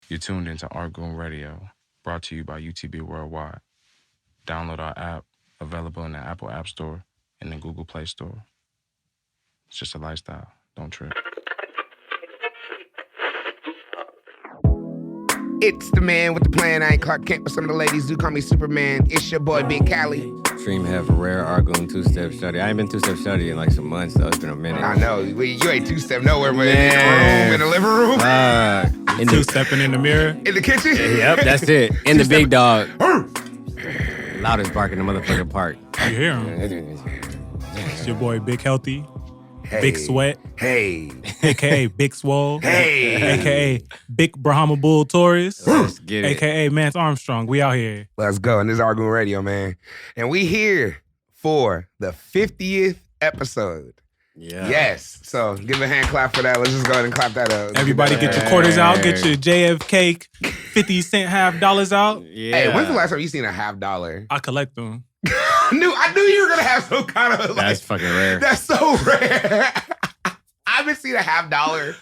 You're tuned into Artgoon Radio, brought to you by UTB Worldwide. Download our app, available in the Apple App Store and the Google Play Store. It's just a lifestyle. Don't trip. It's the man with the plan. I ain't Clark Kent, but some of the ladies do call me Superman. It's your boy, Big Cali. Dream have a rare Artgoon two-step study. I ain't been two-step study in like some months, though. It's been a minute. I know. You ain't two-step nowhere, but in the living room. Two-stepping in the mirror. In the kitchen? Yep, that's it. In the big dog. Loudest bark in the motherfucking park. You hear him. It's your boy, Big Healthy. Hey. Big Sweat. Hey. A.K.A. Big Swole. Hey. A.K.A. Big Brahma Bull Taurus. Let's get it. A.K.A. Mance Armstrong. We out here. Let's go. And this is Artgoon Radio, man. And we here for the 50th episode. Yeah. Yes. So give a hand clap for that. Let's just go ahead and clap that up. Everybody get your quarters out. Get your JFK 50-cent $half out. Yeah. Hey, when's the last time you seen $50? I collect them. I knew you were gonna have some kind of That's fucking rare. That's so rare. I haven't seen $50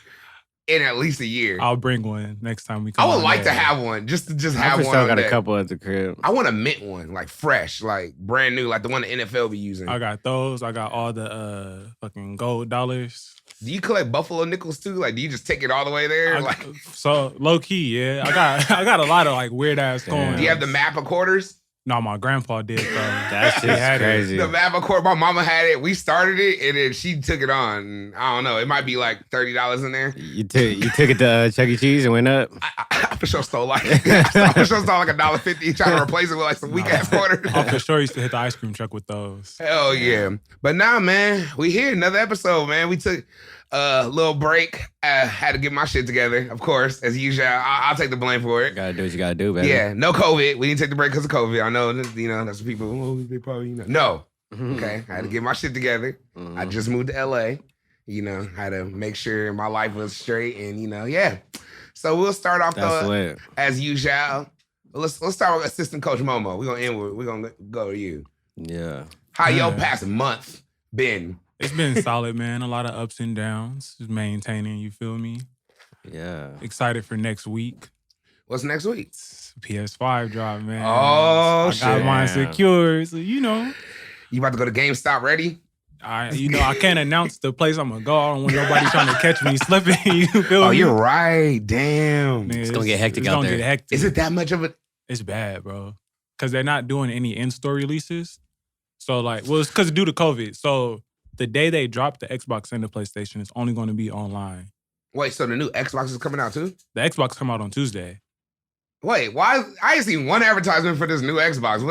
in at least a year. I'll bring one next time we come. I would on like there. to have one, just have I for one. sure on got deck. a couple at the crib. I want a mint one, like fresh, like brand new, like the one the NFL be using. I got those. I got all the fucking gold dollars. Do you collect buffalo nickels too? Like, do you just take it all the way there? So low key, yeah. I got a lot of like weird ass coins. Do you have the map of quarters? No, my grandpa did though. That He had shit's crazy. The map of quarters. My mama had it. We started it, and then she took it on. I don't know. It might be like $30 in there. You took it to Chuck E. Cheese and went up? I for sure stole like I for sure stole like $1.50 trying to replace it with like some weak ass quarters. I for sure used to hit the ice cream truck with those. Hell yeah. But now, man, we here, another episode, man. We took a little break. Had to get my shit together, of course, as usual. I'll take the blame for it. Gotta do what you gotta do, baby. Yeah, no COVID. We didn't take the break because of COVID. I know, that's what people, they probably, No. Okay, I had to get my shit together. I just moved to LA. Had to make sure my life was straight and, yeah. So we'll start off, as usual. Let's start with assistant coach Momo. We're gonna go to you. Yeah. How your past month been? It's been solid, man. A lot of ups and downs. Just maintaining, you feel me? Yeah. Excited for next week. What's next week? PS5 drop, man. Oh, I got mine secured, so You about to go to GameStop ready? I can't announce the place I'm gonna go. I don't want nobody trying to catch me slipping. You feel me? Oh, you're right. Damn. It's gonna get hectic out there. Get hectic. Is it that much of a... It's bad, bro. Because they're not doing any in-store releases. So it's because due to COVID. So the day they drop the Xbox and the PlayStation, it's only going to be online. Wait, so the new Xbox is coming out too? The Xbox come out on Tuesday. Wait, why? I ain't seen one advertisement for this new Xbox.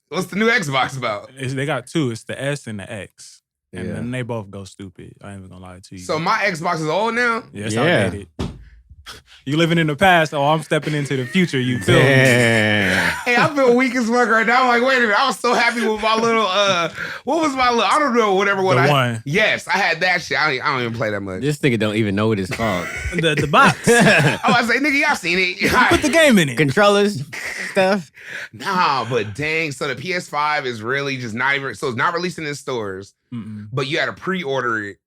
What's the new Xbox about? They got two. It's the S and the X. And then they both go stupid. I ain't even gonna lie to you. So my Xbox is old now? Yeah, it's outdated. You living in the past, I'm stepping into the future, you feel me? Hey, I feel weak as fuck right now. I'm like, wait a minute. I was so happy with my little, what was my little, I don't know, whatever. One. Yes, I had that shit. I don't even play that much. This nigga don't even know what it's called. the box. I say, nigga, y'all seen it. You put the game in it. Controllers, stuff. Nah, but dang. So the PS5 is really just not even, so it's not releasing in stores, but you had to pre-order it,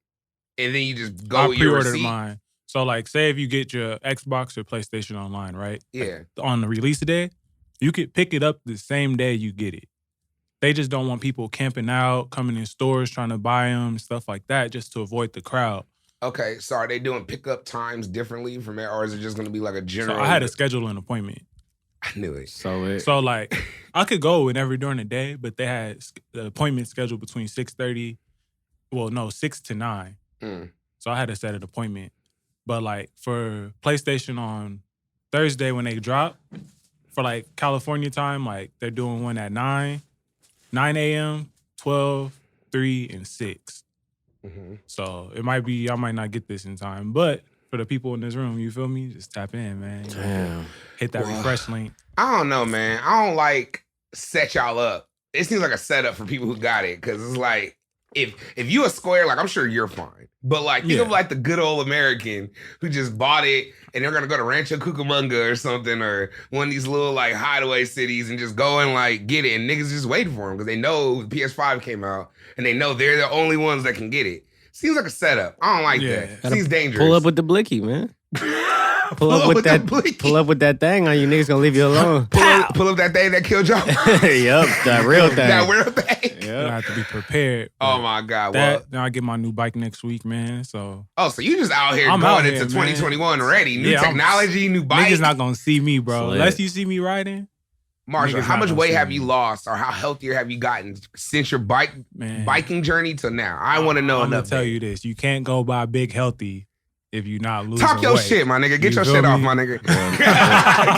and then you just go with your receipt. I pre-ordered mine. So, say if you get your Xbox or PlayStation online, right? Yeah. On the release day, you could pick it up the same day you get it. They just don't want people camping out, coming in stores, trying to buy them, stuff like that, just to avoid the crowd. Okay, so are they doing pickup times differently from there, or is it just going to be like a general? So I had to schedule an appointment. I knew it. So I could go whenever during the day, but they had the appointment scheduled between 6 to 9. So I had to set an appointment. But for PlayStation on Thursday when they drop, for California time, they're doing one at 9 a.m., 12, 3, and 6. So it might be, I might not get this in time, but for the people in this room, you feel me? Just tap in, man. Damn. Hit that refresh link. I don't know, man. I don't set y'all up. It seems like a setup for people who got it, because it's like, if you a square, I'm sure you're fine. But think of the good old American who just bought it and they're gonna go to Rancho Cucamonga or something, or one of these little hideaway cities and just go and get it, and niggas just waiting for them because they know the PS5 came out and they know they're the only ones that can get it. Seems like a setup. I don't like that. Seems dangerous. Pull up with the blicky, man. Pull up with that thing on you niggas gonna leave you alone. Pull up that thing that killed y'all. Yup, that real thing. That real thing. Yeah, I have to be prepared. Oh my God. Now I get my new bike next week, man. So you just out here going into 2021 already. New technology, new bike. Niggas not gonna see me, bro. Unless you see me riding. Marshall, how much weight have you lost or how healthier have you gotten since your biking journey to now? I want to know enough. I'm going to tell you this. You can't go by big healthy if you're not losing Talk your weight. Shit, my nigga. Get your shit off, my nigga.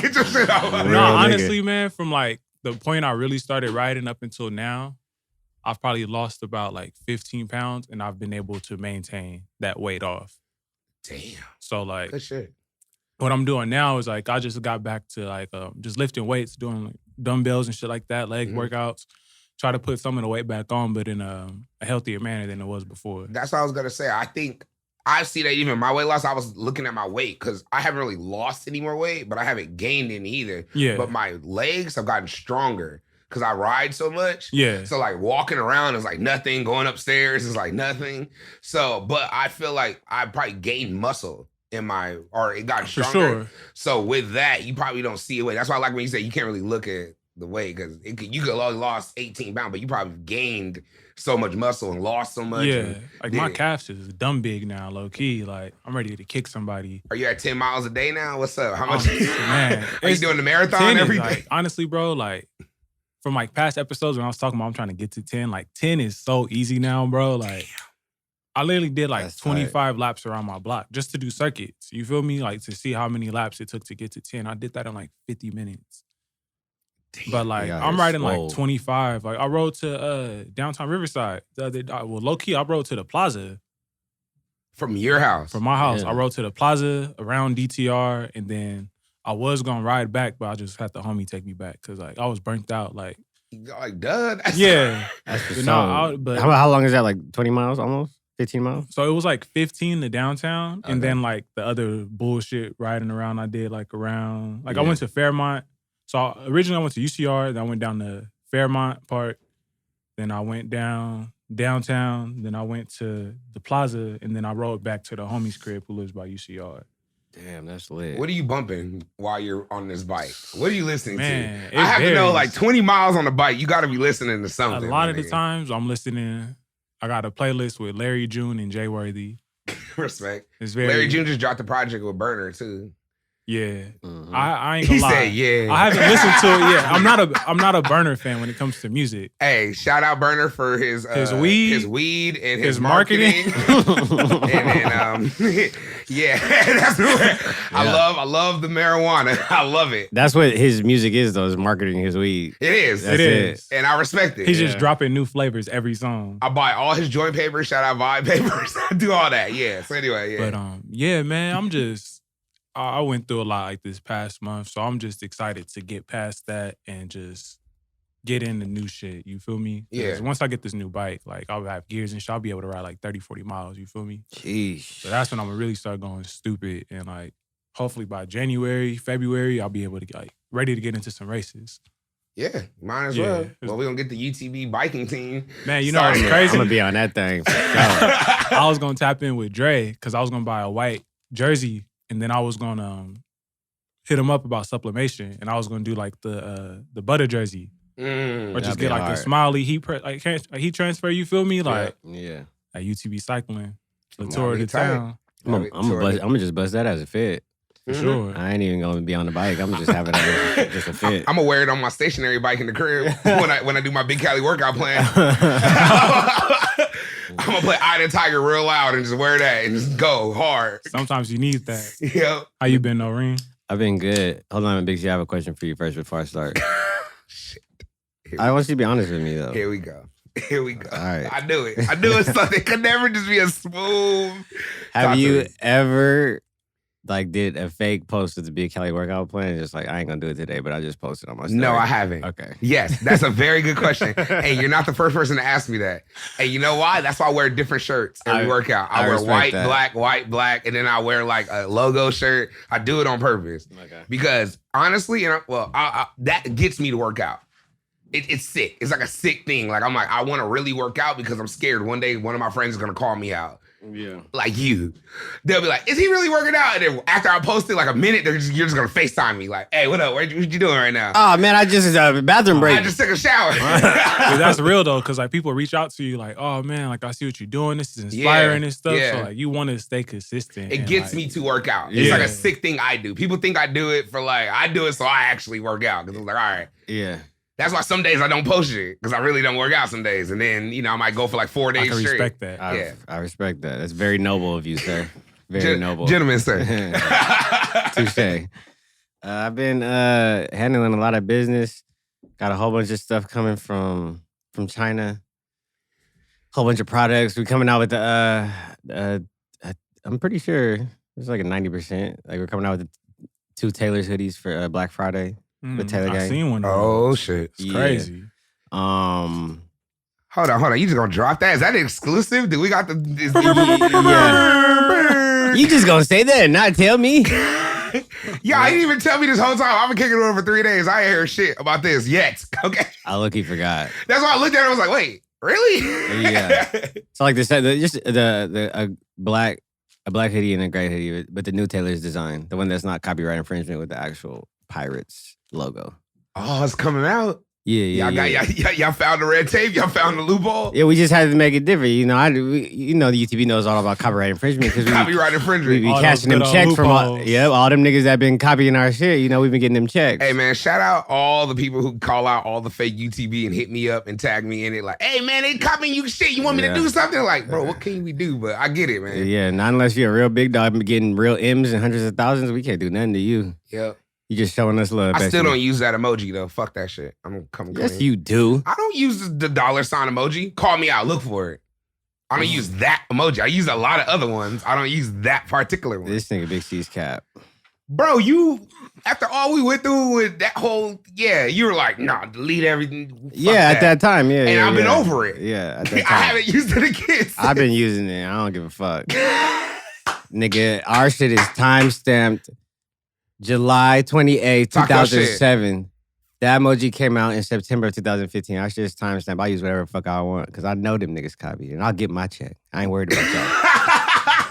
Get your shit off, my nigga. No, honestly, man, from like the point I really started riding up until now, I've probably lost about like 15 pounds and I've been able to maintain that weight off. Damn. So like, good shit. What I'm doing now is like I just got back to like just lifting weights, doing like dumbbells and shit like that, leg workouts. Try to put some of the weight back on, but in a healthier manner than it was before. That's what I was gonna say. I think I see that even my weight loss. I was looking at my weight because I haven't really lost any more weight, but I haven't gained any either. Yeah. But my legs have gotten stronger because I ride so much. Yeah. So like walking around is like nothing. Going upstairs is like nothing. So, but I feel like I probably gained muscle. It got stronger. For sure. So with that, you probably don't see a weight. That's why I like when you say you can't really look at the weight because you could only lost 18 pounds, but you probably gained so much muscle and lost so much. Yeah, like my calves is dumb big now, low key. Like I'm ready to kick somebody. Are you at 10 miles a day now? What's up? How much? Man, are you doing the marathon every day? Like, honestly, bro, like from like past episodes when I was talking about I'm trying to get to 10, like 10 is so easy now, bro. Like. I literally did like 25 laps around my block just to do circuits. You feel me? Like to see how many laps it took to get to 10. I did that in like 50 minutes. Damn, but like I'm riding like 25. Like I rode to downtown Riverside. Low key, I rode to the plaza. From your house? From my house. Yeah. I rode to the plaza around DTR and then I was gonna ride back, but I just had the homie take me back because like I was burnt out. Like duh. That's how long is that? Like 20 miles almost? 15 miles? So it was like 15 to downtown. Okay. And then like the other bullshit riding around I did like around, like I went to Fairmont. So originally I went to UCR, then I went down to Fairmont Park. Then I went downtown. Then I went to the plaza. And then I rode back to the homie's crib who lives by UCR. Damn, that's lit. What are you bumping while you're on this bike? What are you listening to? I have to know like 20 miles on the bike, you got to be listening to something. A lot of the times I'm listening... I got a playlist with Larry June and Jay Worthy. Respect. Larry June just dropped a project with Burner too. Yeah, I ain't gonna lie. He said, "Yeah." I haven't listened to it yet. I'm not a Burner fan when it comes to music. Hey, shout out Burner for his weed, and his marketing. And then, yeah, that's what I love the marijuana. I love it. That's what his music is, though. Is marketing his weed. It is. It is, and I respect it. He's just dropping new flavors every song. I buy all his joint papers. Shout out Vibe papers. I do all that. Yeah. So anyway, yeah. But yeah, man, I went through a lot like this past month, so I'm just excited to get past that and just get into new shit. You feel me? Yeah. Once I get this new bike, like I'll have gears and shit, I'll be able to ride like 30, 40 miles. You feel me? Jeez. So that's when I'm gonna really start going stupid and like hopefully by January, February, I'll be able to get like ready to get into some races. Yeah, might as well. Well, we're gonna get the UTB biking team. Man, you know what's crazy? I'm gonna be on that thing. I was gonna tap in with Dre because I was gonna buy a white jersey. And then I was gonna hit him up about sublimation, and I was gonna do like the butter jersey, or just get like the Smiley heat transfer. You feel me? Like at UTB cycling, the tour of the town. I'm gonna just bust that as a fit. For sure. I ain't even gonna be on the bike. I'm just having it as just a fit. I'm gonna wear it on my stationary bike in the crib when I do my Big Cali workout plan. I'm gonna play Eye the Tiger real loud and just wear that and just go hard. Sometimes you need that. Yep. How you been, Noreen? I've been good. Hold on, Big C, I have a question for you first before I start. Shit. I want you to be honest with me though. Here we go. All right. I knew it. Something could never just be a smooth. Have you ever like did a fake post with the Big Cali workout plan and just like, I ain't gonna do it today, but I just posted on my story? No, I haven't. Okay. Yes, that's a very good question. Hey, you're not the first person to ask me that. Hey, you know why? That's why I wear different shirts every workout. I wear white, black, and then I wear like a logo shirt. I do it on purpose. Okay. Because honestly, that gets me to work out. It's sick. It's like a sick thing. Like I'm like, I want to really work out because I'm scared one day one of my friends is gonna call me out. Yeah. Like you. They'll be like, is he really working out? And then after I post it, like a minute, you're just going to FaceTime me. Like, hey, what up? What you doing right now? Oh, man, I just bathroom break. I just took a shower. But that's real, though, because like people reach out to you like, oh, man, like I see what you're doing. This is inspiring and stuff. Yeah. So like you want to stay consistent. It gets like, me to work out. It's like a sick thing I do. People think I do it for like, I do it so I actually work out. Because I'm like, all right. Yeah. That's why some days I don't post it. Because I really don't work out some days. And then, you know, I might go for like 4 days I can straight. respect that. I respect that. That's very noble of you, sir. Very noble. Gentlemen, sir. Touche. I've been handling a lot of business. Got a whole bunch of stuff coming from China. Whole bunch of products. We're coming out with the I'm pretty sure it's like a 90%. Like we're coming out with the 2 Taylor's hoodies for Black Friday with Taylor Gang. I've seen one. Oh shit. It's crazy. Hold on. You just gonna drop that? Is that exclusive? Do we got the You just gonna say that and not tell me? Yeah, I didn't even tell me this whole time. I've been kicking it over for 3 days. I ain't heard shit about this yet. Okay. I look, he forgot. That's why I looked at it. I was like, wait, really? Yeah. So like a black hoodie and a gray hoodie, but the new Taylor's design, the one that's not copyright infringement with the actual Pirates logo. Oh, it's coming out. Yeah. Y'all found the red tape. Y'all found the loophole. Yeah, we just had to make it different. You know, the UTB knows all about copyright infringement because copyright infringement. We be cashing them checks from all them niggas that been copying our shit. You know, we've been getting them checks. Hey man, shout out all the people who call out all the fake UTB and hit me up and tag me in it. Like, hey man, they copying you shit. You want me to do something? Like, bro, what can we do? But I get it, man. Yeah, not unless you're a real big dog getting real M's and hundreds of thousands. We can't do nothing to you. Yep. You just showing us love. I still don't use that emoji though. Fuck that shit. I'm coming. Yes, you do. I don't use the $ emoji. Call me out. Look for it. I don't use that emoji. I use a lot of other ones. I don't use that particular one. This nigga Big C's cap. Bro, after all we went through with that whole, you were like, nah, delete everything. Fuck at that time, And I've been over it. Yeah, at that time. I haven't used it again. I've been using it. I don't give a fuck. Nigga, our shit is time-stamped July 28th, 2007. That emoji came out in September of 2015. Our shit is time-stamped. I use whatever the fuck I want because I know them niggas copy it. And I'll get my check. I ain't worried about that.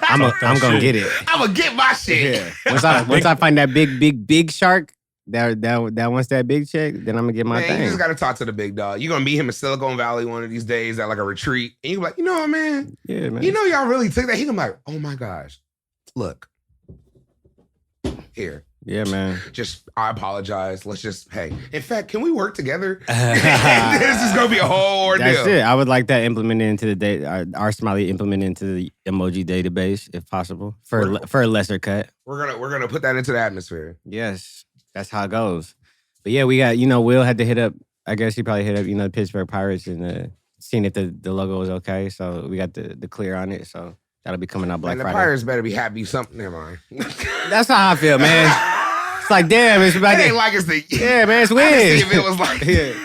I'm gonna get it. I'm gonna get my shit. Yeah. Once I find that big shark that wants that big check, then I'm gonna get my thing. You just gotta talk to the big dog. You're gonna meet him in Silicon Valley one of these days at like a retreat, and you're like, you know what, man? Yeah, man. You know y'all really took that. He gonna be like, oh my gosh, look here. Yeah, man. I apologize. Let's in fact, can we work together? This is gonna be a whole ordeal. That's it. I would like that implemented into the our Smiley implemented into the emoji database if possible for a lesser cut. We're gonna put that into the atmosphere. Yes, that's how it goes. But yeah, we got Will had to hit up. I guess he probably hit up the Pittsburgh Pirates and seeing if the logo was okay. So we got the clear on it. So that'll be coming out Black Friday. The Pirates better be happy. Something. Never mind. That's how I feel, man. It's like, damn, it's like... It ain't like it's the... Yeah, man, it's Wiz. If it was like...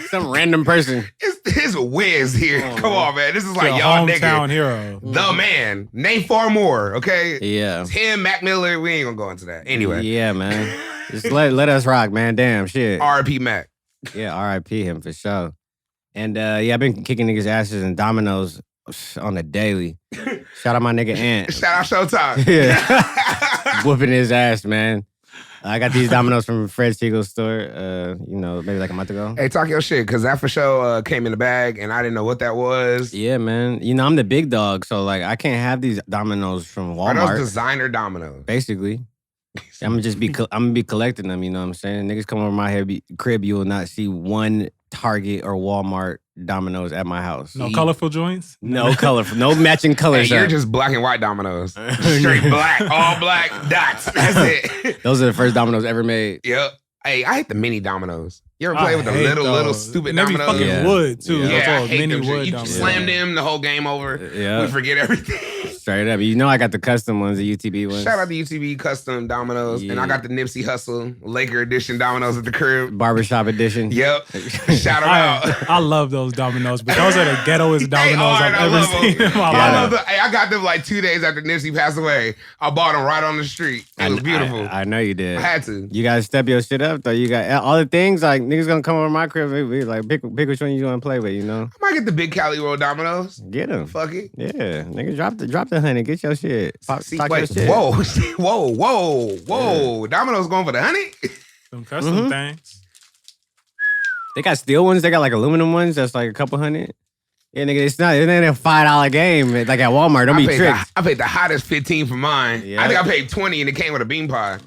some random person. It's Wiz here. Come on, man. This is like y'all nigga. Hometown hero. The man. Name 4 more, okay? Yeah. It's him, Mac Miller. We ain't gonna go into that. Anyway. Yeah, man. Just let us rock, man. Damn, shit. R.I.P. Mac. Yeah, R.I.P. him for sure. And I've been kicking niggas' asses in dominoes on the daily. Shout out my nigga Ant. Shout out Showtime. Yeah. Whooping his ass, man. I got these dominoes from Fred Siegel's store, maybe like a month ago. Hey, talk your shit, because that for sure came in the bag, and I didn't know what that was. Yeah, man. I'm the big dog, so like I can't have these dominoes from Walmart. Are those designer dominoes? Basically. I'm gonna be collecting them, you know what I'm saying? Niggas come over my crib, you will not see one Target or Walmart dominoes at my house. No colorful joints? No colorful, no matching colors. Hey, you're just black and white dominoes. Straight black, all black dots. That's it. Those are the first dominoes ever made. Yep. Hey, I hate the mini dominoes. You ever play with the little stupid dominoes? Fucking wood too. Yeah, I hate mini them. wood You dominoes. slam them, the whole game over. Yeah. We forget everything. Straight up. I got the custom ones, the UTB ones. Shout out to UTB custom dominoes. Yeah. And I got the Nipsey Hussle Laker edition dominoes at the crib. Barbershop edition. Yep. Shout them out. I love those dominoes, but those are the ghettoest dominoes I've ever seen in my life. I got them like 2 days after Nipsey passed away. I bought them right on the street. It was beautiful. I know you did. I had to. You gotta step your shit up though. You got all the things like niggas gonna come over my crib. We like pick which one you gonna play with. I might get the big Cali roll dominoes. Get them. Fuck it. Yeah, nigga, drop the the honey. Get your shit. Talk your shit. Whoa. Domino's going for the honey? Some custom things. They got steel ones. They got like aluminum ones. That's like a couple $100. Yeah, nigga, it ain't a $5 game like at Walmart. Don't be tricked. I paid the hottest 15 for mine. Yep. I think I paid 20 and it came with a bean pie.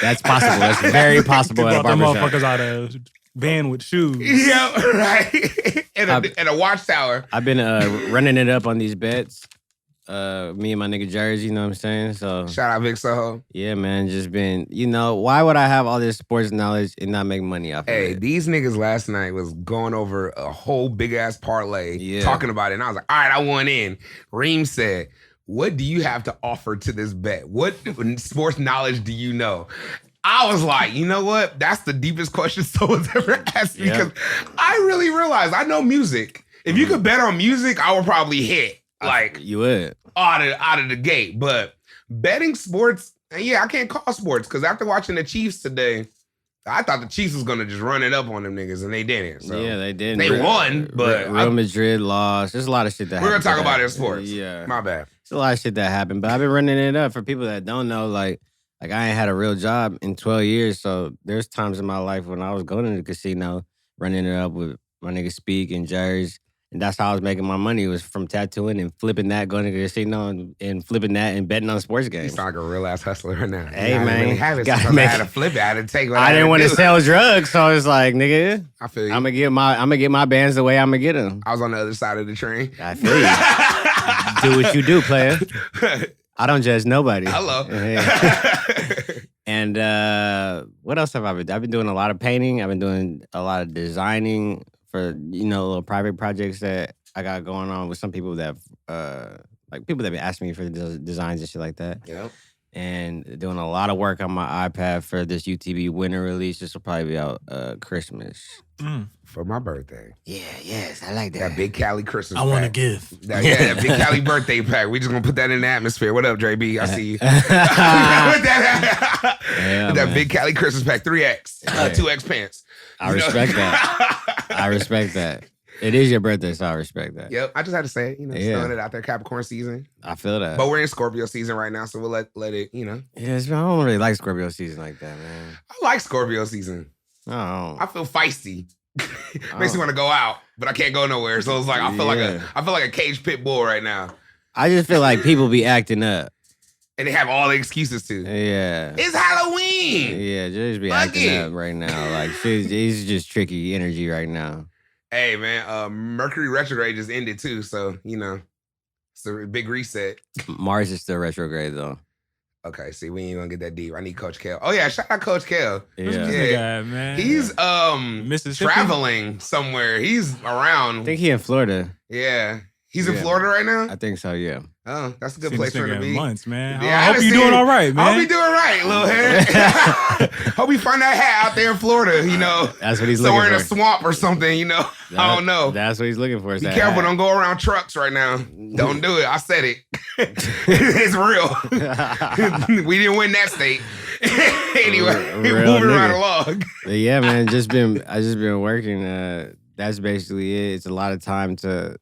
That's possible. That's very possible at a barbershop. Motherfuckers out of van with shoes. Yeah, right. and a watchtower. I've been running it up on these bets. Me and my nigga Jersey, you know what I'm saying? So shout out Vic Soho. Yeah, man, just been, why would I have all this sports knowledge and not make money off of it? Hey, these niggas last night was going over a whole big ass parlay, talking about it, and I was like, all right, I won in. Reem said, what do you have to offer to this bet? What sports knowledge do you know? I was like, you know what? That's the deepest question someone's ever asked me because I really realized I know music. If you could bet on music, I would probably hit. Like you would out of the gate, but betting sports, I can't call sports because after watching the Chiefs today, I thought the Chiefs was gonna just run it up on them niggas, and they didn't. So yeah, they didn't. They won, but Real Madrid lost. There's a lot of shit that happened. We're gonna talk about it in sports. Yeah, my bad. There's a lot of shit that happened, but I've been running it up for people that don't know. Like I ain't had a real job in 12 years, so there's times in my life when I was going to the casino, running it up with my nigga Speak and Jerry's. And that's how I was making my money. It was from tattooing and flipping that, going to the casino and flipping that and betting on sports games. You sound like a real ass hustler right now. Hey, man. I didn't really have it. I had to flip it. I had to take what I didn't want to sell drugs, so it's like, nigga, I feel you. I'm gonna get my bands the way I'm gonna get them. I was on the other side of the train. I feel you. Do what you do, player. I don't judge nobody. Hello. And what else have I been doing? I've been doing a lot of painting. I've been doing a lot of designing for, little private projects that I got going on with some people that people that been asking me for designs and shit like that. Yep. And doing a lot of work on my iPad for this UTB winter release. This will probably be out Christmas. For my birthday. Yeah, yes, I like that. That Big Cali Christmas I want to give. That Big Cali birthday pack. We just gonna put that in the atmosphere. What up, Dre B? I see you. That Big Cali Christmas pack, 3X, 2X pants. I respect that. I respect that. It is your birthday, so I respect that. Yep, I just had to say it. Throwing it out there, Capricorn season. I feel that. But we're in Scorpio season right now, so we'll let it, Yes, I don't really like Scorpio season like that, man. I like Scorpio season. Oh. I feel feisty. Makes me want to go out, but I can't go nowhere. So it's like I feel like a caged pit bull right now. I just feel like people be acting up. And they have all the excuses to. Yeah. It's Halloween. Yeah, just be acting up right now. Like, it's just tricky energy right now. Hey, man, Mercury retrograde just ended, too. So, it's a big reset. Mars is still retrograde, though. Okay, see, we ain't gonna get that deep. I need Coach Kel. Oh, yeah, shout out Coach Kel. Yeah, man. He's traveling somewhere. He's around. I think he in Florida. Yeah. He's in Florida right now? I think so, yeah. Oh, that's a good place for him to be. Months, man. Yeah, I hope you're doing all right, man. I hope you're doing right, little head. Hope you find that hat out there in Florida, That's what he's looking for. Somewhere in a swamp or something, I don't know. That's what he's looking for. Be careful, don't go around trucks right now. Don't do it. I said it. It's real. We didn't win that state. Anyway, moving right along. Yeah, man, I just been working. That's basically it. It's a lot of time to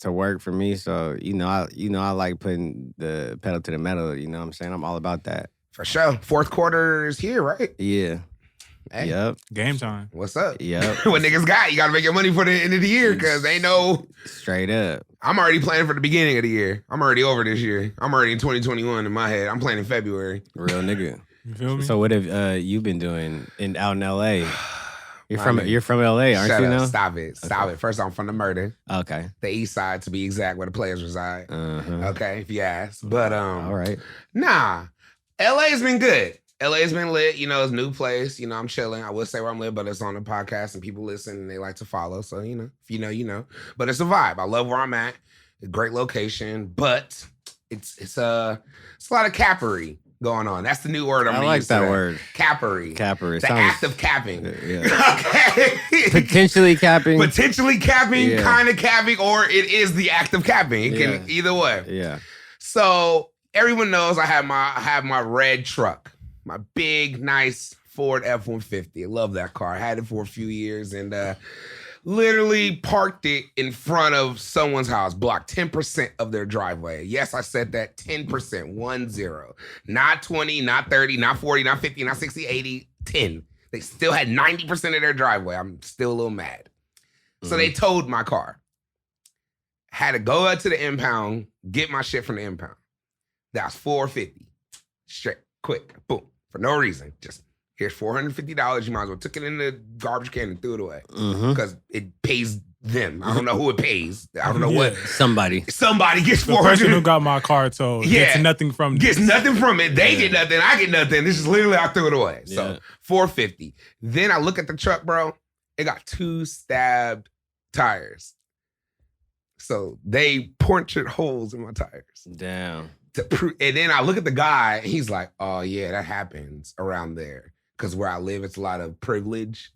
work for me. So, I like putting the pedal to the metal. You know what I'm saying? I'm all about that. For sure. Fourth quarter is here, right? Yeah. Hey. Yep. Game time. What's up? Yep. What niggas got? You got to make your money for the end of the year because ain't no... Straight up. I'm already planning for the beginning of the year. I'm already over this year. I'm already in 2021 in my head. I'm planning February. Real nigga. You feel me? So what have you been doing out in L.A.? You're from LA, aren't Shut you? Up. Now? Stop it. Stop it. First, I'm from the murder. Okay. The east side, to be exact, where the players reside. Uh-huh. Okay, if you ask. But all right. Nah. LA's been good. LA's been lit. It's a new place. I'm chilling. I would say where I'm lit, but it's on the podcast and people listen and they like to follow. So, if you know, you know. But it's a vibe. I love where I'm at. A great location, but it's a lot of cappery going on. That's the new word I'm going to use. I like that word. Cappery. Cappery. The act of capping. Yeah. Okay. Potentially capping. Potentially capping, kind of capping, or it is the act of capping. It can either way. Yeah. So everyone knows I have my red truck. My big, nice Ford F-150. I love that car. I had it for a few years and Literally parked it in front of someone's house, blocked 10% of their driveway. Yes, I said that, 10%, 10. Not 20, not 30, not 40, not 50, not 60, 80, 10. They still had 90% of their driveway. I'm still a little mad. So they towed my car. Had to go out to the impound, get my shit from the impound. That was $450. Straight, quick, boom, for no reason. Just, here's $450. You might as well took it in the garbage can and threw it away. Because it pays them. I don't know who it pays. I don't know what. Somebody gets $400. The person who got my car towed gets nothing from it. Gets nothing from it. They get nothing. I get nothing. This is literally, I threw it away. So $450. Then I look at the truck, bro. It got 2 stabbed tires. So they punctured holes in my tires. Damn. And then I look at the guy. He's like, oh, yeah, that happens around there. Because where I live, it's a lot of privilege.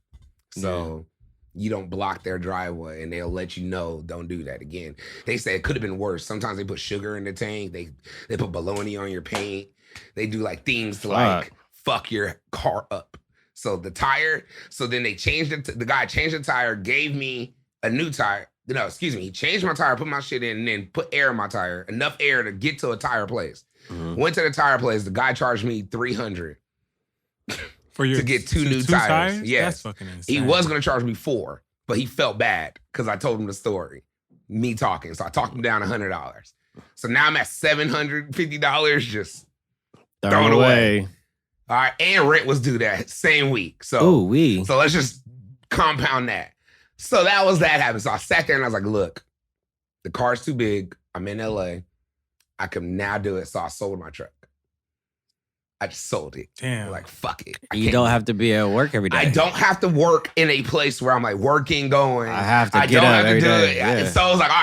So you don't block their driveway and they'll let you know, don't do that again. They said it could have been worse. Sometimes they put sugar in the tank. They put bologna on your paint. They do like things to like fuck your car up. So the tire, so then they changed it. The guy changed the tire, gave me a new tire. No, excuse me. He changed my tire, put my shit in, and then put air in my tire. Enough air to get to a tire place. Went to the tire place. The guy charged me $300 to get two new tires. Yeah, that's fucking insane. He was gonna charge me $400, but he felt bad because I told him the story. Me talking, so I talked him down $100. So now I'm at $750, just thrown away. All right, and rent was due that same week. So, so let's just compound that. So that was that happened. So I sat there and I was like, look, the car's too big. I'm in LA. I can now do it. So I sold my truck. I just sold it. Damn. Like, fuck it. You don't have to be at work every day. I don't have to work in a place where I'm like working, going. I have to get up every day. Yeah. So I was like, all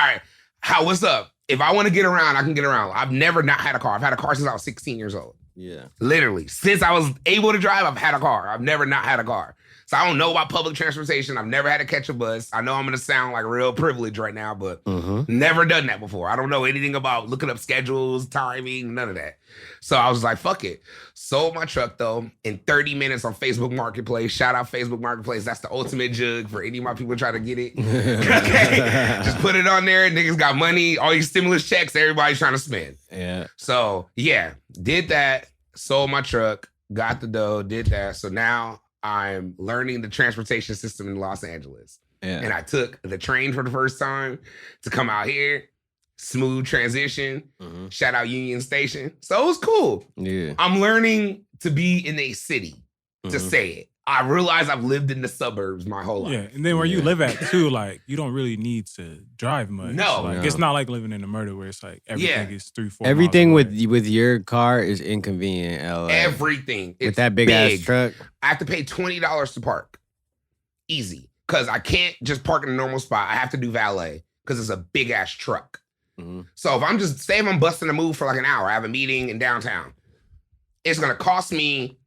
right, what's up? If I want to get around, I can get around. I've never not had a car. I've had a car since I was 16 years old. Yeah. Literally. Since I was able to drive, I've had a car. I've never not had a car. So I don't know about public transportation. I've never had to catch a bus. I know I'm going to sound like real privileged right now, but never done that before. I don't know anything about looking up schedules, timing, none of that. So I was like, fuck it. Sold my truck, though, in 30 minutes on Facebook Marketplace. Shout out Facebook Marketplace. That's the ultimate jug for any of my people trying to get it. Okay? Just put it on there. Niggas got money. All these stimulus checks, everybody's trying to spend. Yeah. So, yeah, did that. Sold my truck. Got the dough. Did that. So now I'm learning the transportation system in Los Angeles. Yeah. And I took the train for the first time to come out here. Smooth transition. Shout out Union Station. So it was cool. Yeah. I'm learning to be in a city, to say it. I realize I've lived in the suburbs my whole life. Yeah, and then where you live at too, like you don't really need to drive much. No, like, it's not like living in a murder where it's like everything is 3-4. Everything with your car is inconvenient. LA. Everything with that big ass truck. I have to pay $20 to park, easy, because I can't just park in a normal spot. I have to do valet because it's a big ass truck. So if I'm just say if I'm busting a move for like an hour, I have a meeting in downtown, it's gonna cost me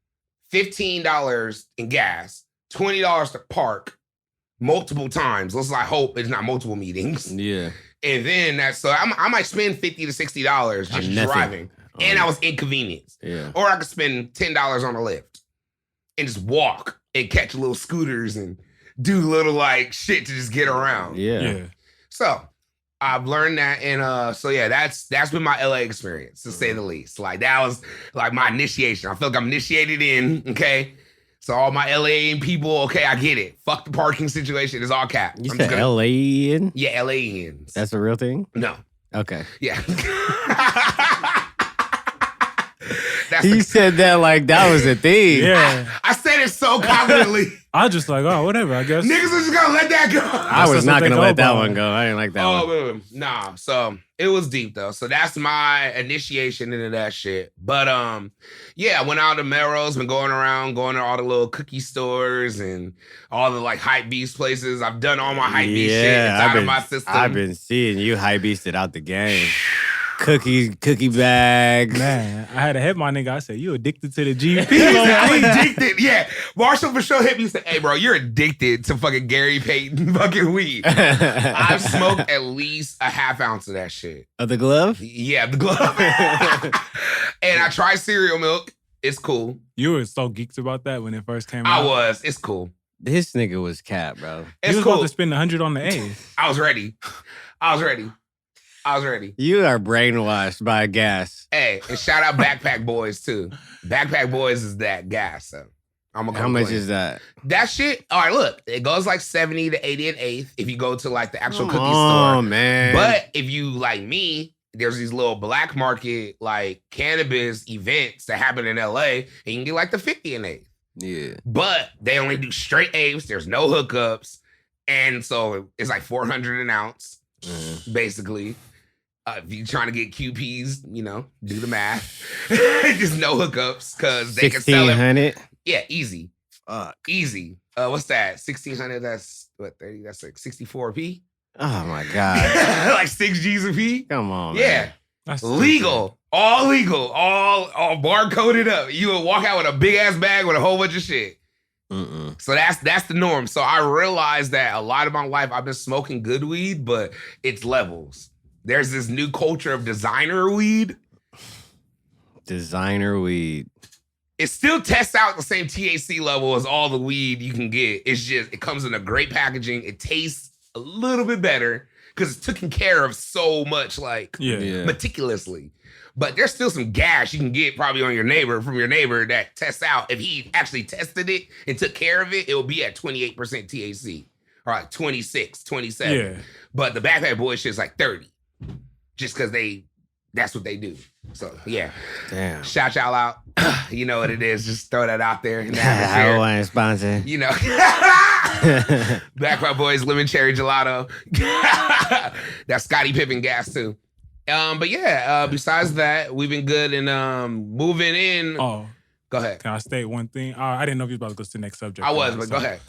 $15 in gas, $20 to park multiple times. Let's like hope it's not multiple meetings. Yeah. And then I might spend $50 to $60 just driving. And I was inconvenienced. Yeah. Or I could spend $10 on a Lyft and just walk and catch little scooters and do little like shit to just get around. Yeah. So I've learned that, and so yeah, that's been my LA experience, to say the least. Like that was like my initiation. I feel like I'm initiated in, okay? So all my LA people, okay, I get it. Fuck the parking situation, it's all cap. You said LA-ian? Yeah, LA-ians. That's a real thing? No. Okay. Yeah. He said that like that was a thing. Yeah. I said it so confidently. I was just like, oh, whatever, I guess. Niggas was just gonna let that go. I was not gonna let that one go. I didn't like that one. Nah. So it was deep though. So that's my initiation into that shit. But yeah, I went out to Melrose, been going around, going to all the little cookie stores and all the like hype beast places. I've done all my hype beast shit. It's out of my system. I've been seeing you hype beasted out the game. Cookie bags. Man, I had to hit my nigga. I said, you addicted to the GP? I'm addicted. Yeah. Marshall for sure hit me and said, hey, bro, you're addicted to fucking Gary Payton fucking weed. I've smoked at least a half ounce of that shit. Of the glove? Yeah, the glove. And I tried cereal milk. It's cool. You were so geeked about that when it first came out. I was. It's cool. This nigga was cap, bro. He It's was cool. about to spend 100 on the A. I was ready. You are brainwashed by gas. Hey, and shout out Backpack Boys too. Backpack Boys is that gas. So I'm gonna How much is that? That shit? All right, look, it goes like 70 to 80 an eighth if you go to like the actual cookie Oh store. man. But if you like me, there's these little black market like cannabis events that happen in LA, and you can get like the 50 an eighth. Yeah. But they only do straight eighths. There's no hookups, and so it's like 400 an ounce, basically. If you're trying to get QPs, you know, do the math. Just no hookups because they can sell it. 1,600. Yeah, easy. Fuck. Easy. What's that? 1,600. That's what 30. That's like 64p. Oh my god. Like 6 G's a p. Come on. Yeah, Man. That's legal. All legal. All barcoded up. You would walk out with a big ass bag with a whole bunch of shit. So that's the norm. So I realized that a lot of my life I've been smoking good weed, but it's levels. There's this new culture of designer weed. Designer weed. It still tests out the same THC level as all the weed you can get. It's just, it comes in a great packaging. It tastes a little bit better because it's taken care of so much, like meticulously. But there's still some gas you can get probably on from your neighbor that tests out. If he actually tested it and took care of it, it will be at 28% THC. Or like 26, 27. Yeah. But the Backpack Boys shit's like 30. Just because that's what they do. So, yeah. Damn. Shout y'all out. You know what it is. Just throw that out there. In the I atmosphere. want sponsor. You know. Backpack Boys, lemon cherry gelato. That's Scottie Pippen gas, too. But yeah, besides that, we've been good in moving in. Oh. Go ahead. Can I state one thing? I didn't know if you was about to go to the next subject. I was, but go ahead.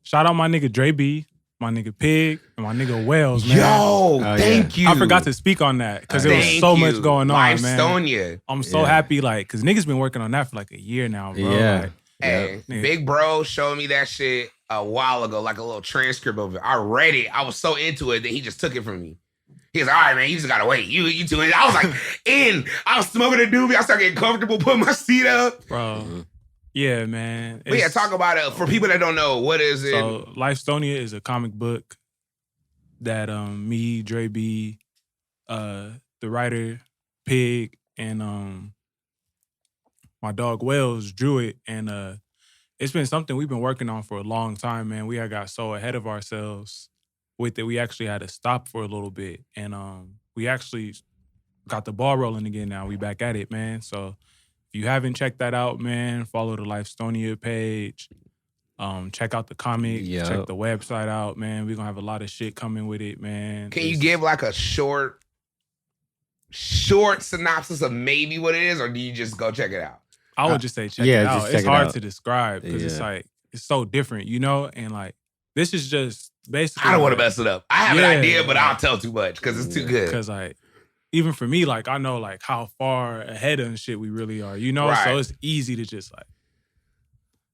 Shout out my nigga Dre B, my nigga Pig, and my nigga Wells, man. Yo, thank you. I forgot to speak on that because there was so much going on, man. Livestonia. I'm so happy, like, because niggas been working on that for like a year now, bro. Yeah. Like, Hey, big bro showed me that shit a while ago, like a little transcript of it. I read it. I was so into it that he just took it from me. He was like, all right, man, you just gotta wait. You two. I was like, I was smoking a doobie. I started getting comfortable, putting my seat up. Bro. Yeah, man. But yeah, talk about it. For people that don't know, what is it? So, Livestonia is a comic book that me, Dre B, the writer, Pig, and my dog Wells drew it. And it's been something we've been working on for a long time, man. We had got so ahead of ourselves with it. We actually had to stop for a little bit. And we actually got the ball rolling again now. We back at it, man. So if you haven't checked that out, man, follow the Livestonia page. Check out the comic. Yep. Check the website out, man. We're going to have a lot of shit coming with it, man. Can you give like a short synopsis of maybe what it is, or do you just go check it out? I would just say check it out. just It's check it hard out. to describe because it's like, it's so different, you know? And like, this is just basically. I don't want to mess it up. I have an Yeah. idea, but I'll tell too much because it's too good. Because like, even for me, like, I know like how far ahead of shit we really are, you know? Right. So it's easy to just like.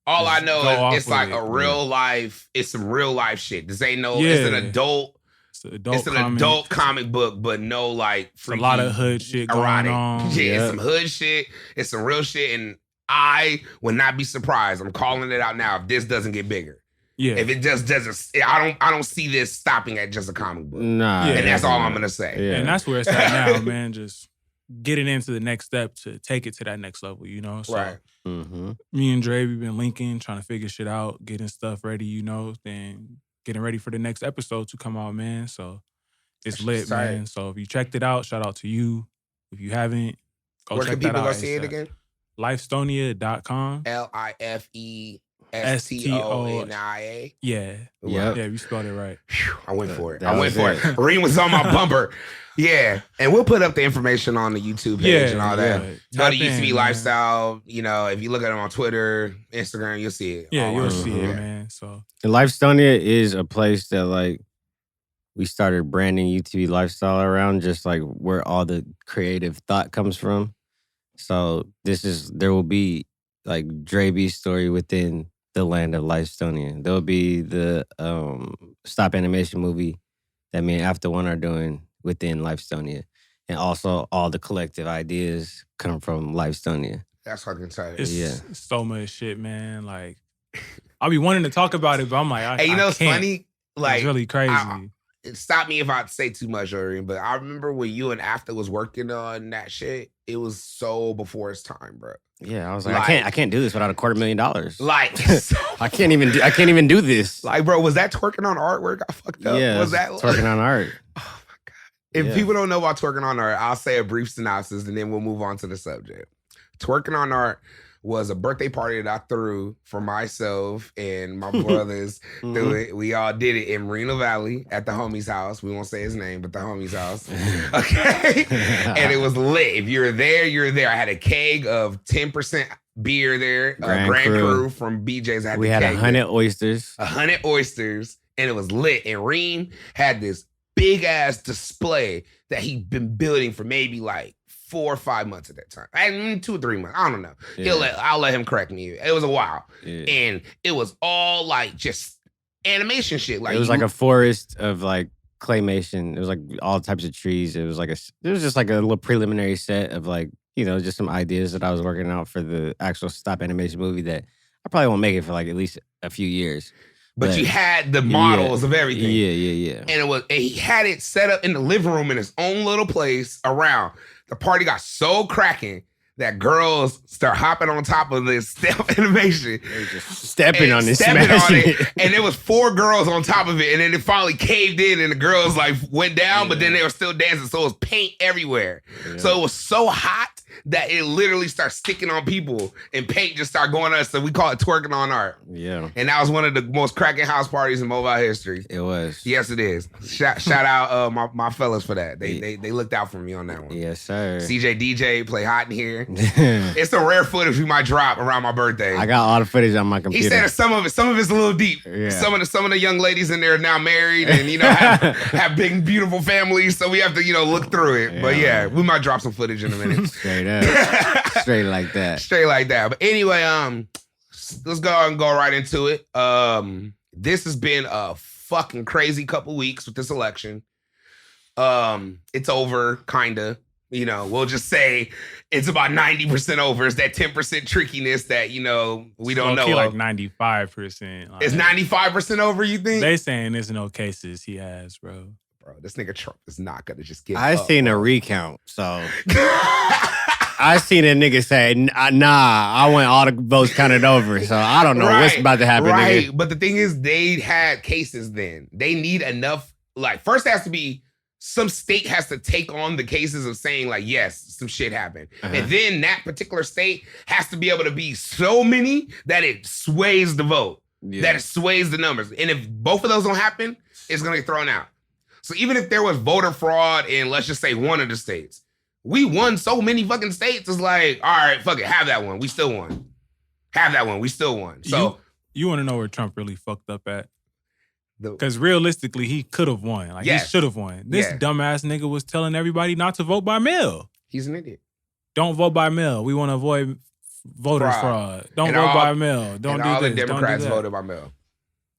All I Just know go off is it's with like it. a real life. It's some real life shit. This ain't no. Yeah. It's an adult. It's an Adult comic book, but no like It's a freaky, lot of hood shit erotic. going on. Yeah, it's some hood shit. It's some real shit, and I would not be surprised. I'm calling it out now if this doesn't get bigger. Yeah. If it just doesn't, I don't see this stopping at just a comic book. Nah. Yeah. And that's all I'm gonna say. Yeah. And that's where it's at now, man. Just getting into the next step to take it to that next level, you know? So Right. Mm-hmm. me and Dre, we've been linking, trying to figure shit out, getting stuff ready, you know, then getting ready for the next episode to come out, man. So it's lit, exciting. man. So if you checked it out, shout out to you. If you haven't, go Where check can that people out. go see it ASAP. again? Livestonia.com. LIFESTONIA. Yeah. Yep. Yeah, you spelled it right. Phew, I went for it. That I went was for it. it. Reem was on my bumper. Yeah. And we'll put up the information on the YouTube page and all that. yeah. Go to Tap in, UTB man. Lifestyle. You know, if you look at them on Twitter, Instagram, you'll see it. Yeah, all you'll on see there. it, man. So And Livestonia is a place that like we started branding UTB lifestyle around, just like where all the creative thought comes from. So there will be like Dre B's story within the land of Livestonia. There will be the stop animation movie that me and After One are doing within Livestonia. And also all the collective ideas come from Livestonia. That's fucking tight. it's Yeah. so much shit, man. Like, I'll be wanting to talk about it, but I'm like, Hey, you know, it's funny. Like, it's really crazy. Stop me if I say too much, Orion, but I remember when you and After was working on that shit. It was so before its time, bro. Yeah, I was like, I can't do this without $250,000. Like, so, I can't even do this. Like, bro, was that twerking on artwork? I fucked up. Yeah, was that twerking on art? Oh my god! If people don't know about twerking on art, I'll say a brief synopsis and then we'll move on to the subject. Twerking on art was a birthday party that I threw for myself and my brothers. We all did it in Moreno Valley at the homie's house. We won't say his name, but the homie's house. Okay. And it was lit. If you're there, you're there. I had a keg of 10% beer there. Grand Cru from BJ's. We had 100 oysters. 100 oysters. And it was lit. And Reem had this big ass display that he'd been building for maybe like 4 or 5 months at that time. And 2 or 3 months. I don't know. Yeah. I'll let him correct me. It was a while. Yeah. And it was all like just animation shit. Like, it was like a forest of like claymation. It was like all types of trees. It was just like a little preliminary set of like, you know, just some ideas that I was working out for the actual stop animation movie that I probably won't make it for like at least a few years. But you had the models of everything. Yeah. And he had it set up in the living room in his own little place around. The party got so cracking that girls start hopping on top of this step animation. They just stepping on it. And there was 4 girls on top of it. And then it finally caved in and the girls like went down, but then they were still dancing. So it was paint everywhere. Yeah. So it was so hot that it literally started sticking on people and paint just started going on. So we call it twerking on art. Yeah. And that was one of the most cracking house parties in mobile history. It was. Yes, it is. Shout out my fellas for that. They looked out for me on that one. Yes, sir. CJ DJ play hot in here. It's some rare footage we might drop around my birthday. I got all the footage on my computer. He said some of it's a little deep. Yeah. Some of the young ladies in there are now married and have big beautiful families, so we have to look through it. Yeah. But yeah, we might drop some footage in a minute. Straight up. Straight like that. Straight like that. But anyway, let's go right into it. This has been a fucking crazy couple weeks with this election. It's over, kinda. We'll just say it's about 90% over. It's that 10% trickiness that, we don't know. Like 95%. Like, it's 95% over, you think? They saying there's no cases he has, bro. Bro, this nigga Trump is not going to just get I seen a recount, so... I seen a nigga say, nah, I want all the votes counted over, so I don't know what's about to happen. Right, nigga. But the thing is, they had cases then. They need enough, first has to be, some state has to take on the cases of saying, yes, some shit happened. Uh-huh. And then that particular state has to be able to be so many that it sways the vote, that it sways the numbers. And if both of those don't happen, it's going to get thrown out. So even if there was voter fraud in, let's just say, one of the states, we won so many fucking states. It's like, all right, fuck it, have that one. We still won. Have that one. We still won. So you want to know where Trump really fucked up at? Because realistically, he could have won. He should have won. This dumbass nigga was telling everybody not to vote by mail. He's an idiot. Don't vote by mail. We want to avoid voter fraud. Don't vote by mail. Don't do this. All the Democrats voted by mail.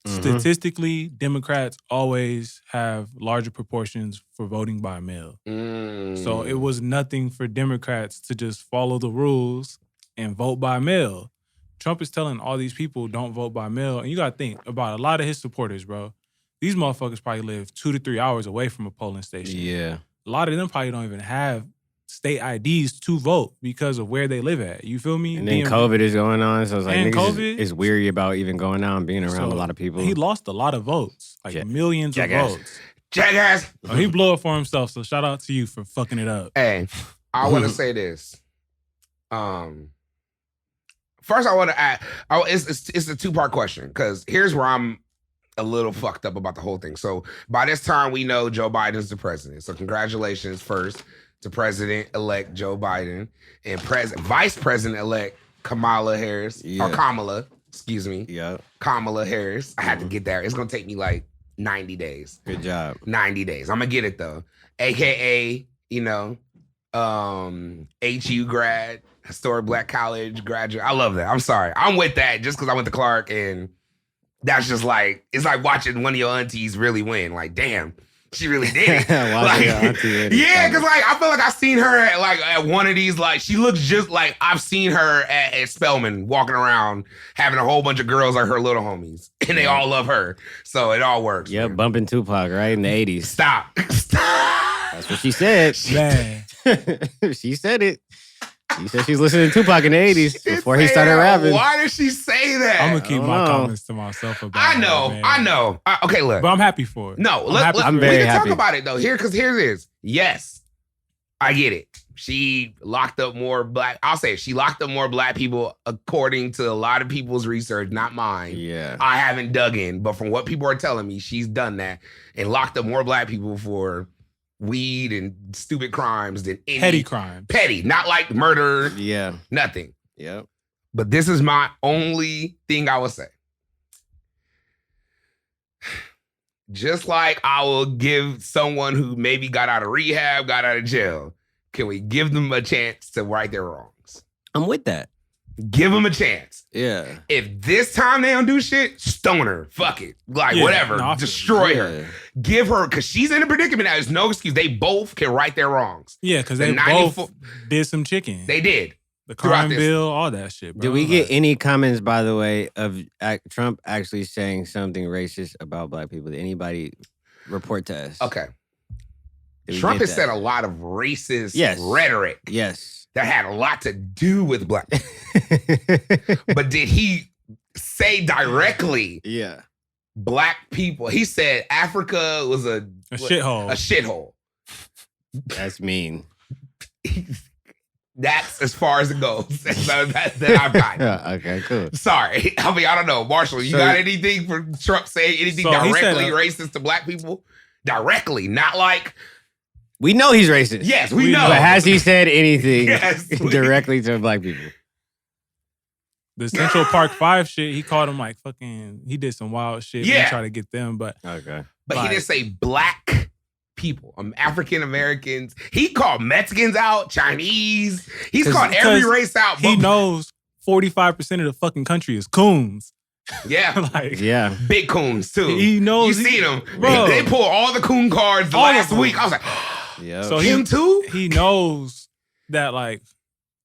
Statistically, Democrats always have larger proportions for voting by mail. So it was nothing for Democrats to just follow the rules and vote by mail. Trump is telling all these people don't vote by mail. And you got to think about a lot of his supporters, bro. These motherfuckers probably live 2 to 3 hours away from a polling station. Yeah. A lot of them probably don't even have state IDs to vote because of where they live at. You feel me? And then COVID is going on, so it's like niggas is weary about even going out and being around a lot of people. He lost a lot of votes, millions of votes. Jackass! Oh, he blew it for himself, so shout out to you for fucking it up. Hey, I want to say this. First, I want to add, it's a 2-part question, because here's where I'm a little fucked up about the whole thing. So by this time, we know Joe Biden's the president. So congratulations first to President-elect Joe Biden and Vice President-elect Kamala Harris. Or Kamala, excuse me. Yeah. Kamala Harris. I had to get there. It's going to take me 90 days. Good job. 90 days. I'm going to get it, though. AKA, HU grad. Historic Black College graduate. I love that. I'm sorry. I'm with that just because I went to Clark, and that's just it's like watching one of your aunties really win. Damn. She really did it. Yeah, because like I feel like I've seen her at one of these. Like she looks just like I've seen her at Spelman walking around having a whole bunch of girls like her little homies, and they all love her. So it all works. Yep, man. bumping Tupac right in the 80s. Stop. That's what she said. Man. She said it. She said she was listening to Tupac in the 80s before he started rapping. Why did she say that? I'm gonna keep my comments to myself about I know. Okay, look. But I'm happy for it. No, I'm very we can happy. talk about it though. Because here it is. Yes, I get it. She locked up more black. I'll say it, she locked up more black people according to a lot of people's research, not mine. Yeah. I haven't dug in, but from what people are telling me, she's done that and locked up more black people for weed and stupid crimes than any Petty crimes. Petty, not like murder. Yeah. Nothing. Yep. But this is my only thing I will say. Just like I will give someone who maybe got out of rehab, got out of jail, can we give them a chance to right their wrongs? I'm with that. Give them a chance. Yeah. If this time they don't do shit, stone her. Fuck it. Like, whatever. No, destroy her. Give her, because she's in a predicament now. There's no excuse. They both can right their wrongs. Yeah, because they 94 both did some chicken. They did. The crime bill, all that shit, bro. Did we get any comments, by the way, of Trump actually saying something racist about black people? Did anybody report to us? Okay. Trump has said a lot of racist rhetoric. Yes. That had a lot to do with black people. But did he say directly black people? He said Africa was a shithole. A shithole. That's mean. That's as far as it goes. that I've got. Okay, cool. Sorry. I mean, I don't know. Marshall, you got anything for Trump saying anything directly racist to black people? Directly, not like... We know he's racist. Yes, we know. But has he said anything directly to black people? The Central Park 5 shit, he called him like fucking, he did some wild shit. Yeah. He tried to get them, but... Okay. But he didn't say black people, African Americans. He called Mexicans out, Chinese. He's called every race out. He knows 45% of the fucking country is coons. Yeah. Big coons, too. He knows. You see them. Bro. They pull all the coon cards last week. I was like... Yeah. So him too? He knows that, like,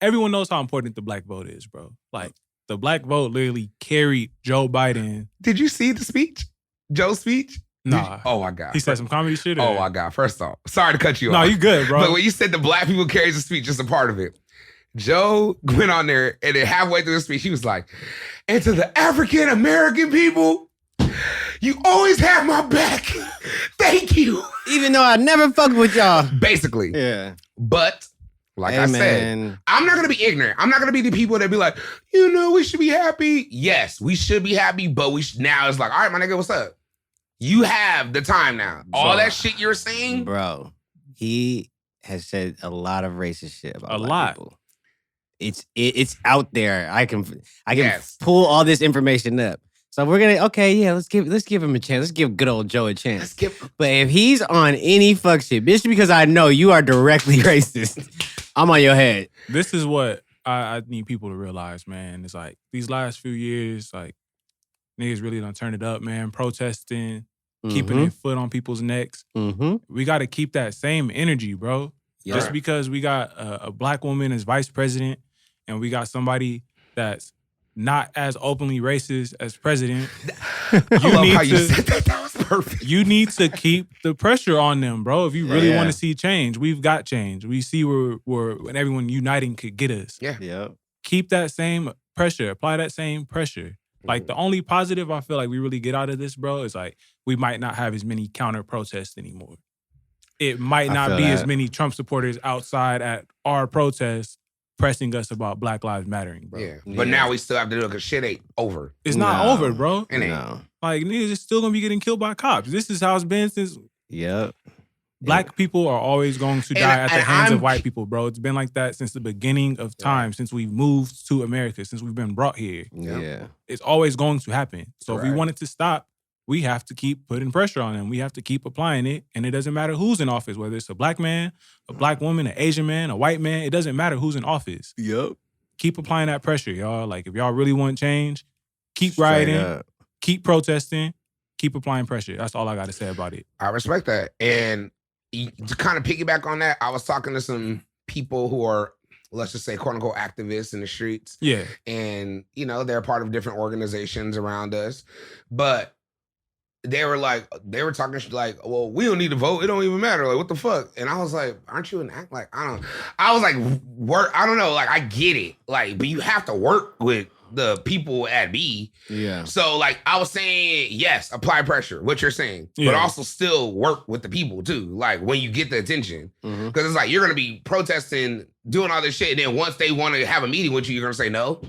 everyone knows how important the black vote is, bro. Like, the black vote literally carried Joe Biden. Did you see the speech? Joe's speech? Nah. Oh, my God. He said some comedy shit? Oh, my God. First off, sorry to cut you off. No, you good, bro. But when you said the black people carries the speech, just a part of it. Joe went on there, and then halfway through the speech, he was like, and to the African American people, you always have my back. Thank you. Even though I never fucked with y'all. Basically. Yeah. But, like I said, I'm not going to be ignorant. I'm not going to be the people that be like, we should be happy. Yes, we should be happy, but now it's like, all right, my nigga, what's up? You have the time now. All that shit you're saying. Bro, he has said a lot of racist shit about black people. It's out there. I can pull all this information up. So we're gonna let's give him a chance. Let's give good old Joe a chance. But if he's on any fuck shit, bitch, because I know you are directly racist, I'm on your head. This is what I need people to realize, man. It's like these last few years, like niggas really done turned it up, man. Protesting, keeping their foot on people's necks. We got to keep that same energy, bro. Yeah. Just because we got a black woman as vice president and we got somebody that's not as openly racist as president. I love how you said that. That was perfect. You need to keep the pressure on them, bro. If you really want to see change, we've got change. We see where everyone uniting could get us. Yeah. Keep that same pressure. Apply that same pressure. Like the only positive I feel like we really get out of this, bro, is like we might not have as many counter protests anymore. It might not be as many Trump supporters outside at our protests pressing us about Black Lives Mattering, bro. Yeah. But now we still have to do it because shit ain't over. It's not over, bro. It ain't. No. Like, niggas is still gonna be getting killed by cops. This is how it's been since... Yep. Black people are always going to die at the hands of white people, bro. It's been like that since the beginning of time, since we've moved to America, since we've been brought here. Yeah. It's always going to happen. So if we want it to stop, we have to keep putting pressure on them. We have to keep applying it. And it doesn't matter who's in office, whether it's a black man, a black woman, an Asian man, a white man. It doesn't matter who's in office. Yep. Keep applying that pressure, y'all. Like, if y'all really want change, keep rioting, keep protesting, keep applying pressure. That's all I got to say about it. I respect that. And to kind of piggyback on that, I was talking to some people who are, let's just say, quote unquote, activists in the streets. Yeah. And, you know, they're part of different organizations around us. But they were talking like, well, we don't need to vote. It don't even matter. Like, what the fuck? And I was like, aren't you an act? Like, I was like, work. I don't know. Like, I get it. Like, but you have to work with the people at B. Yeah. So, like, I was saying, yes, apply pressure, what you're saying, but also still work with the people too. Like, when you get the attention, because it's like, you're going to be protesting, doing all this shit. And then once they want to have a meeting with you, you're going to say no.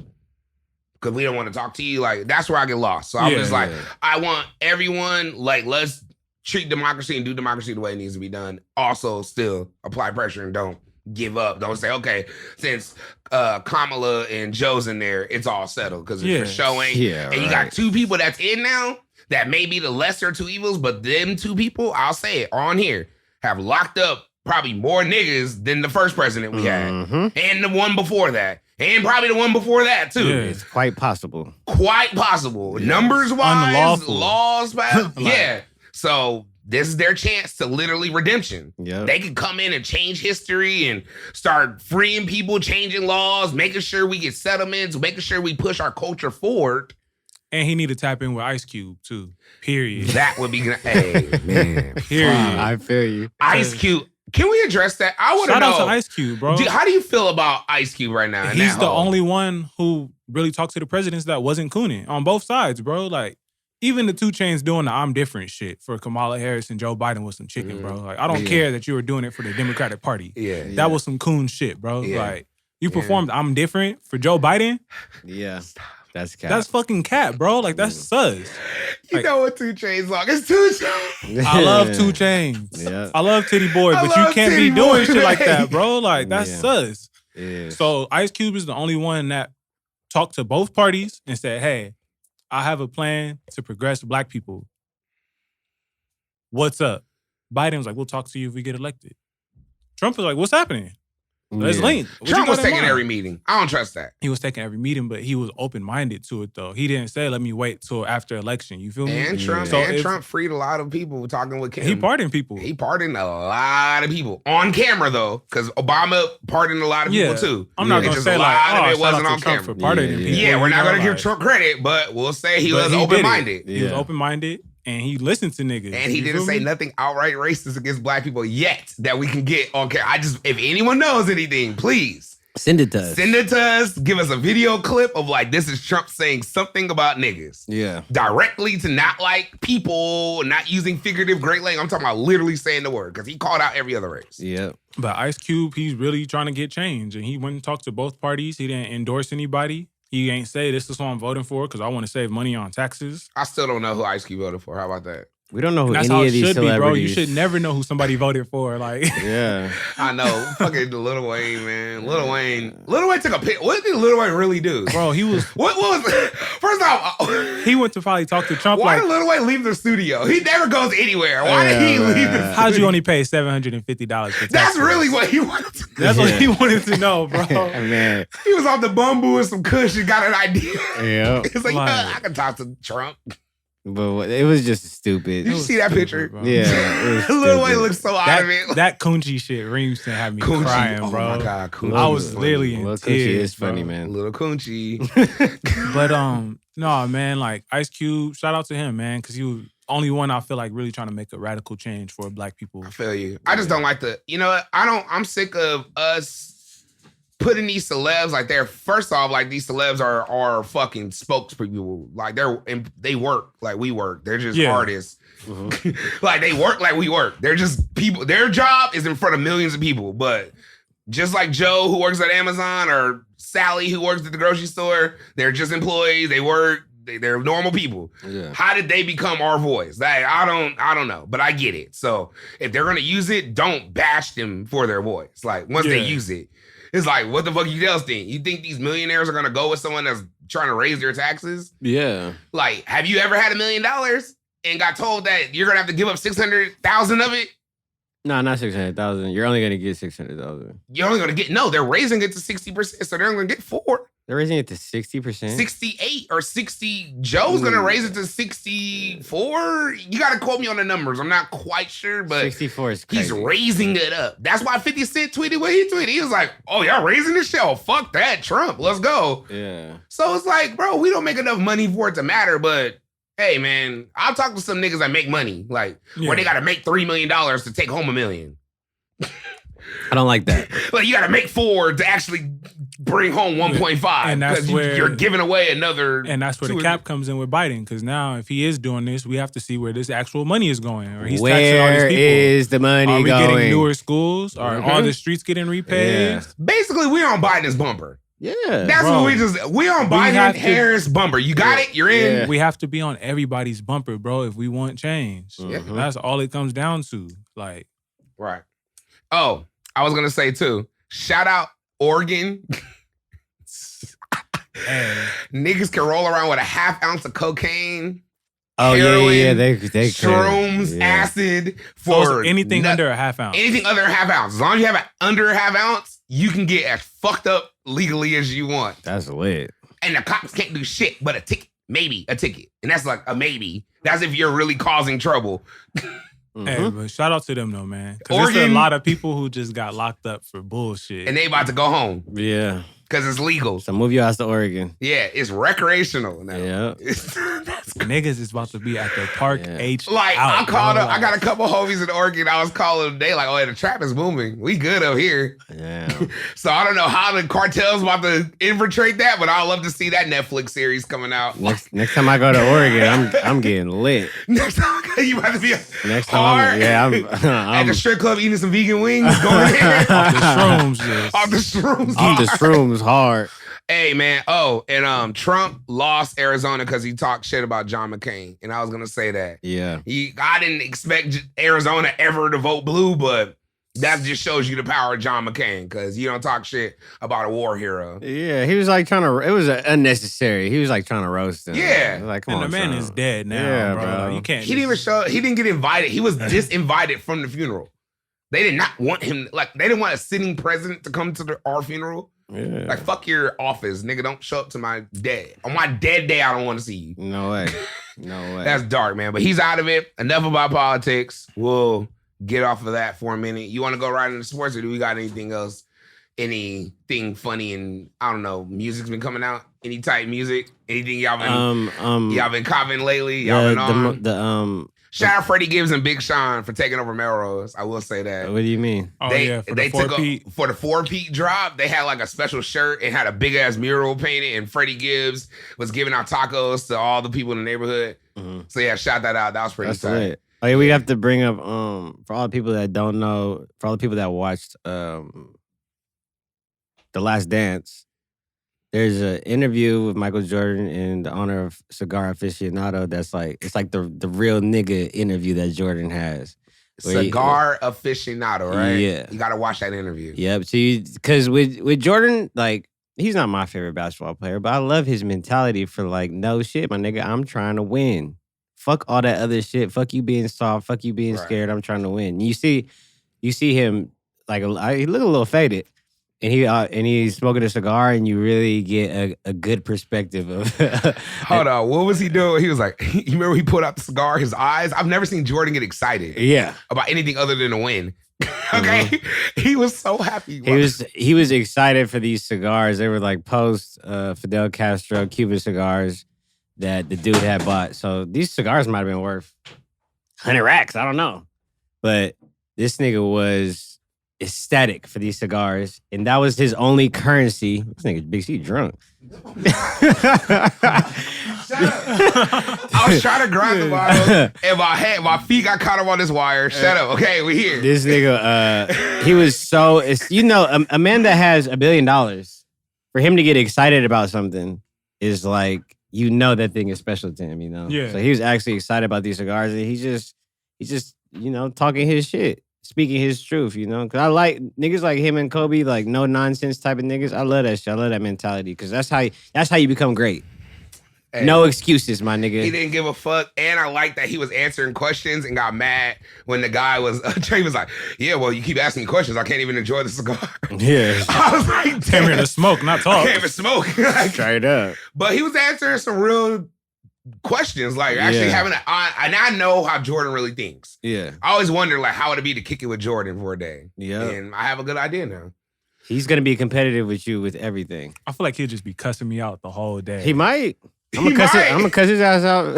Because we don't want to talk to you. Like, that's where I get lost. So I'm just like, I want everyone, like, let's treat democracy and do democracy the way it needs to be done. Also, still apply pressure and don't give up. Don't say, okay, since Kamala and Joe's in there, it's all settled. Because for showing. Yeah, and you got two people that's in now that may be the lesser two evils, but them two people, I'll say it on here, have locked up probably more niggas than the first president we had. And the one before that. And probably the one before that, too. Yeah, it's quite possible. Quite possible. Yeah. Numbers-wise, laws, yeah. So this is their chance to literally redemption. Yep. They can come in and change history and start freeing people, changing laws, making sure we get settlements, making sure we push our culture forward. And he need to tap in with Ice Cube, too. Period. That would be good. Hey, man. Period. I feel you. Ice Cube. Can we address that? I want to know. Shout out to Ice Cube, bro. How do you feel about Ice Cube right now? He's the only one who really talked to the presidents that wasn't cooning on both sides, bro. Like, even the 2 Chainz doing the I'm different shit for Kamala Harris and Joe Biden was some chicken, bro. Like, I don't care that you were doing it for the Democratic Party. That was some coon shit, bro. Like, you performed I'm different for Joe Biden. Yeah. That's cap. That's fucking cap, bro. Like, that's sus. You know what 2 Chainz long? It's 2 Chainz. I love 2 Chainz. Yeah. I love Titty Boy, but you can't be doing shit like that, bro. Like, that's sus. Yeah. So Ice Cube is the only one that talked to both parties and said, hey, I have a plan to progress black people. What's up? Biden was like, we'll talk to you if we get elected. Trump was like, what's happening? Let's link. Trump was taking every meeting. I don't trust that. He was taking every meeting, but he was open-minded to it, though. He didn't say, let me wait till after election. You feel me? And Trump freed a lot of people talking with Kim. He pardoned people. He pardoned a lot of people. On camera, though, because Obama pardoned a lot of people, too. I'm not going to say, it wasn't on camera. For pardoning people. Yeah, we're not going to give Trump credit, but we'll say he was open-minded. He was open-minded. And he listened to niggas. And he didn't say nothing outright racist against black people yet that we can get on camera. If anyone knows anything, please send it to us. Send it to us. Give us a video clip of like, this is Trump saying something about niggas. Yeah. Directly to not like people, not using figurative great language. I'm talking about literally saying the word because he called out every other race. Yeah. But Ice Cube, he's really trying to get change. And he went and talked to both parties. He didn't endorse anybody. He ain't say this is who I'm voting for because I want to save money on taxes. I still don't know who Ice Cube voted for. How about that? We don't know who any of these celebrities. Be, bro. You should never know who somebody voted for. Like, yeah, I know. Fucking Lil Wayne, man. Lil Wayne took a pic. What did Lil Wayne really do, bro? He was. What was? First off, he went to probably talk to Trump. Why did Lil Wayne leave the studio? He never goes anywhere. Why did he leave the studio? How'd you only pay $750 for taxes? That's really what he wanted to know. That's what he wanted to know, bro. Man, he was off the bamboo with some kush and got an idea. Yeah, it's like, I can talk to Trump. But it was just stupid. Did you see that picture? Bro. Yeah. Lil Wayne looks so out of it. That Coochie shit used to have me crying, bro. Oh my God, Coochie. I was literally in tears. Coochie is funny, man. Little Coochie. But no, man, like Ice Cube, shout out to him, man, because he was only one I feel like really trying to make a radical change for black people. I feel you. I just don't like you know what? I'm sick of us putting these celebs, like they're, first off, like these celebs are fucking spokespeople. Like they work like we work. They're just artists. Mm-hmm. Like they work like we work. They're just people. Their job is in front of millions of people. But just like Joe who works at Amazon or Sally who works at the grocery store, they're just employees. They work. They're normal people. Yeah. How did they become our voice? Like, I don't know, but I get it. So if they're gonna use it, don't bash them for their voice. Like once they use it. It's like, what the fuck you else think? You think these millionaires are going to go with someone that's trying to raise their taxes? Yeah. Like, have you ever had $1 million and got told that you're going to have to give up 600,000 of it? No, not 600,000. You're only going to get 600,000. You're only going to get, no, they're raising it to 60%, so they're only going to get 4. They're raising it to 60%. 68 or 60. Joe's going to raise it to 64. You got to quote me on the numbers. I'm not quite sure, but 64 is crazy. he's raising it up. That's why 50 Cent tweeted what he tweeted. He was like, oh, y'all raising the show. Fuck that, Trump. Let's go. Yeah. So it's like, bro, we don't make enough money for it to matter, but hey, man, I'll talk to some niggas that make money, like where they got to make $3 million to take home $1 million. I don't like that. Like you got to make 4 to actually bring home 1.5, and that's where you're giving away another. And that's where the cap comes in with Biden, because now if he is doing this, we have to see where this actual money is going, or he's taxing all these people. Where is the money going? Are we getting newer schools? Are all the streets getting repaved? Yeah. Basically, we're on Biden's bumper. Yeah, that's what we on Biden Harris bumper. You got it. You're in. Yeah. We have to be on everybody's bumper, bro, if we want change. Mm-hmm. That's all it comes down to. Like, right. Oh, I was gonna say too. Shout out Oregon. Niggas can roll around with a half ounce of cocaine. Oh, heroin, yeah. They shrooms, acid for anything under a half ounce. Anything under a half ounce. As long as you have it under a half ounce, you can get as fucked up legally as you want. That's lit. And the cops can't do shit but a ticket. Maybe a ticket. And that's like a maybe. That's if you're really causing trouble. Hey, but shout out to them though, man. Because there's a lot of people who just got locked up for bullshit. And they about to go home. Yeah. Because it's legal. So move your ass to Oregon. Yeah, it's recreational now. Yeah. Niggas is about to be at the park H. Like, out, I called up, I got a couple homies in Oregon. I was calling them today, like, oh, yeah, the trap is booming. We good up here. Yeah. So I don't know how the cartel's about to infiltrate that, but I'd love to see that Netflix series coming out. Next time I go to Oregon, I'm getting lit. Next time you about to be next time I'm at the strip club eating some vegan wings, going in. Off the shrooms. Off the shrooms. Off the shrooms hard. Hey, man. Oh, and Trump lost Arizona because he talked shit about John McCain. And I was going to say that. Yeah. I didn't expect Arizona ever to vote blue, but that just shows you the power of John McCain, because you don't talk shit about a war hero. Yeah, he was like trying to, it was unnecessary. He was like trying to roast him. Yeah. Like, come and on, the man Trump. is dead now, yeah, bro. You can't. He didn't get invited. He was disinvited from the funeral. They did not want him, like, they didn't want a sitting president to come to our funeral. Yeah. Like, fuck your office, nigga. Don't show up to my dead. On my dead day, I don't want to see you. No way. No way. That's dark, man. But he's out of it. Enough about politics. We'll get off of that for a minute. You want to go right into sports, or do we got anything else? Anything funny and, I don't know, music's been coming out? Any type music? Anything y'all been copping lately? Y'all been on? Shout out Freddie Gibbs and Big Sean for taking over Melrose. I will say that. What do you mean? For the 4-peat drop. They had like a special shirt and had a big ass mural painted, and Freddie Gibbs was giving out tacos to all the people in the neighborhood. Mm-hmm. So yeah, shout that out. That was pretty tight. Lit. Oh yeah, we have to bring up for all the people that don't know, for all the people that watched The Last Dance. There's an interview with Michael Jordan in the honor of Cigar Aficionado. That's like, it's like the real nigga interview that Jordan has. Cigar Aficionado, right? Yeah. You got to watch that interview. Yep. So because with Jordan, like, he's not my favorite basketball player, but I love his mentality for like, no shit, my nigga, I'm trying to win. Fuck all that other shit. Fuck you being soft. Fuck you being scared. I'm trying to win. You see him, like, he look a little faded. And he's smoking a cigar, and you really get a good perspective of. Hold on, what was he doing? He was like, you remember he put out the cigar, his eyes? I've never seen Jordan get excited. Yeah. About anything other than a win. Okay, He was so happy. He was excited for these cigars. They were like post Fidel Castro Cuban cigars that the dude had bought. So these cigars might have been worth 100 racks. I don't know, but this nigga was ecstatic for these cigars, and that was his only currency. This nigga Big C drunk. I was trying to grind the bottle, and my feet got caught up on this wire. Shut up. Okay, we here. This nigga, he was so, a man that has $1 billion, for him to get excited about something is like, that thing is special to him, Yeah. So he was actually excited about these cigars, and he's just talking his shit. Speaking his truth, because I like niggas like him and Kobe, like no nonsense type of niggas. I love that shit. I love that mentality, because that's how you become great. Hey, no excuses, my nigga. He didn't give a fuck. And I like that he was answering questions and got mad when the guy was, Trey was like, yeah, well, you keep asking me questions. I can't even enjoy the cigar. Yeah. I was like, damn. Came here to smoke, not I talk. can't even smoke. Like, Straight up. but he was answering some real questions, like actually having and I know how Jordan really thinks. Yeah. I always wonder, like, how would it be to kick it with Jordan for a day? Yeah. And I have a good idea now. He's going to be competitive with you with everything. I feel like he'll just be cussing me out the whole day. He might. I'm gonna cuss his ass out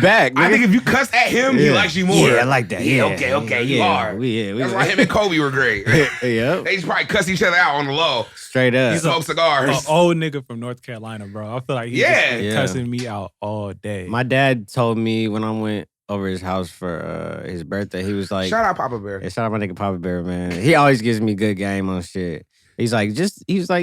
back. Nigga. I think if you cuss at him, he likes you more. Yeah, I like that. Yeah, okay, you are. That's why him and Kobe were great. Yep. They just probably cuss each other out on the low. Straight up. He smoke cigars. An old nigga from North Carolina, bro. I feel like he's just cussing me out all day. My dad told me when I went over his house for his birthday, he was like, shout out Papa Bear. Yeah, shout out my nigga Papa Bear, man. He always gives me good game on shit. He's like,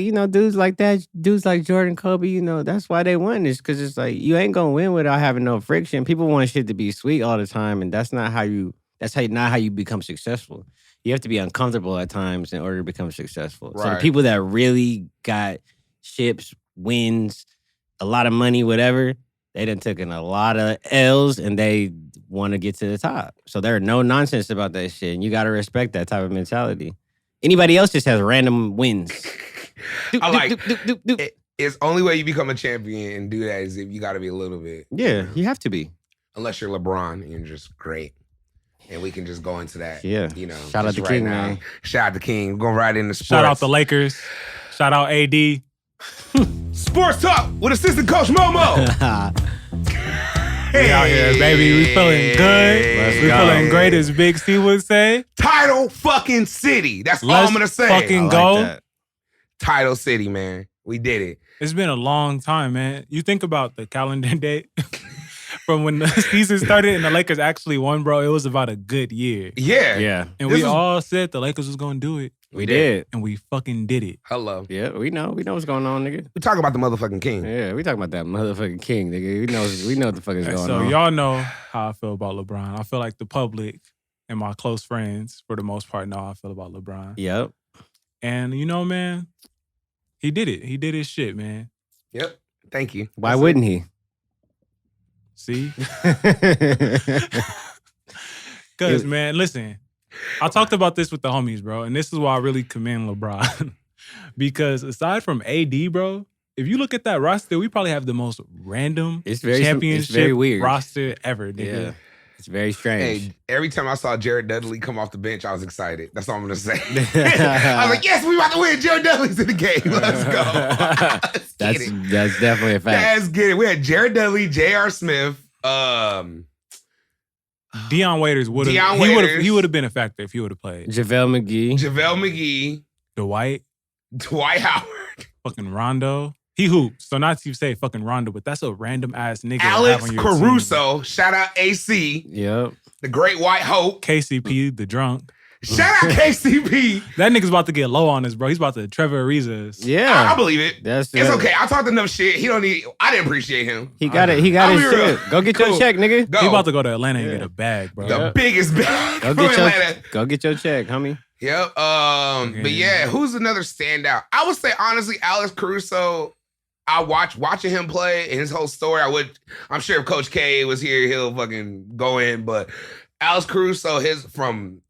you know, dudes like that, dudes like Jordan, Kobe, you know, that's why they won this. Cause it's like, you ain't gonna win without having no friction. People want shit to be sweet all the time. And that's not how you become successful. You have to be uncomfortable at times in order to become successful. Right. So the people that really got ships, wins, a lot of money, whatever, they done taken a lot of L's and they want to get to the top. So there are no nonsense about that shit. And you got to respect that type of mentality. Anybody else just has random wins. I like it's only way you become a champion and do that is if you got to be a little bit. Yeah, you have to be. Unless you're LeBron and you're just great. And we can just go into that. Yeah. You know. Shout out the King, man. Shout out the King. We're going right into sports. Shout out the Lakers. Shout out AD. Sports Talk with assistant coach Momo. We out here, baby. We feeling good. We feeling great, as Big C would say. Title fucking city. That's all I'm gonna say. Fucking go. That. Title city, man. We did it. It's been a long time, man. You think about the calendar date from when the season started and the Lakers actually won, bro. It was about a good year. Yeah. Yeah. And we all said the Lakers was gonna do it. We did. And we fucking did it. Hello. Yeah, we know. We know what's going on, nigga. We talk about the motherfucking King. Yeah, we talking about that motherfucking King, nigga. We know what the fuck is going on. So y'all know how I feel about LeBron. I feel like the public and my close friends, for the most part, know how I feel about LeBron. Yep. And you know, man, he did it. He did his shit, man. Yep. Thank you. Why wouldn't he? See? Because, man, listen, I talked about this with the homies, bro, and this is why I really commend LeBron. Because aside from AD, bro, if you look at that roster, we probably have the most random championship roster ever, nigga. Yeah. It's very strange. Hey, every time I saw Jared Dudley come off the bench, I was excited. That's all I'm going to say. I was like, yes, we about to win. Jared Dudley's in the game. Let's go. That's definitely a fact. Let's get it. We had Jared Dudley, J.R. Smith, Dion Waiters would have. He would have been a factor if he would have played. JaVale McGee. Dwight Howard. Fucking Rondo. He hoops. So not to say fucking Rondo, but that's a random ass nigga. Alex Caruso. Shout out AC. Yep. The Great White Hope. KCP, the drunk. Shout out KCP. That nigga's about to get low on us, bro. He's about to Trevor Ariza. Yeah. I believe it. It's okay. I talked enough shit. He don't need. I didn't appreciate him. He got it. He got his shit. Go get your check, nigga. He about to go to Atlanta and get a bag, bro. The biggest bag. Go get your check, homie. Yep. But yeah, who's another standout? I would say honestly, Alex Caruso. I watching him play and his whole story. I'm sure if Coach K was here, he'll fucking go in. But Alex Caruso, his from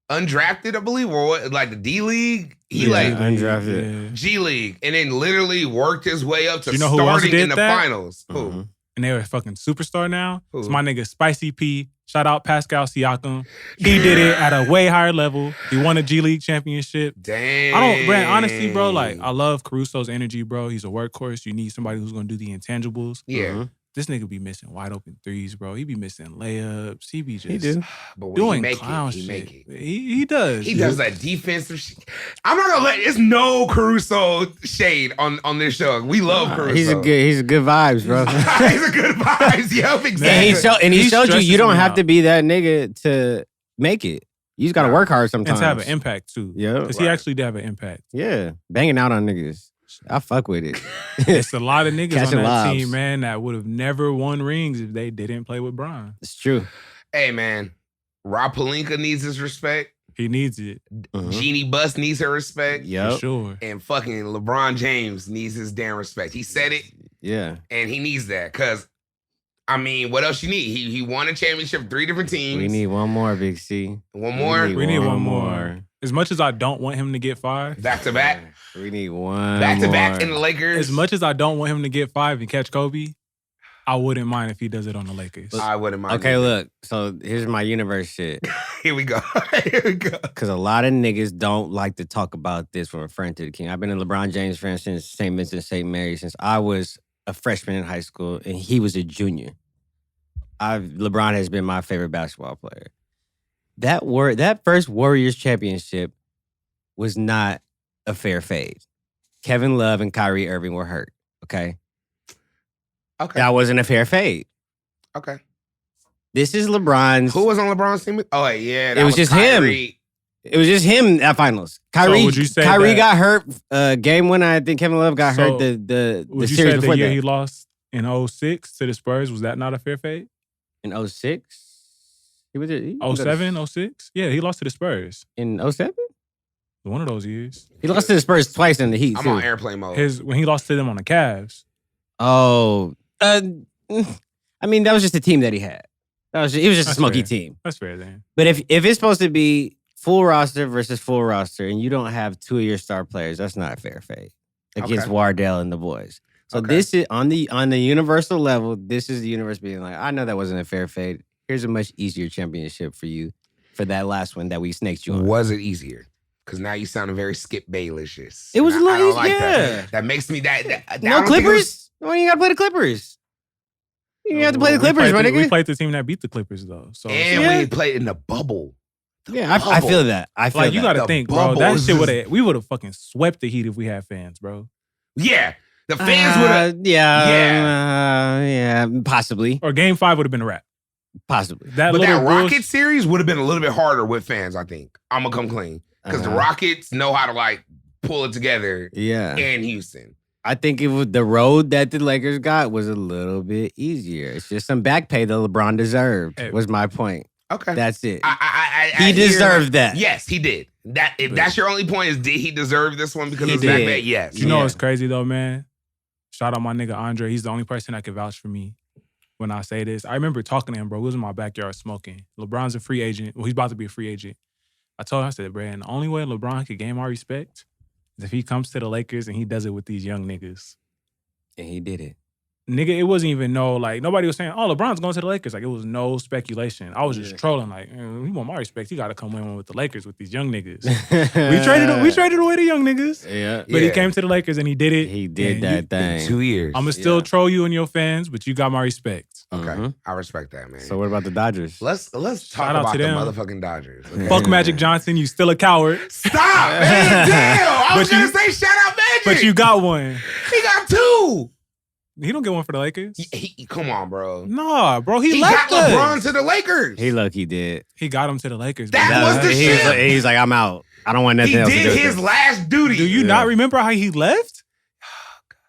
undrafted, I believe, or what, like the D League. He undrafted G League, and then literally worked his way up to starting in the finals. Mm-hmm. Who? And they're a fucking superstar now. Who? It's my nigga Spicy P. Shout out Pascal Siakam. He did it at a way higher level. He won a G League championship. Damn. Honestly, bro, like, I love Caruso's energy, bro. He's a workhorse. You need somebody who's going to do the intangibles. Yeah. Mm-hmm. This nigga be missing wide open threes, bro. He be missing layups. He be just doing clown shit. Make it. He does. He does that defensive shit. I'm not gonna let. It's no Caruso shade on this show. We love Caruso. He's a good vibes, bro. He's a good vibes. Yep, exactly. And he showed you don't have to be that nigga to make it. You just gotta work hard sometimes. And to have an impact too. Yeah, because he actually did have an impact. Yeah, banging out on niggas. I fuck with it. It's a lot of niggas Catching on that lobs. team, man, that would have never won rings if they didn't play with Bron. It's true. Hey, man. Rob Pelinka needs his respect. He needs it. Jeannie Buss needs her respect. Yep. For sure. And fucking LeBron James needs his damn respect. He said it. Yeah. And he needs that because, I mean, what else you need? He won a championship, 3 different teams. We need one more, Big C. One more? We need one more. As much as I don't want him to get 5. Back to back? We need one Back to more. back in the Lakers? As much as I don't want him to get 5 and catch Kobe, I wouldn't mind if he does it on the Lakers. I wouldn't mind. Okay, look. So here's my universe shit. Here we go. Here we go. Because a lot of niggas don't like to talk about this when referring to the king. I've been a LeBron James fan since St. Vincent, St. Mary since I was a freshman in high school and he was a junior. LeBron has been my favorite basketball player. That first Warriors championship was not a fair fade. Kevin Love and Kyrie Irving were hurt. Okay. That wasn't a fair fade. Okay. This is LeBron's. Who was on LeBron's team? Oh, yeah. It was just Kyrie. him. It was just him at finals. Kyrie, So would you say Kyrie that- got hurt. Game winner, I think Kevin Love got hurt the Would you series say before the year that. he lost in 06 to the Spurs, was that not a fair fade? In 06? He was he 07, 06? Yeah, he lost to the Spurs. In 07? One of those years. He lost to the Spurs twice in the Heat. I'm too. on airplane mode. When he lost to them on the Cavs. Oh. I mean, that was just the team that he had. He was just a That's smoky fair. team. That's fair then. But if it's supposed to be full roster versus full roster and you don't have 2 of your star players, that's not a fair fade against Okay. Wardell and the boys. So Okay. this is on the universal level, this is the universe being like, I know that wasn't a fair fade. Here's a much easier championship for you for that last one that we snaked you on. Was it easier? Because now you sounding very Skip Bayless. It was a And I little don't easier. like Yeah. that. Makes me that I No don't think it was- Clippers? Why you gotta play the Clippers? You have to play the We Clippers, played my We nigga. played the team that beat the Clippers, though. So, And Yeah. we played in the bubble. Yeah, I feel that. I feel like, you that. got to The think, bro. bubble That is shit just- we would have fucking swept the Heat if we had fans, bro. Yeah. The fans would have. Yeah, possibly. Or Game 5 would have been a wrap. Possibly. That But little that bullsh- Rockets series would have been a little bit harder with fans, I think. I'm going to come clean. Because the Uh-huh. Rockets know how to, like, pull it together Yeah. in Houston. I think it was the road that the Lakers got was a little bit easier. It's just some back pay that LeBron deserved, Hey. was my point. Okay. That's it. I He hear deserved that. Yes, he did. If that's your only point, is did he deserve this one because He of his back did. pay? Yes. You know Yeah. what's crazy, though, man? Shout out my nigga Andre. He's the only person that can vouch for me when I say this. I remember talking to him, bro. He was in my backyard smoking. LeBron's a free agent. Well, he's about to be a free agent. I told him, I said, bro, the only way LeBron could gain my respect is if he comes to the Lakers and he does it with these young niggas. And he did it. Nigga, it wasn't even nobody was saying, oh, LeBron's going to the Lakers. Like, it was no speculation. I was just trolling, like, you want my respect, you got to come win with the Lakers with these young niggas. we traded away the young niggas. Yeah. But he came to the Lakers and he did it. He did And that thing. 2 years. I'm going to still Yeah. troll you and your fans, but you got my respect. Okay. Mhm. I respect that, man. So what about the Dodgers? Let's talk Shout out about to the them. motherfucking Dodgers. Okay? Fuck Magic Johnson, you still a coward. Stop, man. Damn. I was But going you- to say shout out Magic. But you got one. He got 2. He don't get one for the Lakers. Come on, bro. Nah, bro, he He left got us. LeBron to the Lakers. He low-key did. He got him to the Lakers. That bro. was the he shit. He's like, I'm out. I don't want nothing He else to do did with his this. last duty. Do you not remember how he left?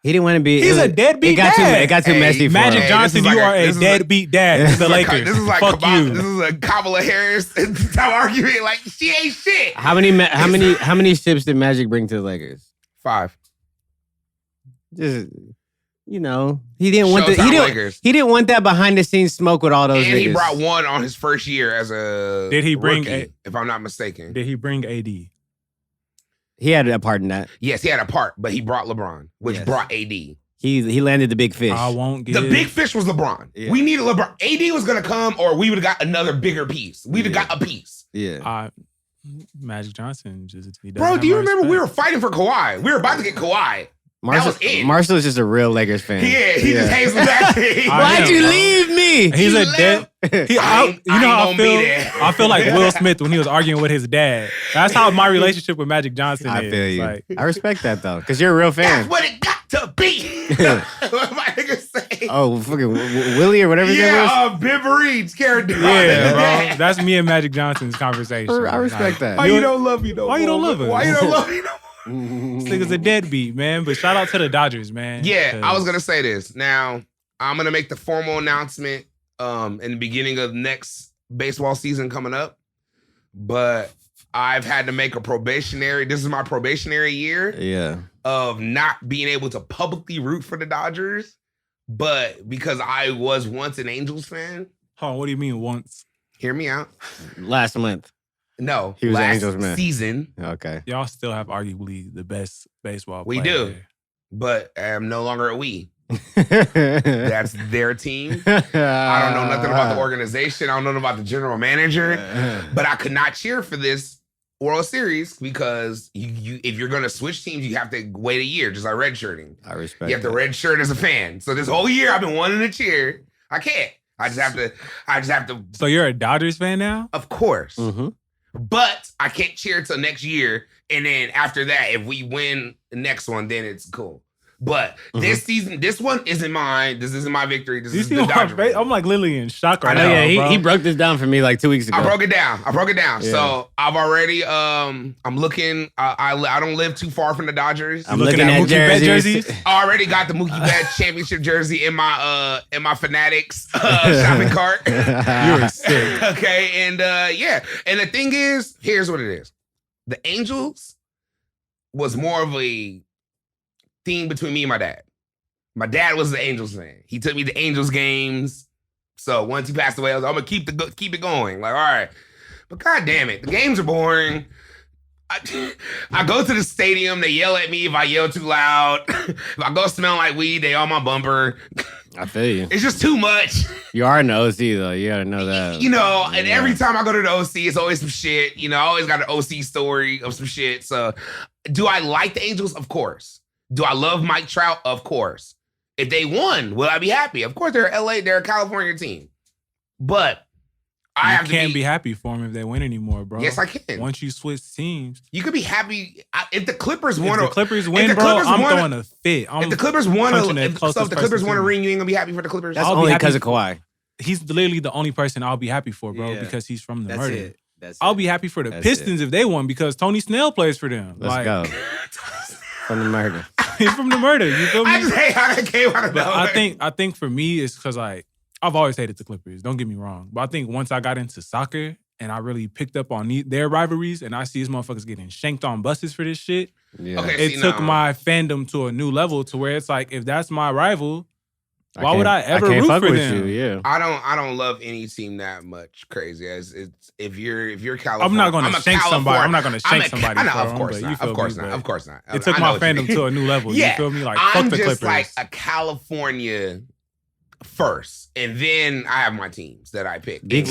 He didn't want to be. He's it a was- deadbeat It got dad. too messy for Magic him. Hey, Johnson, this is you like are a this is like- deadbeat dad to the Lakers. This is like Fuck you. This is a Kamala Harris type argument. Like she ain't shit. How many ships did Magic bring to the Lakers? 5. Just, he didn't want Showtime Lakers. he didn't want that behind the scenes smoke with all those And niggas. he brought one on his first year as a Did he bring rookie, if I'm not mistaken. Did he bring AD? He had a part in that. Yes, he had a part, but he brought LeBron, which Yes. brought AD. He landed the big fish. I won't give. The big fish was LeBron. Yeah. We needed LeBron. AD was gonna come, or we would have got another bigger piece. We'd have got a piece. Yeah. Magic Johnson just he doesn't Bro, have do you my remember we were respect. fighting for Kawhi? We were about to get Kawhi. Marshall, was it. Marshall is just a real Lakers fan. Yeah, he just hates the back. I am, bro. leave me? He's He a dead. left. You I know ain't how I gonna be feel. there. I feel like Will Smith when he was arguing with his dad. That's how my relationship with Magic Johnson I is. feel you. Like, I respect that though, because you're a real fan. That's what it got to be. What my nigga say? Oh, fucking Willie or whatever his name was. Yeah, Ben Vereen's character. yeah, bro. That's me and Magic Johnson's conversation. I respect Like, that. Why you don't love me no Why you don't more? love us? Why you don't love me no more? This nigga's a deadbeat, man. But shout out to the Dodgers, man. Yeah, I was 'Cause- gonna say this. Now, I'm gonna make the formal announcement in the beginning of next baseball season coming up. But I've had to make this is my probationary year Yeah. of not being able to publicly root for the Dodgers but because I was once an Angels fan. Hold on, what do you mean once? Hear me out. Last month. No, he was last an Angels man. Season. Okay. Y'all still have arguably the best baseball We player. do, but I'm no longer a we. That's their team. I don't know nothing about the organization. I don't know nothing about the general manager. But I could not cheer for this World Series because you if you're gonna switch teams, you have to wait a year, just like redshirting. I respect. You have to redshirt as a fan. So this whole year I've been wanting to cheer. I can't. I just have to. So you're a Dodgers fan now? Of course. Mm-hmm. But I can't cheer till next year. And then after that, if we win the next one, then it's cool. But this season, this one isn't mine. This isn't my victory. This is the Dodgers. I'm like literally in shock right now. I know, yeah, bro. he broke this down for me like 2 weeks ago. I broke it down. Yeah. So I've already, I'm looking, I don't live too far from the Dodgers. I'm looking at Mookie Betts jerseys. I already got the Mookie Betts championship jersey in my Fanatics shopping cart. You're sick. Okay, and yeah. And the thing is, here's what it is. The Angels was more of a thing between me and my dad. My dad was the Angels fan. He took me to Angels games. So once he passed away, I was like, I'm gonna keep it going. Like, all right. But god damn it, the games are boring. I go to the stadium, they yell at me if I yell too loud. If I go smell like weed, they on my bumper. I feel you. It's just too much. You are in the OC though. You gotta know that. You know, and every time I go to the OC, it's always some shit. You know, I always got an OC story of some shit. So do I like the Angels? Of course. Do I love Mike Trout? Of course. If they won, will I be happy? Of course, they're LA, they're a California team. But I can't be happy for them if they win anymore, bro. Yes, I can. Once you switch teams, you could be happy if the Clippers won. If the Clippers win, bro, I'm throwing a fit. If the Clippers won, if the Clippers won a ring, you ain't gonna be happy for the Clippers. That's only because of Kawhi. He's literally the only person I'll be happy for, bro, because he's from the murder. It. I'll be happy for the Pistons if they won because Tony Snell plays for them. Let's go. From the murder. He's from the murder. You feel me? I just hate how that came out of nowhere. I think for me, it's because like I've always hated the Clippers. Don't get me wrong, but I think once I got into soccer and I really picked up on their rivalries, and I see these motherfuckers getting shanked on buses for this shit. Yeah. Okay, it took my fandom to a new level to where it's like, if that's my rival, why would I ever root for them? Yeah. I don't love any team that much. Crazy as it's if you're California. I'm not gonna shank somebody. I'm not gonna shank somebody. Of course not. Of course not. It took my fandom to a new level. Yeah. You feel me? Like I'm fuck the just Clippers. like a California first, and then I have my teams that I pick. Big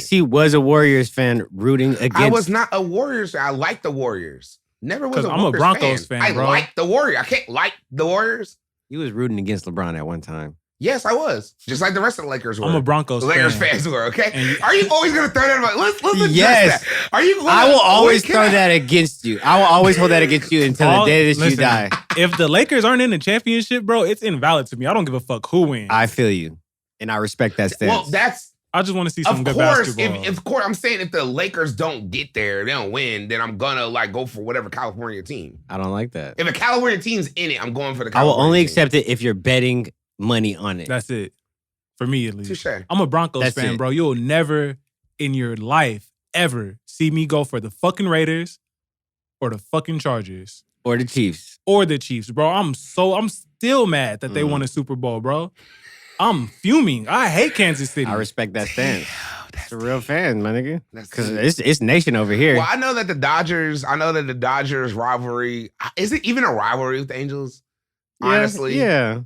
C was a Warriors fan rooting against. I was not a Warriors fan. I like the Warriors. Never was a Warriors I'm a Broncos fan, bro. I like the Warriors. I can't like the Warriors. You was rooting against LeBron at one time. Yes, I was. Just like the rest of the Lakers were. I'm a Broncos fan. The Lakers fans were, okay? Are you always going to throw that about? Let's address that. Are you going I will always throw that against you. I will always hold that against you until the day that you die. If the Lakers aren't in the championship, bro, it's invalid to me. I don't give a fuck who wins. I feel you. And I respect that stance. Well, I just want to see some good basketball. Of course, I'm saying if the Lakers don't get there, they don't win, then I'm gonna like go for whatever California team. I don't like that. If a California team's in it, I'm going for the California I will only team. accept it if you're betting money on it. That's it. For me, at least. Touché. I'm a Broncos fan, bro. You'll never in your life ever see me go for the fucking Raiders or the fucking Chargers. Or the Chiefs. Or the Chiefs, bro. I'm still mad that they won a Super Bowl, bro. I'm fuming. I hate Kansas City. I respect that stance. That's a real fan, my nigga. Because it's nation over here. Well, I know that the Dodgers rivalry, is it even a rivalry with the Angels? Honestly. Yeah.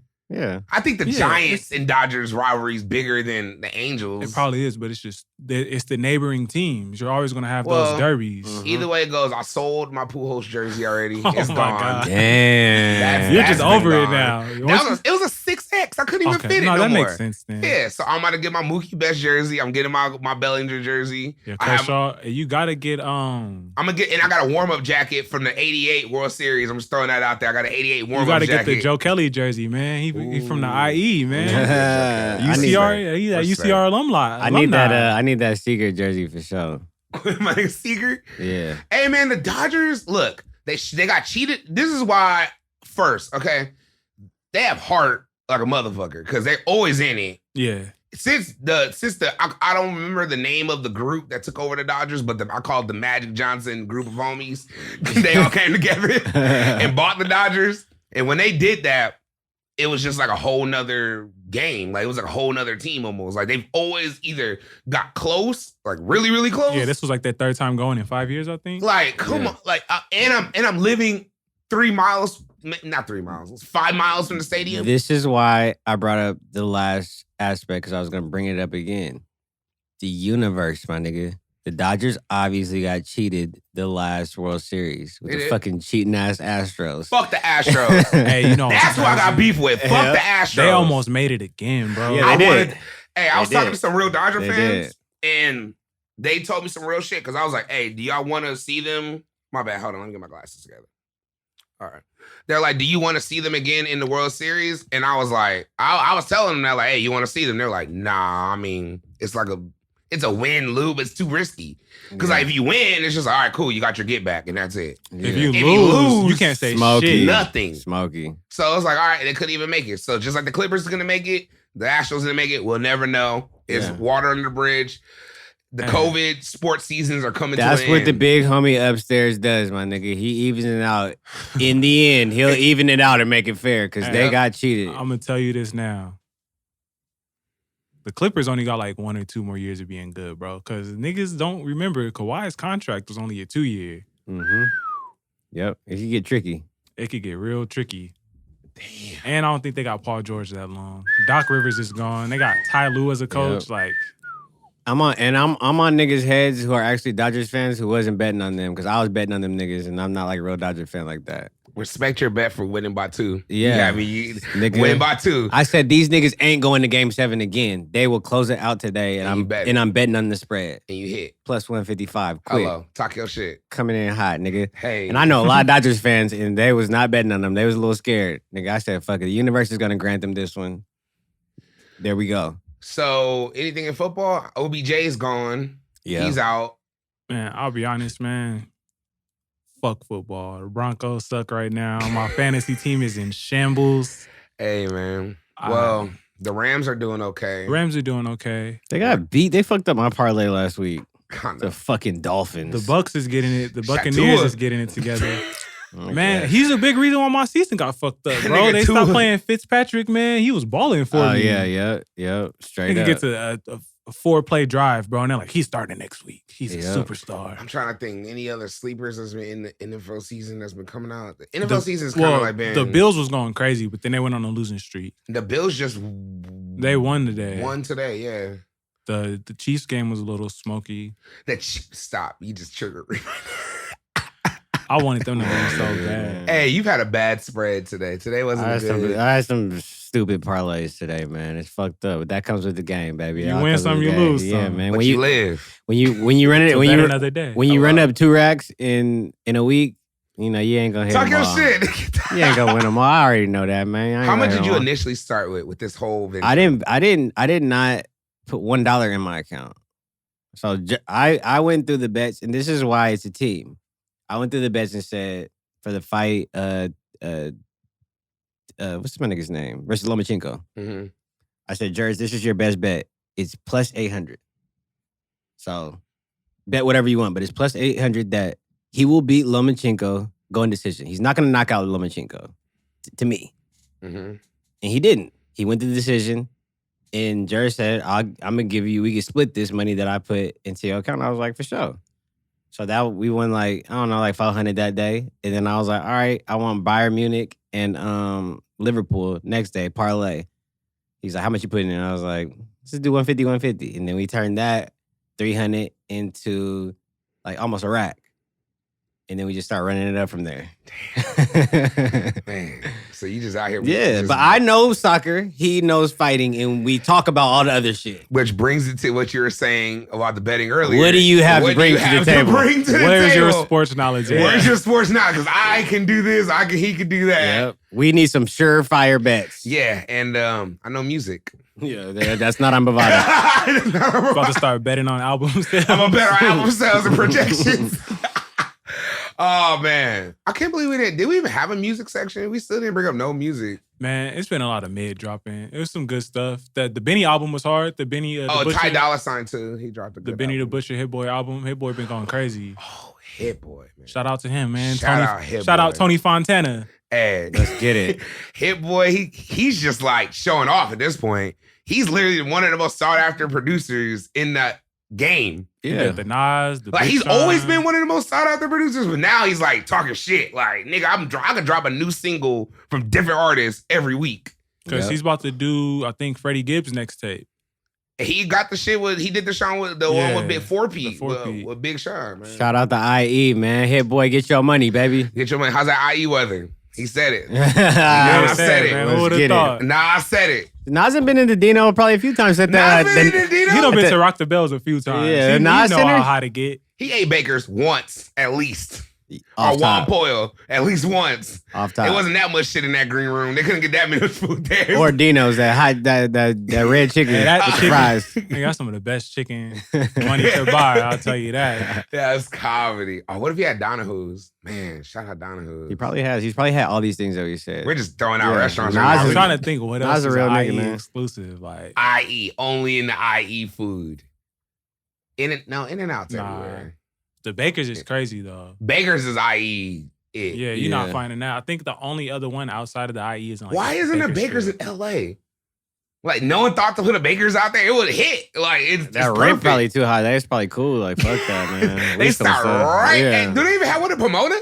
I think the Giants and Dodgers rivalry is bigger than the Angels. It probably is, but it's the neighboring teams. You're always going to have those derbies. Either way it goes, I sold my Pujols jersey already. It's gone. God. Damn. You're just over it now. It was a 6X. I couldn't even fit it no that more. Makes sense then. Yeah, so I'm about to get my Mookie Betts jersey. I'm getting my Bellinger jersey. Yeah, Kershaw, you got to get... I'm going to get... And I got a warm-up jacket from the 88 World Series. I'm just throwing that out there. I got an 88 warm-up jacket. You got to get the Joe Kelly jersey, man. He's from the IE, man. UCR, he's a UCR alumni. I need that Seager jersey for sure. My Seager? Yeah. Hey, man, the Dodgers, look, they got cheated. This is why, first, okay, they have heart like a motherfucker because they're always in it. Yeah. Since I don't remember the name of the group that took over the Dodgers, but I called the Magic Johnson group of homies. They all came together and bought the Dodgers. And when they did that, it was just like a whole nother game. Like it was like a whole nother team almost. Like they've always either got close, like really, really close. Yeah, this was like their third time going in 5 years, I think. Like, come on. Like, and I'm living 3 miles, not 3 miles, 5 miles from the stadium. This is why I brought up the last aspect, because I was going to bring it up again. The universe, my nigga. The Dodgers obviously got cheated the last World Series with the fucking cheating ass Astros. Fuck the Astros. Hey, you know that's what I got beef with. Fuck the Astros. They almost made it again, bro. Yeah, they did. I was talking to some real Dodger fans, and they told me some real shit because I was like, "Hey, do y'all want to see them?" My bad. Hold on, let me get my glasses together. All right. They're like, "Do you want to see them again in the World Series?" And I was like, I was telling them that, like, "Hey, you want to see them?" They're like, "Nah, I mean, it's a win-lose, but it's too risky." Because like if you win, it's just all right, cool, you got your get back, and that's it. Yeah. If you lose, you can't say shit. Nothing. Smoky. So it's like, all right, they couldn't even make it. So just like the Clippers is gonna make it, the Astros gonna make it. We'll never know. It's water under the bridge. The COVID sports seasons are coming to an end. That's what the big homie upstairs does, my nigga. He evens it out. In the end, he'll even it out and make it fair because they got cheated. I'm going to tell you this now. The Clippers only got like 1 or 2 more years of being good, bro. Because niggas don't remember Kawhi's contract was only a 2-year. Mm-hmm. Yep. It could get tricky. It could get real tricky. Damn. And I don't think they got Paul George that long. Doc Rivers is gone. They got Ty Lue as a coach. Yep. Like, I'm on niggas' heads who are actually Dodgers fans who wasn't betting on them because I was betting on them niggas and I'm not like a real Dodger fan like that. Respect your bet for winning by 2. Yeah. Nigga, win by 2. I said these niggas ain't going to game 7 again. They will close it out today and I'm betting on the spread. And you hit. Plus 155. Quick. Hello. Talk your shit. Coming in hot, nigga. Hey. And I know a lot of Dodgers fans and they was not betting on them. They was a little scared. Nigga, I said, fuck it. The universe is going to grant them this one. There we go. So, anything in football? OBJ is gone. Yeah. He's out. Man, I'll be honest, man. Fuck football. The Broncos suck right now. My fantasy team is in shambles. Hey, man. Well, the Rams are doing okay. Rams are doing okay. They got beat. They fucked up my parlay last week. The fucking Dolphins. The Bucks is getting it. The Buccaneers is getting it together. Man, he's a big reason why my season got fucked up, bro. They stopped playing Fitzpatrick, man. He was balling for me. Yeah. Straight up. He gets a 4-play drive, bro, and they're like, he's starting next week. He's a superstar. I'm trying to think any other sleepers that's been in the NFL season that's been coming out. The NFL season's kind of like been. The Bills was going crazy, but then they went on a losing streak. The Bills they won today. Yeah. The Chiefs game was a little smoky. Stop. You just triggered me. I wanted them to win so bad. Hey, you've had a bad spread today. Today wasn't good. I had some stupid parlays today, man. It's fucked up. But that comes with the game, baby. You win some, you lose some. Yeah, man. When you live. When you run it, another day. When you run up 2 racks in a week, you know, you ain't gonna hit Talk them your all. shit. You ain't gonna win them all. I already know that, man. How much did you initially start with this whole venture? I did not put $1 in my account. So I went through the bets, and this is why it's a team. I went through the bets and said for the fight, what's my nigga's name? Versus Lomachenko. Mm-hmm. I said, Jers, this is your best bet. It's plus 800. So bet whatever you want, but it's plus 800 that he will beat Lomachenko going decision. He's not going to knock out Lomachenko, to me. Mm-hmm. And he didn't. He went to the decision, and Jers said, I'm going to give you, we can split this money that I put into your account. I was like, for sure. So that we won like 500 that day. And then I was like, all right, I want Bayern Munich and Liverpool next day, parlay. He's like, how much you putting in? I was like, let's just do 150. And then we turned that 300 into like almost a rack. And then we just start running it up from there. Man, so you just out here. Yeah, but I know soccer. He knows fighting. And we talk about all the other shit. Which brings it to what you were saying about the betting earlier. What do you have to bring to the table? Where's your sports knowledge? Where's your sports knowledge? Because I can do this. He can do that. Yep. We need some surefire bets. Yeah, and I know music. Yeah, that's not on Bovada. About to start betting on album sales. I'm going to bet on album sales and projections. Oh, man. I can't believe we didn't. Did we even have a music section? We still didn't bring up no music. Man, it's been a lot of mid dropping. It was some good stuff. The Benny album was hard. The Benny. Ty Dolla $ign too. He dropped a good The Benny album. the Butcher Hit Boy album. Hit Boy been going crazy. Oh, Hit Boy, man. Shout out to him, man. Shout out Tony Fontana. And let's get it. Hit Boy, he's just like showing off at this point. He's literally one of the most sought after producers in that game. Yeah, the Nas, the like Big he's Sean. always been one of the most sought after producers, but now he's like talking shit. Like, nigga, I could drop a new single from different artists every week. Because he's about to do, I think, Freddie Gibbs' next tape. He got the shit with, he did the Sean with the one with Big 4P with Big Sean, man. Shout out to IE, man. Hit Boy, get your money, baby. Get your money. How's that IE weather? He said it. I said it. Man. Who would have thought? Nah, I said it. Nas been in the Dino probably a few times. Said that. Nas been in the Dino? He done been to Rock the Bells a few times. Yeah, he Nas know Center? how to get. He ate Bakers once, at least. Off or top. Wampoil, at least once. Off top. It wasn't that much shit in that green room. They couldn't get that much food there. Or Dino's, that red chicken. Hey, that with the chicken- fries. Nigga, that's some of the best chicken money could buy. I'll tell you that. That's comedy. Oh, what if he had Donahue's? Man, shout out Donahue's. He probably has. He's probably had all these things that we said. We're just throwing out Yeah. restaurants. Nas right I'm is- now. trying to think of what Nas else a is real IE nigga, man. exclusive. Like, IE, only in the IE food. In and out's everywhere. the Bakers is crazy though. Bakers is IE. It. Yeah, you're not finding that. I think the only other one outside of the IE is like Why isn't there Bakers in LA? Like, no one thought to put a Bakers out there. It would hit. Like, it's That it's rate perfect. probably too high. That's probably cool. Like, fuck that, man. They start right. Yeah. Do they even have one in Pomona?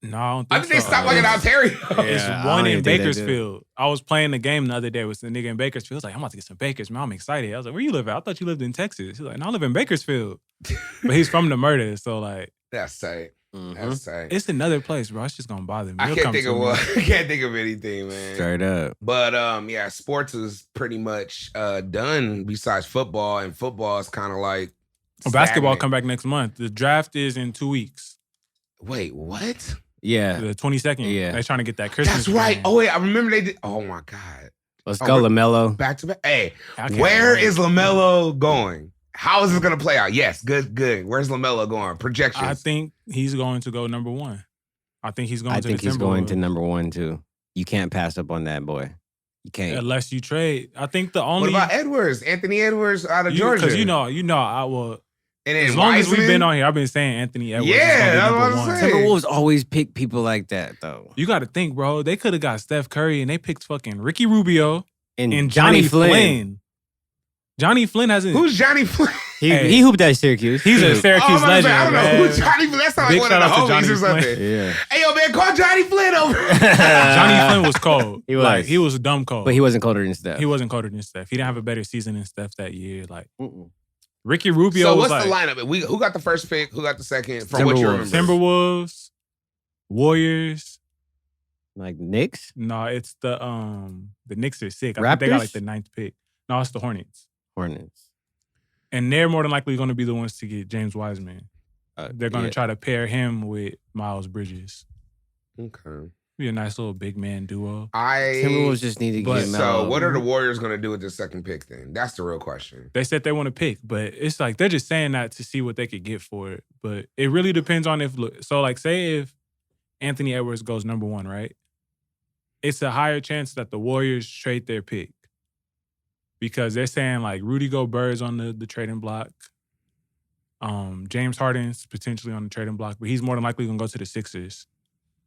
No, I don't I think think they so. stopped like in Ontario. It's Yeah, I one don't in even think they do. Bakersfield. I was playing the game the other day with the nigga in Bakersfield. He was like, I'm about to get some Bakers, man. I'm excited. I was like, where you live at? I thought you lived in Texas. He's like, no, I live in Bakersfield. But he's from the murder, so like, That's tight. Mhm. That's tight. it's another place, bro. It's just gonna bother me. I It'll can't come think to of me. what. I can't think of anything, man. Straight up. But yeah, sports is pretty much done. Besides football, and football is kind of like Well, basketball stagnant. come back next month. The draft is in 2 weeks. Wait, what? Yeah. The 22nd. Yeah. They're trying to get that Christmas. That's right. plan. Oh wait, I remember they did. Oh my god, Let's go, LaMelo. back to back. Hey, I can't where wait. is LaMelo going? How is this gonna play out? Yes, good. Where's LaMelo going? Projections. I think he's going to go number 1. I think he's going I to think the he's going to Timberwolves. number 1 too. You can't pass up on that boy. You can't. Unless you trade. I think the What only about Edwards? Anthony Edwards out of Georgia. because you know, I will. and then As long as we've Wiseman? been on here, I've been saying Anthony Edwards. Yeah, is gonna be that's number what I'm one. saying. Timberwolves always pick people like that though. You got to think, bro. They could have got Steph Curry and they picked fucking Ricky Rubio And Johnny Flynn. Johnny Flynn hasn't. Who's Johnny Flynn? Hey. He hooped at Syracuse. He's a Oh, Syracuse I'm about to say, legend. I don't know man. who's Johnny Flynn. That sounds Big like one of shout the out to homies Johnny or something. Flynn. Yeah. Hey, yo, man, call Johnny Flynn over. Johnny Flynn was cold. He was. Like, he was dumb cold. But he wasn't colder than Steph. He wasn't colder than Steph. He didn't have a better season than Steph that year. Like Mm-mm. Ricky Rubio So was what's like the lineup? Who got the first pick? Who got the second? From what you Timberwolves. remember? Timberwolves, Warriors. Like Knicks? No, it's the Knicks are sick. I think they got Raptors? like the 9th pick. No, it's the Hornets. Hornets. And they're more than likely going to be the ones to get James Wiseman. They're going to try to pair him with Miles Bridges. Okay. Be a nice little big man duo. Timberwolves just need to But- get So Melo. what are the Warriors going to do with the second pick then? That's the real question. They said they want to pick, but it's like they're just saying that to see what they could get for it. But it really depends on if so. Like, say if Anthony Edwards goes number 1, right? It's a higher chance that the Warriors trade their pick because they're saying like Rudy Gobert's on the trading block. James Harden's potentially on the trading block, but he's more than likely gonna go to the Sixers.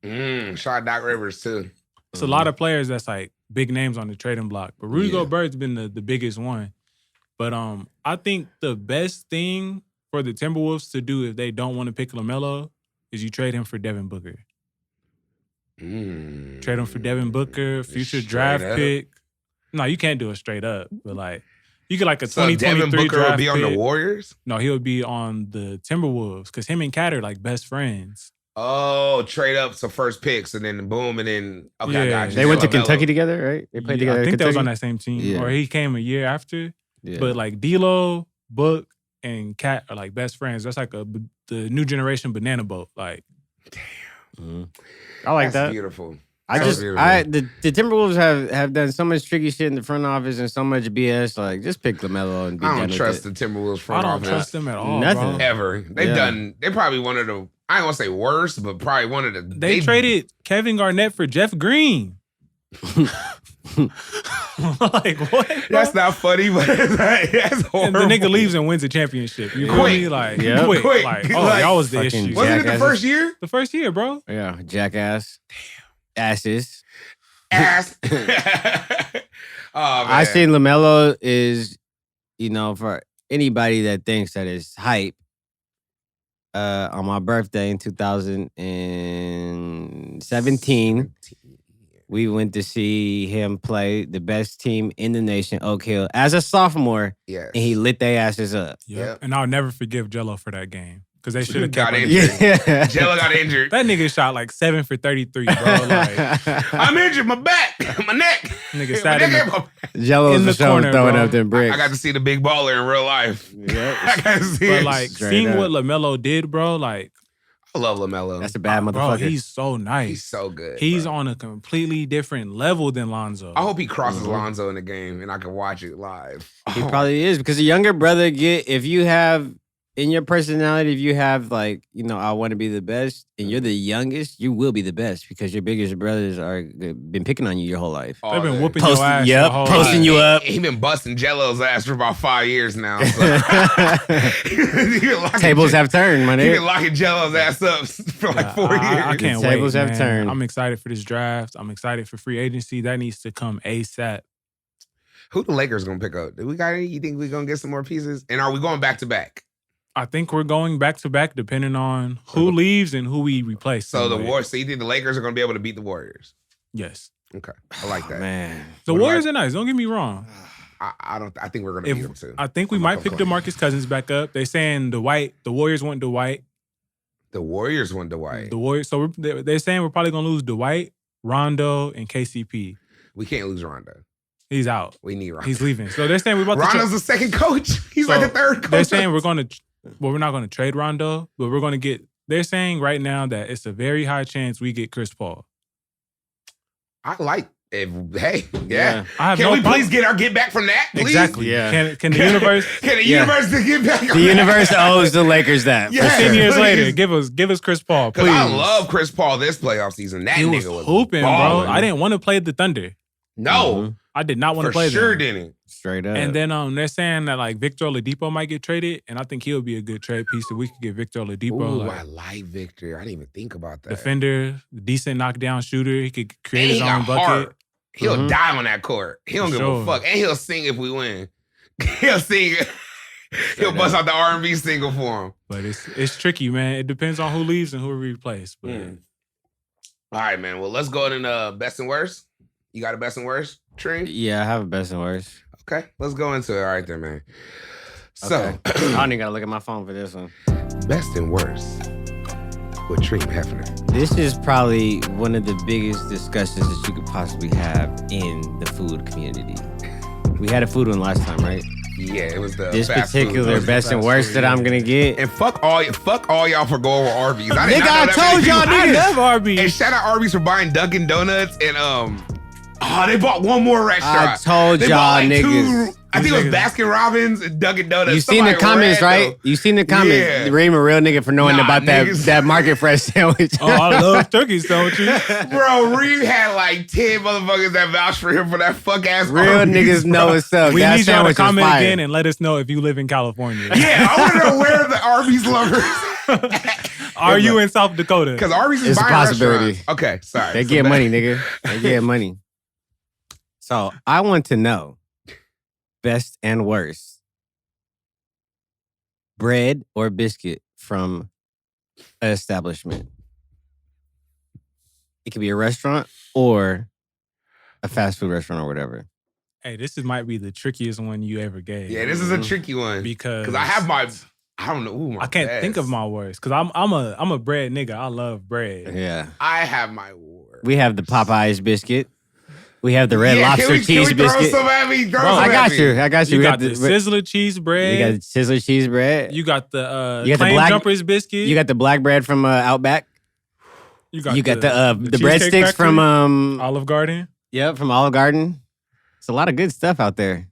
Shout out Doc Rivers too. It's a lot of players that's like big names on the trading block, but Rudy Yeah. Gobert's been the biggest one. But I think the best thing for the Timberwolves to do if they don't want to pick LaMelo is you trade him for Devin Booker. Trade him for Devin Booker, future Straight draft up. pick. No, you can't do it straight up, but like you get like a So 2023 Devin Booker draft will be on pick. the Warriors? No, he'll be on the Timberwolves because him and Cat are like best friends. Oh, trade up to first picks and then boom and then okay, I Yeah. got you. They went to LaMelo. Kentucky together, right? They played together I at think they was Kentucky? on that same team, Yeah. or he came a year after. Yeah. But like D'Lo, Book, and Cat are like best friends. That's like the new generation banana boat. Like, Mhm. I like That's that. beautiful. I That's just, beautiful. the Timberwolves have done so much tricky shit in the front office and so much BS. Like, just pick LaMelo and be I done don't with trust it. the Timberwolves I front don't office trust them at all. Nothing. Bro. ever. They've Yeah. done. They're probably one of the. I ain't gonna say worst, but probably one of the. They traded Kevin Garnett for Jeff Green. Like what? bro? That's not funny, but that's horrible. And the nigga leaves and wins a championship. You feel Quick. me? Like Yeah. quick. Quick. Like Like, y'all was the fucking issue. Wasn't it the Jackasses. first year? The first year, bro. Yeah, jackass. asses. Ass. Oh, man. I seen LaMelo is, for anybody that thinks that it's hype. On my birthday in 2017, we went to see him play the best team in the nation, Oak Hill, as a sophomore. Yes. And he lit their asses up. Yep. And I'll never forgive Jello for that game. Because they should have got kept injured. Yeah. Jello got injured. That nigga shot like 7 for 33, bro. Like, I'm injured. My back. My neck. nigga sat in the, Jello's in the for sure corner, throwing bro. up them bricks. I got to see the big baller in real life. Yep. I got to see But it. like, Straight seeing up. what LaMelo did, bro, like, I love LaMelo. That's a bad bro, motherfucker. he's so nice. He's so good. He's bro. on a completely different level than Lonzo. I hope he crosses Lonzo in the game and I can watch it live. He probably is, because a younger brother if you have, in your personality, if you have like, I want to be the best, and you're the youngest, you will be the best, because your biggest brothers been picking on you your whole life. They've been whooping Posting- your ass. yep, your whole posting life. you up. He been busting Jello's ass for about 5 years now. So. Tables have turned, my He been nigga. locking Jello's ass up for like 4 years. I can't wait, Tables have man. turned. I'm excited for this draft. I'm excited for free agency. That needs to come ASAP. Who the Lakers gonna pick up? Do we got any? You think we gonna get some more pieces? And are we going back to back? I think we're going back to back depending on who leaves and who we replace. So them with. So you think the Lakers are gonna be able to beat the Warriors? Yes. Okay, I like that. Man. The What Warriors about- are nice. Don't get me wrong. I don't. I think we're gonna If- beat them too. I think we I'm might not pick gonna claim. DeMarcus Cousins back up. They're saying the Warriors want Dwight. The Warriors won Dwight. The Warriors. So they're saying we're probably gonna lose Dwight, Rondo, and KCP. We can't lose Rondo. He's out. We need Rondo. He's leaving. So they're saying we're about Rondo's to. the second coach. He's like So the third coach. They're saying we're going to. Well, we're not going to trade Rondo, but we're going to get. They're saying right now that it's a very high chance we get Chris Paul. I like. Hey, yeah. I have Can no we problem. please get back from that? Please? Exactly. Yeah. Can the universe? Can the Yeah. universe get back? The universe owes the Lakers that. Yeah. For sure. 10 years Please. later, give us Chris Paul, please. Because I love Chris Paul this playoff season. That He nigga was was hooping, bro. balling. I didn't want to play the Thunder. No, I did not want to for play sure them. didn't. Straight up. And then they're saying that like Victor Oladipo might get traded, and I think he'll be a good trade piece if we could get Victor Oladipo, Ooh, like, I like Victor. I didn't even think about that. defender, decent knockdown shooter. He could create And his he own got bucket. heart. He'll Mhm. die on that court. He don't For give a sure. fuck. And he'll sing if we win. He'll sing. He'll bust out the R&B single for him. But it's tricky, man. It depends on who leaves and who we replace. But All right, man. Well, let's go in best and worst. You got a best and worst, Tree? Yeah, I have a best and worst. Okay, let's go into it. All right, there, man. So, Okay. I don't even gotta look at my phone for this one. best and worst with Tree Hefner. This is probably one of the biggest discussions that you could possibly have in the food community. We had a food one last time, right? Yeah, it was the This fast food. particular It was the best and fast worst food, that yeah. I'm gonna get. And fuck all y'all for going with Arby's. I did Nigga, not know I that told many y'all people- I niggas. love Arby's. And shout out Arby's for buying Dunkin' Donuts and they bought one more restaurant. I told They y'all bought, like, niggas. I think it was Niggas. Baskin Robbins and Dunkin' Donuts. You seen the Somebody comments, ran, right? though. You seen the comments. Yeah. Reem a real nigga for knowing Nah, about niggas- that market fresh sandwich. Oh, I love turkey sandwiches. Bro, Reed had like 10 motherfuckers that vouched for him for that fuck ass Real Arby's, niggas know bro. what's up. We That need y'all to sandwich is comment fire. again and let us know if you live in California. Yeah, I want to know where the Arby's lovers. Are you in South Dakota? Because Arby's is It's a buying possibility. restaurants. Okay, sorry. They So get back- money, nigga. They get money. So I want to know best and worst. Bread or biscuit from an establishment. It could be a restaurant or a fast food restaurant or whatever. Hey, might be the trickiest one you ever gave. Yeah, this is a tricky one. because I have my, I don't know. Ooh, my I can't think of best. my worst because I'm a bread nigga. I love bread. Yeah. I have my word. We have the Popeyes biscuit. We have the Red Lobster can cheese we throw biscuit. some at me? Throw Bro, some I at got me. you. I got you. You We got the Sizzler cheese bread. You got the Sizzler cheese bread. You got the You got the Claim black- Jumpers biscuit. You got the black bread from Outback. you got You got the Cheesecake breadsticks from Factory, Olive Garden. Yep, from Olive Garden. It's a lot of good stuff out there.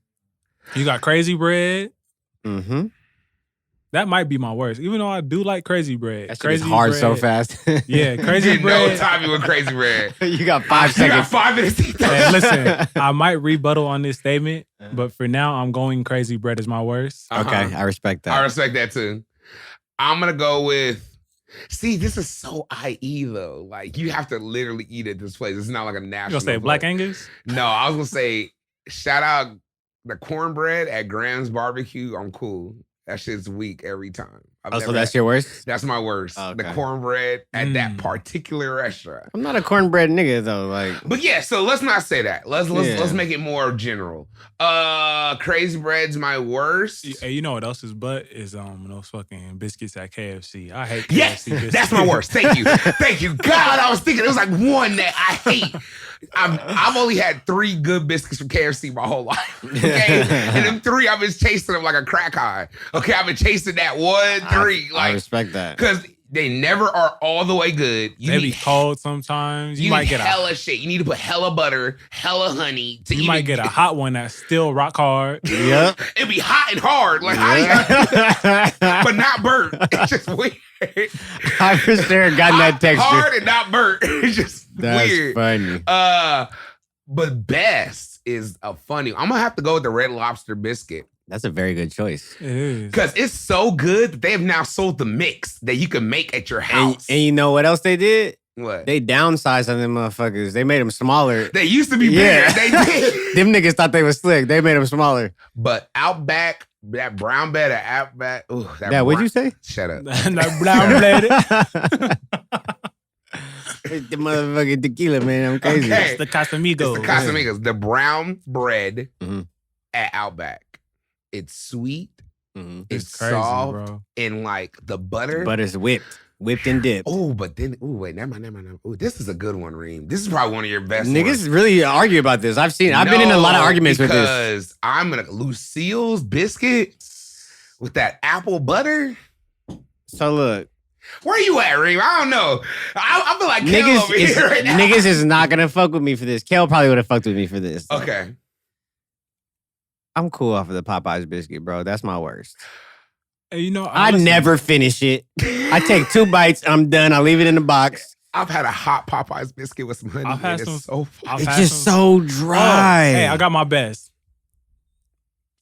You got Crazy Bread. Mm-hmm. That might be my worst, even though I do like Crazy Bread. That shit Crazy is hard bread. so fast. Yeah, You Crazy didn't know Bread. Tommy with crazy bread. You got 5 You got seconds. 5 minutes to eat that. Hey, listen, I might rebuttal on this statement, but for now, I'm going Crazy Bread is my worst. Uh-huh. Okay, I respect that. I respect that too. I'm gonna go with See, this is so IE though. Like you have to literally eat at this place. It's not like a You national. gonna say Black Angus? No, I was gonna say shout out the cornbread at Graham's Barbecue. I'm cool. That shit's weak every time. So that's your worst? That's my worst. Oh, okay. The cornbread at that particular restaurant. I'm not a cornbread nigga though. Like, but yeah, so let's not say that. Let's make it more general. Crazy bread's my worst. Hey, you know what else is butt is those fucking biscuits at KFC. I hate KFC yes, biscuits. That's my worst. Thank you, thank you. God, I was thinking it was like one that I hate. I've only had 3 good biscuits from KFC my whole life. Okay, and them 3 I've been chasing them like a crack high. Okay, I've been chasing that 1, 3. I respect that because they never are all the way good. They be cold sometimes. You might get hella shit. You need to put hella butter, hella honey. You might get a hot one that's still rock hard. Yep, it'd be hot and hard, like but not burnt. It's just weird. I for sure got that texture. Hard and not burnt. It's just That's weird. Funny. But best is a funny. I'm gonna have to go with the Red Lobster biscuit. That's a very good choice. It is. Because it's so good that they have now sold the mix that you can make at your house. And you know what else they did? What? They downsized on them motherfuckers. They made them smaller. They used to be bigger. Yeah. They did. Them niggas thought they was slick. They made them smaller. But Outback, that brown bread at Outback. Ooh, that what'd you say? Shut up. That brown bread. The motherfucking tequila, man. I'm crazy. Okay. It's the Casamigos. It's the Casamigos. The brown bread at Outback. It's sweet. Mm-hmm. It's crazy, soft. bro. And like the butter. Butter's whipped and dipped. Oh, but then, wait, never mind. Oh, this is a good one, Reem. This is probably one of your best Niggas ones. really argue about this. I've been in a lot of arguments with this. Because I'm gonna Lucille's biscuit with that apple butter. So look. Where you at, Reem? I don't know. I feel like Kel over here right now. Niggas is not gonna fuck with me for this. Kel probably would have fucked with me for this. Okay. I'm cool off of the Popeyes biscuit, bro. That's my worst. Hey, you know, I never finish it. I take 2 bites, I'm done. I leave it in the box. I've had a hot Popeyes biscuit with some honey. I've had It's some. It's just so dry. Oh, hey, I got my best.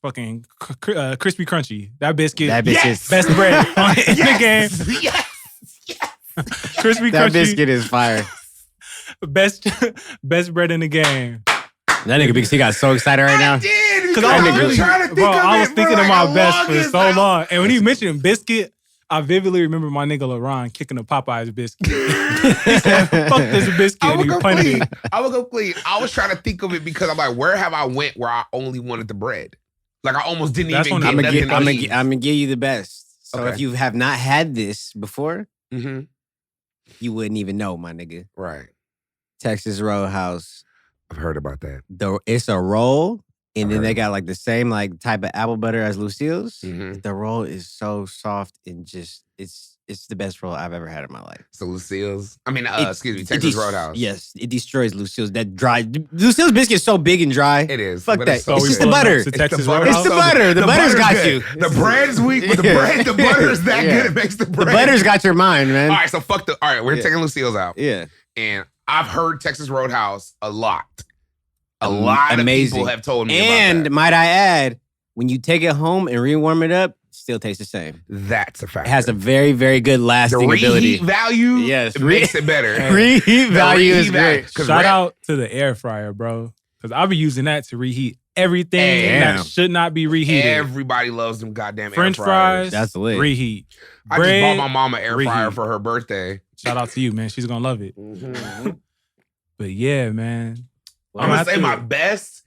Fucking crispy crunchy. That biscuit. Yes! Best bread in the game. Yes. Crispy That crunchy. biscuit is fire. Best bread in the game. That nigga because he got so excited right now. I did. Because I I was really, trying to think bro, of I was it thinking for of like my the best for longest so time. long. And when he mentioned biscuit, I vividly remember my nigga Lebron kicking a Popeyes biscuit. He said, fuck this biscuit. I And will he go punted clean. it. I will go clean. I was trying to think of it because I'm like, where have I went where I only wanted the bread? Like I almost didn't That's even when get I'm nothing to eat. I'm gonna give you the best. So Okay. if you have not had this before, Mm-hmm. you wouldn't even know, my nigga. Right. Texas Roadhouse. I've heard about that. It's a roll, and then heard. they got like the same like type of apple butter as Lucille's. Mm-hmm. The roll is so soft and just it's the best roll I've ever had in my life. So Lucille's. I mean, It- excuse me, it Texas des- Roadhouse. Yes, it destroys Lucille's. That dry Lucille's biscuit is so big and dry. It is. Fuck but that. So It's we just the pulling up butter. to It's Texas the butter. It's Roadhouse. the butter. The butter's got good. you. The bread's weak, but the butter is that good. It makes the bread. The butter's got your mind, man. All right, so fuck the. All right, we're Yeah. taking Lucille's out, Yeah. and I've heard Texas Roadhouse a lot. A lot Amazing. of people have told me And about that. might I add, when you take it home and rewarm it up, it still tastes the same. That's a fact. It has a very, very good the lasting reheat ability. value. Yes. it makes it better. Reheat value is reheat value. great. 'Cause Shout red- out to the air fryer, bro. Because I'll be using that to reheat everything Damn. that should not be reheated. Everybody loves them goddamn French air fryers. fries, That's lit. reheat. I just Bread, bought my mom an air fryer reheat. for her birthday. Shout out to you, man. She's gonna love it. Mm-hmm. But yeah, man. Well, I'm I'm gonna say happy. my best.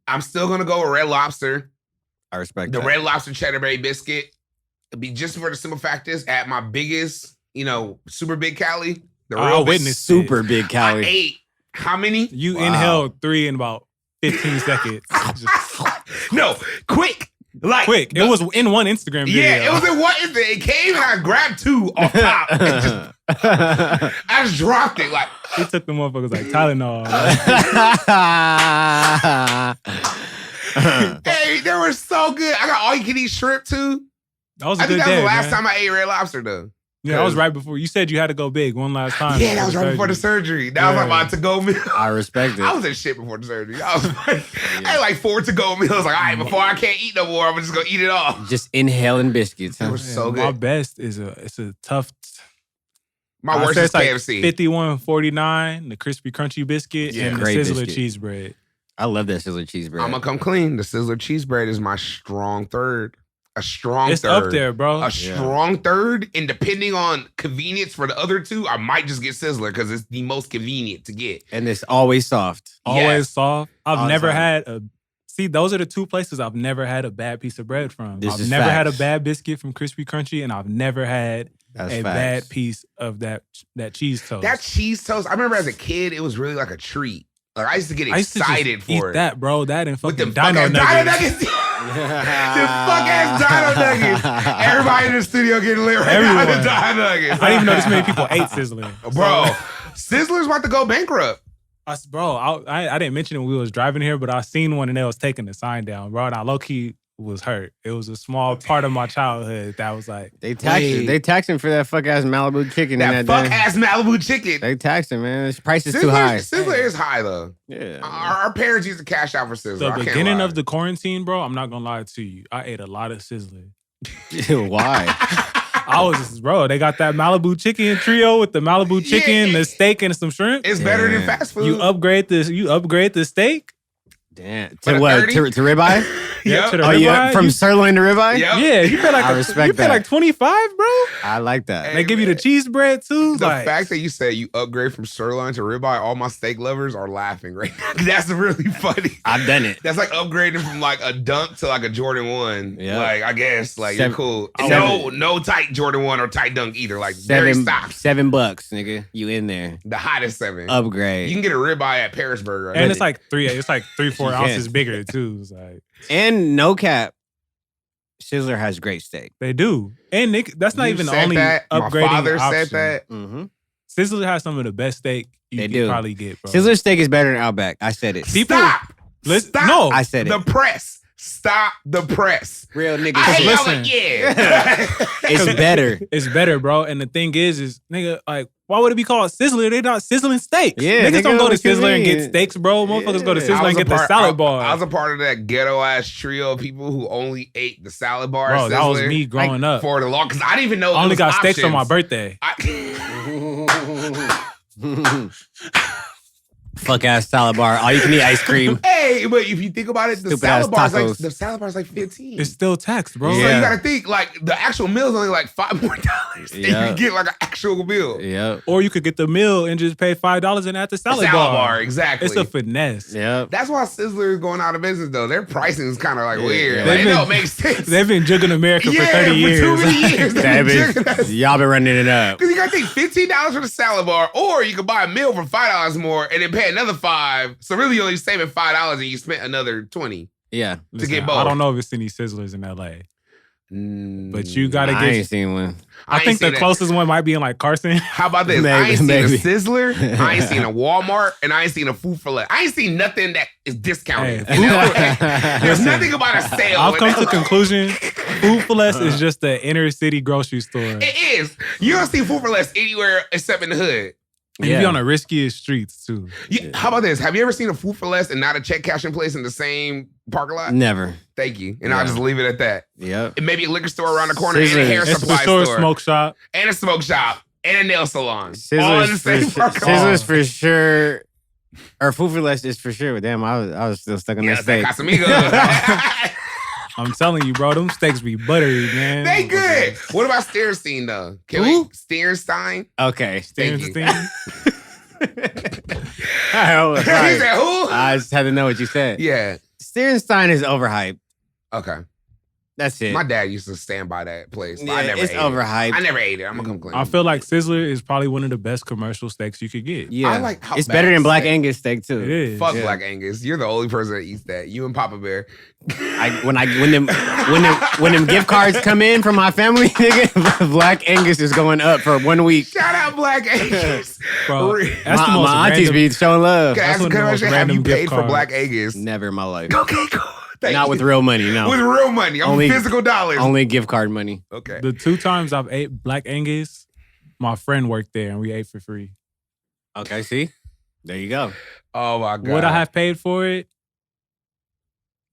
I'm still gonna go with Red Lobster. I respect The that. Red Lobster Cheddar Bay biscuit. It'd be just for the simple fact is at my biggest, super big Cali. The I real witnessed Super big I calorie. ate how many? You Wow. inhaled 3 in about 15 seconds. Just No, quick. Like quick. It was in one Instagram video. Yeah, it was in what is it? It came and I grabbed 2 off top. And I just dropped it. Like He took the motherfuckers like Tylenol. hey, they were so good. I got all you can eat shrimp too. That was I a think good that was day, the last man. time I ate Red Lobster though. Yeah, that was right before. You said you had to go big one last time. Yeah, that was right before the surgery. That was like my to-go meal. I respect it. I was in shit before the surgery. I was like, I had like 4 to-go meals. Like, all right, before I can't eat no more, I'm just gonna eat it all. Just inhaling biscuits. It was so good. My best is it's a tough. My worst is KFC. 51.49, the crispy crunchy biscuit, and the Sizzler biscuit. cheese bread. I love that Sizzler cheese bread. I'm gonna come clean. The Sizzler cheese bread is my strong third. A strong It's third. up there, bro. A strong third. And depending on convenience for the other two, I might just get Sizzler because it's the most convenient to get. And it's always soft. Always soft. I've All the never time. had a. See, those are the 2 places I've never had a bad piece of bread from. This I've is never had a facts. bad biscuit from Crispy Crunchy, and I've never had That's a facts. bad piece of that cheese toast. That cheese toast, I remember as a kid, it was really like a treat. Like I used to get I used to excited just for eat it. that, bro. That and With fucking them Dino Nuggets. The fuck ass Dino Nuggets. Everybody in the studio getting lit right now with the Dino Nuggets. I didn't even know this many people ate Sizzler. Bro, Sizzler's about to go bankrupt. I didn't mention it when we was driving here, but I seen one and they was taking the sign down, bro. And I low key was hurt. It was a small part of my childhood that was like They taxing for that fuck ass Malibu chicken. That fuck ass Malibu chicken. They taxing, man. This price is too high. Sizzler is high though. Yeah. Our parents used to cash out for Sizzler. the I can't beginning lie. of the quarantine, bro. I'm not gonna lie to you. I ate a lot of Sizzler. Why? I was just, bro. They got that Malibu chicken trio with the Malibu chicken, the steak, and some shrimp. It's better than fast food. You upgrade the steak. Damn. For To the what? 30? To ribeye? Yeah, to the Oh, ribeye. yeah. From sirloin to ribeye? Yep. Yeah, you pay like I respect you pay that. like 25, bro. I like that. Hey, They give you the cheese bread too. The like, fact that you said you upgrade from sirloin to ribeye, all my steak lovers are laughing right now. That's really funny. I've done it. That's like upgrading from like a dunk to like a Jordan 1. Yeah. Like, I guess, like, Seven- you're cool. seven- No tight Jordan 1 or tight dunk either. Like, very stock. $7, nigga. You in there. The hottest 7. Upgrade. You can get a ribeye at Parisburg. Right? and it's like 3-4 You ounces can. bigger too. It's like And no cap, Sizzler has great steak. they do, and that's not You even the said only that. upgrading My father option. said that. Mm-hmm. Sizzler has some of the best steak you They can do. probably get, bro. Sizzler steak is better than Outback. I said it. People- Stop. Stop. No, I said The it. press. Stop the press. Real niggas I hate shit. y'all like, yeah. It's better. it's better, bro. And the thing is nigga, like, why would it be called Sizzler? They not sizzling steaks. Yeah, niggas don't go to what you Sizzler and get mean. steaks, bro. Motherfuckers go to Yeah. Sizzler and get the salad bar. I was a part of that ghetto ass trio of people who only ate the salad bar. Bro, that was Sizzler, me growing up. for the long because I didn't even know. I only there was got steaks for my options. birthday. Fuck ass salad bar. All you can eat ice cream. Hey, but if you think about it, the Stupid ass salad bar is like tacos. 15. It's still taxed, bro. So Yeah. you gotta think like the actual meal is only like $5 more. And Yeah. you get like an actual meal. Yep. Or you could get the meal and just pay $5 and add the salad, bar. exactly. It's a finesse. Yep. That's why Sizzler is going out of business though. Their pricing is kind of like weird. yeah. Like, They've it been- don't make sense. They've been jugging America for 30 for years. too many years. That bitch, y'all been running it up. Because you gotta think $15 for the salad bar, or you could buy a meal for $5 more and then pay another $5. So really, you're only saving $5 and you spent another $20. Yeah. To get both. I don't know if it's any Sizzlers in LA, but you gotta I ain't get. seen one. I ain't think the seen it. closest one might be in like Carson. How about this? I Maybe, ain't seen maybe. a Sizzler, I ain't seen a Walmart, and I ain't seen a Food for Less. I ain't seen nothing that is discounted. Hey, in LA. There's Listen, nothing about a sale. I've in come to LA. conclusion. Food for Less is just the inner city grocery store. And It is. You don't see Food for Less anywhere except in the hood. you be on the riskiest streets too. How about this? Have you ever seen a Food for Less and not a check cashing place in the same parking lot? Never. Thank you. And I'll Yeah. just leave it at that. Yep. And maybe a liquor store around the corner and a hair It's supply for sure store. smoke shop. And a smoke shop. And a nail salon. All in the same parking lot. Sizzlers for sure. Or Food for Less is for sure. Damn, I was still stuck on Yeah, that steak. Casamigos. I'm telling you, bro, them steaks be buttery, man. They good. What about Sterenstein though? Can Who? we Sterenstein? Okay. Thank you. Sorry. He said who? I just had to know what you said. Yeah. Sterenstein is overhyped. Okay. That's it. My dad used to stand by that place. Yeah, I never it's ate overhyped. it. I never ate it. I'm gonna come clean. I feel like Sizzler is probably one of the best commercial steaks you could get. Yeah. I like how it's better bad than Black steak- Angus steak too. It is. Fuck Yeah. Black Angus. You're the only person that eats that. You and Papa Bear. When them gift cards come in from my family, nigga, Black Angus is going up for 1 week. Shout out Black Angus. Bro, Re- that's the most My aunties random. be showing love. Okay, That's ask one the of the most question, have you random paid gift for cards. Black Angus? Never in my life. Okay, cool. Thank Not you. with real money, no. With real money. I'm Only- physical dollars. Only gift card money. Okay. The 2 times I've ate Black Angus, my friend worked there and we ate for free. Okay, see? There you go. Oh my God. Would I have paid for it?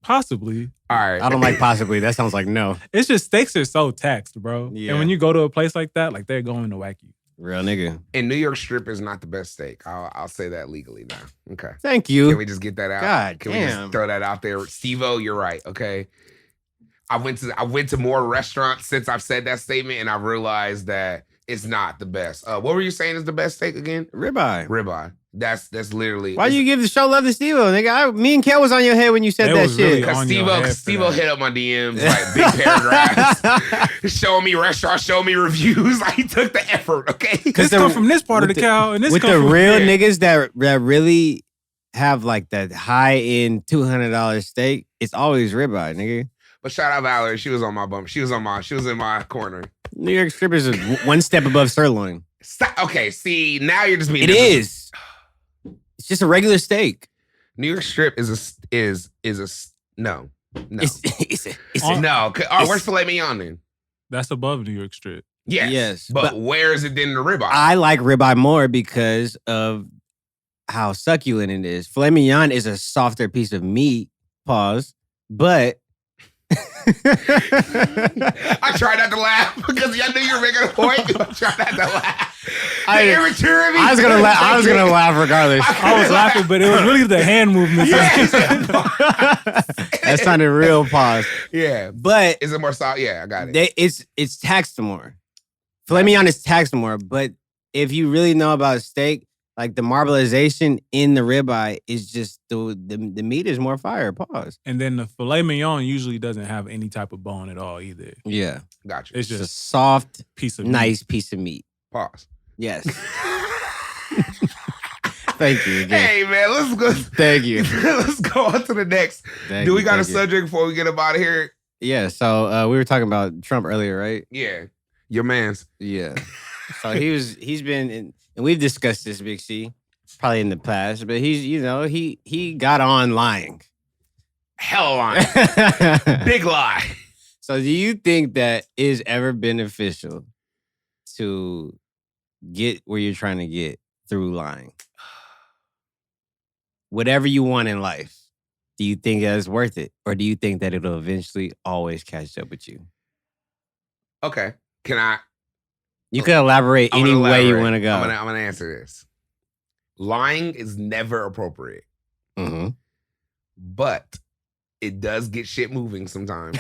Possibly. All right. I don't like possibly. That sounds like no. It's just steaks are so taxed, bro. Yeah. And when you go to a place like that, like they're going to whack you. Real nigga. And New York strip is not the best steak. I'll say that legally now. Okay. Thank you. Can we just get that out? God Can we damn. just throw that out there? Steve-O, you're right. Okay. I went to more restaurants since I've said that statement, and I realized that it's not the best. What were you saying is the best steak again? Ribeye. Ribeye. That's literally. Why you give the show love to Steve-O, nigga? Me and Kel was on your head when you said They that was shit. really Because on your head for Steve-O that. hit up my DMs, like big paragraphs, showing me restaurants, showing me reviews. Like he took the effort, okay? This come from this part of the cow, and this with come the from real there. niggas that really have like that high end $200 steak, it's always ribeye, nigga. But shout out Valerie, she was on my bump. She was in my corner. New York strip is one step above sirloin. Stop. Okay, see, now you're just being. It is. It's just a regular steak. New York strip is a no. It's No. Where's filet mignon then? That's above New York strip. Yes. But where is it then the ribeye? I like ribeye more because of how succulent it is. Filet mignon is a softer piece of meat. Pause. But I tried not to laugh because I knew you were making a point. I tried not to laugh. I was gonna laugh. I was gonna laugh regardless. I was laughing, but it was really the hand movements. That sounded real pause. Yeah. But Is it more soft? Yeah, I got it. it's taxed more. Filet mignon is taxed more. But if you really know about steak, like the marbleization in the ribeye is just the meat is more fire. Pause. And then the filet mignon usually doesn't have any type of bone at all either. Yeah. Got you. It's It's a just soft, piece of meat. nice piece of meat. Pause. Yes. Thank you again. Hey man, let's go. Thank you. Let's go on to the next. Do we got a subject before we get up out of here? Yeah. So we were talking about Trump earlier, right? Yeah. Your man's. Yeah. So he's been in, and we've discussed this, Big C, probably in the past, but he got on lying. Hell line. Big lie. So do you think that is ever beneficial to get where you're trying to get through lying? Whatever you want in life, do you think that it's worth it? Or do you think that it'll eventually always catch up with you? Okay. Can I? You can elaborate any way you want to go. I'm gonna answer this. Lying is never appropriate. Mm-hmm. But it does get shit moving sometimes.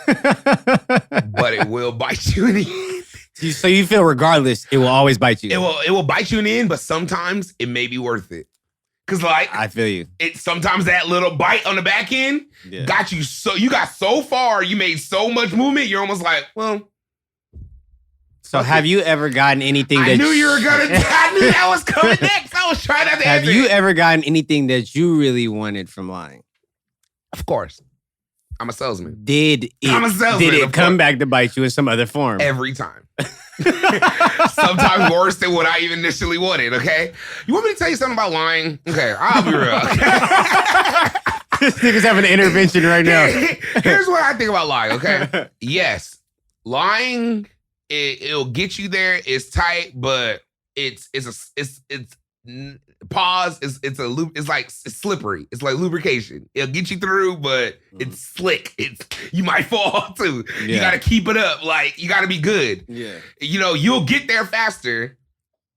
But it will bite you in the end. So you feel regardless, it will always bite you. It will bite you in the end, but sometimes it may be worth it. Cause like I feel you. Sometimes that little bite on the back end got you you got so far, you made so much movement, you're almost like, well. So have you ever gotten anything that I knew you were gonna I knew that was coming next. I was trying not to Have answer you it. ever gotten anything that you really wanted from lying? Of course. I'm a salesman. I'm a salesman, did it come back to bite you in some other form? Every time. Sometimes worse than what I even initially wanted, okay? You want me to tell you something about lying? Okay, I'll be real. This nigga's having an intervention right now. Here's what I think about lying, okay? Yes, lying, it'll get you there. It's tight, but it's slippery. It's like lubrication. It'll get you through, but it's slick. You might fall too. You got to keep it up. Like you got to be good. Yeah. You'll get there faster.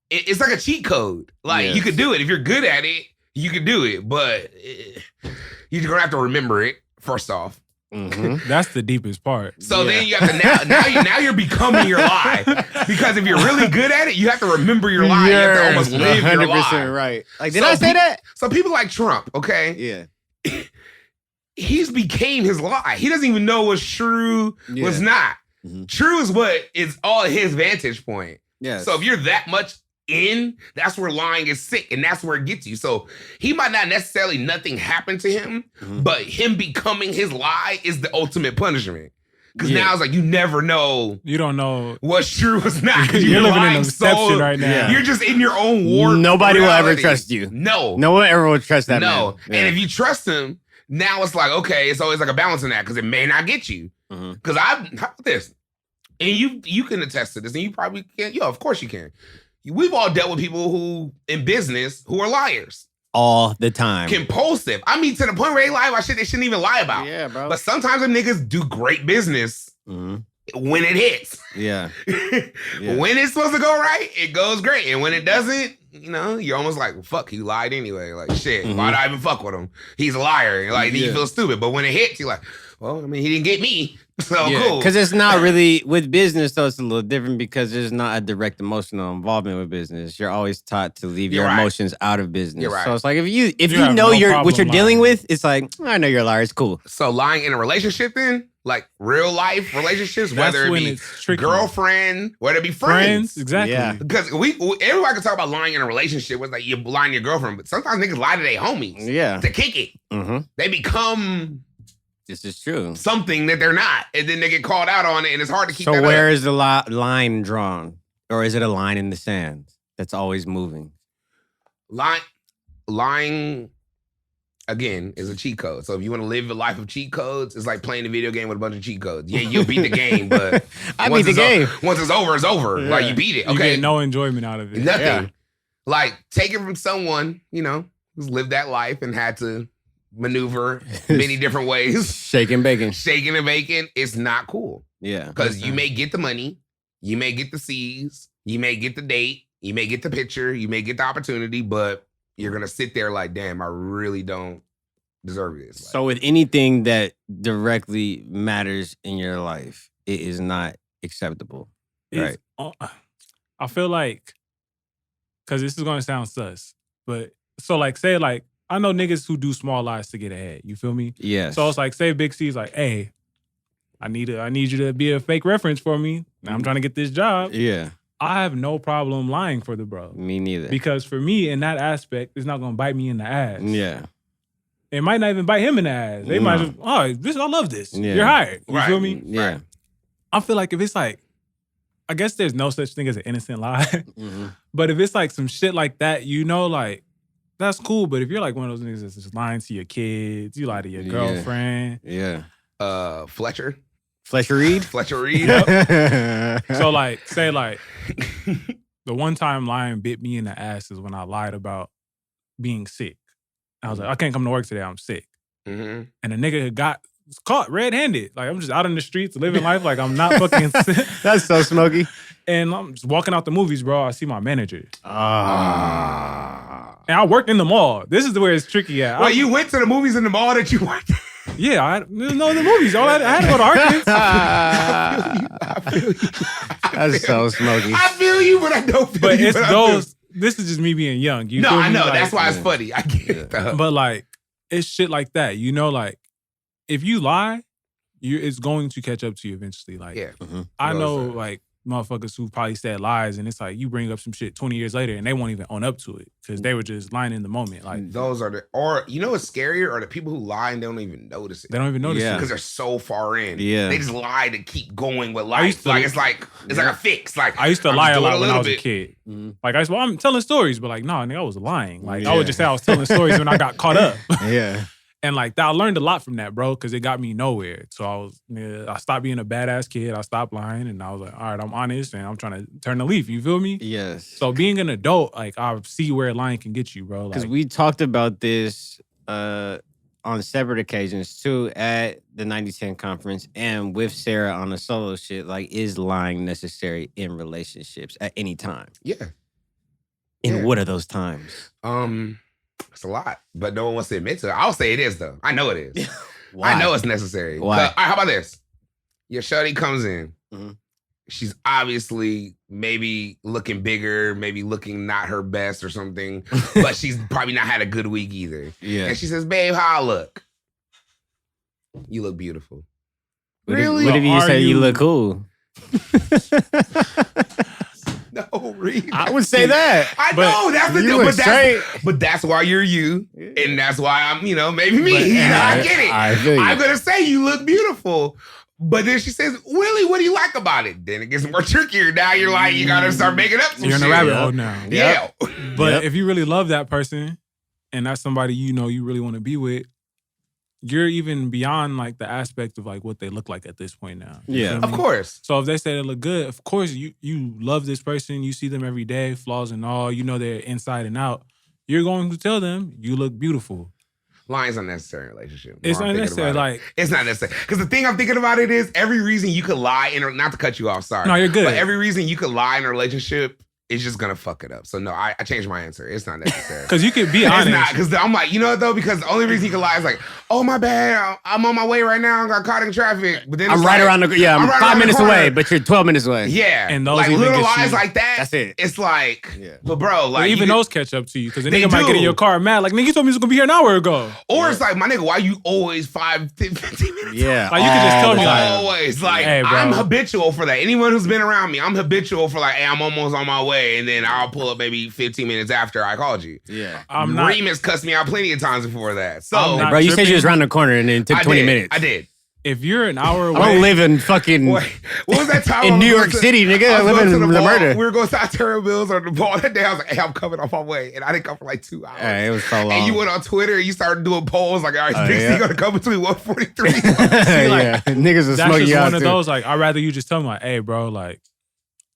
It's like a cheat code. Like you could do it if you're good at it. You could do it, but you're gonna have to remember it first off. Mm-hmm. That's the deepest part. So then you have to now you're becoming your lie, because if you're really good at it, you have to remember your lie. You have to almost live your lie. 100% right. Like, did I say that? So people like Trump, okay? Yeah. He's became his lie. He doesn't even know what's true, what's not. Mm-hmm. True is what is all his vantage point. Yeah. So if you're that much in, that's where lying is sick, and that's where it gets you. So he might not necessarily nothing happen to him, but him becoming his lie is the ultimate punishment. Because now it's like you never know. You don't know what's true, what's not. You're living in Inception right now. Yeah. You're just in your own war. Nobody will ever trust you. No. No one ever will trust that man. Yeah. And if you trust him, now it's like, okay, it's always like a balancing act because it may not get you. Because how about this? And you can attest to this, and you probably can. Yeah, of course you can. We've all dealt with people who in business who are liars. All the time. Compulsive. I mean, to the point where they lie about shit they shouldn't even lie about. Yeah, bro. But sometimes them niggas do great business when it hits. Yeah. When it's supposed to go right, it goes great. And when it doesn't, you're almost like, well, fuck, he lied anyway. Like, shit, why did I even fuck with him? He's a liar. Like, you feel stupid. But when it hits, you're like, well, I mean, he didn't get me. So cool. Because it's not really, with business, though, it's a little different because there's not a direct emotional involvement with business. You're always taught to leave your emotions out of business. You're right. So it's like, if you know what you're dealing with, it's like, I know you're a liar. It's cool. So lying in a relationship then? Like real life relationships, whether it be girlfriend, whether it be friends. Exactly. Yeah. Because everybody can talk about lying in a relationship with like you're lying to your girlfriend, but sometimes niggas lie to their homies. Yeah. To kick it. Mm-hmm. They become this is true. Something that they're not. And then they get called out on it and it's hard to keep that So where up. is the line drawn? Or is it a line in the sand that's always moving? Lying again, is a cheat code. So if you want to live a life of cheat codes, it's like playing a video game with a bunch of cheat codes. Yeah, you'll beat the game, but I beat the game. Once it's over, it's over. Yeah. Like you beat it. Okay. You get no enjoyment out of it. Nothing. Yeah. Like take it from someone, who's lived that life and had to maneuver many different ways. Shaking bacon. Shaking and baking. It's not cool. Yeah. Because you may get the money, you may get the C's, you may get the date, you may get the picture, you may get the opportunity, but you're going to sit there like, damn, I really don't deserve this. So with anything that directly matters in your life, it is not acceptable. Right. I feel like, because this is going to sound sus, but so like, say like, I know niggas who do small lies to get ahead. You feel me? Yes. So it's like, say Big C's like, hey, I need you to be a fake reference for me. Now I'm trying to get this job. Yeah. I have no problem lying for the bro. Me neither. Because for me, in that aspect, it's not going to bite me in the ass. Yeah. It might not even bite him in the ass. They might just, I love this. Yeah. You're hired. You feel me? Yeah. Right. I feel like if it's like, I guess there's no such thing as an innocent lie. Mm-hmm. But if it's like some shit like that, like, that's cool. But if you're like one of those niggas that's just lying to your kids, you lie to your girlfriend. Yeah. Fletcher Reed? Fletcher Reed. So like, say like, the one time lying bit me in the ass is when I lied about being sick. I was like, I can't come to work today, I'm sick. Mm-hmm. And the nigga got caught red-handed. Like, I'm just out in the streets living life like I'm not fucking sick. That's so smoky. And I'm just walking out the movies, bro. I see my manager. And I worked in the mall. This is where it's tricky at. Well, you went to the movies in the mall that you worked at? Yeah, I didn't know the movies. I had to go to Artgoon. I feel you. That's so smoky. I feel you, but I don't feel but you. It's those. This is just me being young. You feel I know. Like, that's why it's funny. I get it. But like, it's shit like that. Like, if you lie, it's going to catch up to you eventually. Like, I know, like, motherfuckers who probably said lies, and it's like you bring up some shit 20 years later, and they won't even own up to it because they were just lying in the moment. Like, those are what's scarier are the people who lie and they don't even notice it. They don't even notice it because they're so far in. Yeah, they just lie to keep going with life. It's like a fix. Like I used to lie a lot when I was a kid. Mm-hmm. Like I'm telling stories, but like, nah, nigga, I was lying. Like I would just say I was telling stories when I got caught up. Yeah. And like I learned a lot from that, bro, because it got me nowhere. So I stopped being a badass kid. I stopped lying, and I was like, all right, I'm honest, and I'm trying to turn the leaf. You feel me? Yes. So being an adult, like I see where lying can get you, bro. Because we talked about this on separate occasions too at the 90-10 conference and with Sarah on the solo shit. Like, is lying necessary in relationships at any time? Yeah. And what are those times? It's a lot, but no one wants to admit to it. I'll say it is, though. I know it is. Why? I know it's necessary. Why? All right, how about this? Your shawty comes in. Mm-hmm. She's obviously maybe looking bigger, maybe looking not her best or something, but she's probably not had a good week either. Yeah. And she says, babe, how I look? You look beautiful. Really? What if you say you look cool? No, Reed. I would say that. I know that's the deal, but that's why you're you, and that's why I'm, maybe me. I get it. I'm gonna say you look beautiful, but then she says, "Willie, what do you like about it?" Then it gets more trickier. Now you're like, you gotta start making up some shit. You're in a rabbit hole now. Yeah, but if you really love that person, and that's somebody you really want to be with, you're even beyond like the aspect of like what they look like at this point now. You feel Of me? course. So if they say they look good, of course you love this person, you see them every day, flaws and all, you know they're inside and out. You're going to tell them you look beautiful. Lying's unnecessary in a relationship. It's unnecessary. Like it's not necessary. Because the thing I'm thinking about it is every reason you could lie in not to cut you off, sorry. No, you're good. But every reason you could lie in a relationship is just gonna fuck it up. So no, I changed my answer. It's not necessary. Because you could be honest. It's not, because I'm like, you know what though? Because the only reason you can lie is like, oh my bad, I'm on my way right now, I got caught in traffic. But then I'm right around the I'm right 5 minutes away, but you're 12 minutes away. Yeah. And those like even little get lies you. like that. That's it. It's like, but bro, like But even you those catch up to you because the They nigga might get in do. your car mad. Like, nigga, you told me you was gonna be here an hour ago. Or it's like, my nigga, why you always 15 minutes? Yeah. Like, you could just tell me, like, Always. Like, hey, bro. I'm habitual for that. Anyone who's been around me, I'm habitual for like, hey, I'm almost on my way. And then I'll pull up maybe 15 minutes after I called you. Yeah. I'm not. Remus cussed me out plenty of times before that. So, I'm not Bro, you said you tripping. was around the corner and then it took 20 minutes. I did. If you're an hour away, I don't live in fucking Wait, what was that time? in I New was York going to- City, nigga. I was live going in to the La mall. Murder. We were going to South Terra Bills or the ball that day. I was like, hey, I'm coming off my way. And I didn't come for like 2 hours. Hey, it was so long. And you went on Twitter and you started doing polls like, all right, Big yeah. C gonna come between 143. Yeah, niggas will that's smoke just you out one of too. those. Like, I'd rather you just tell me, like, hey, bro, like,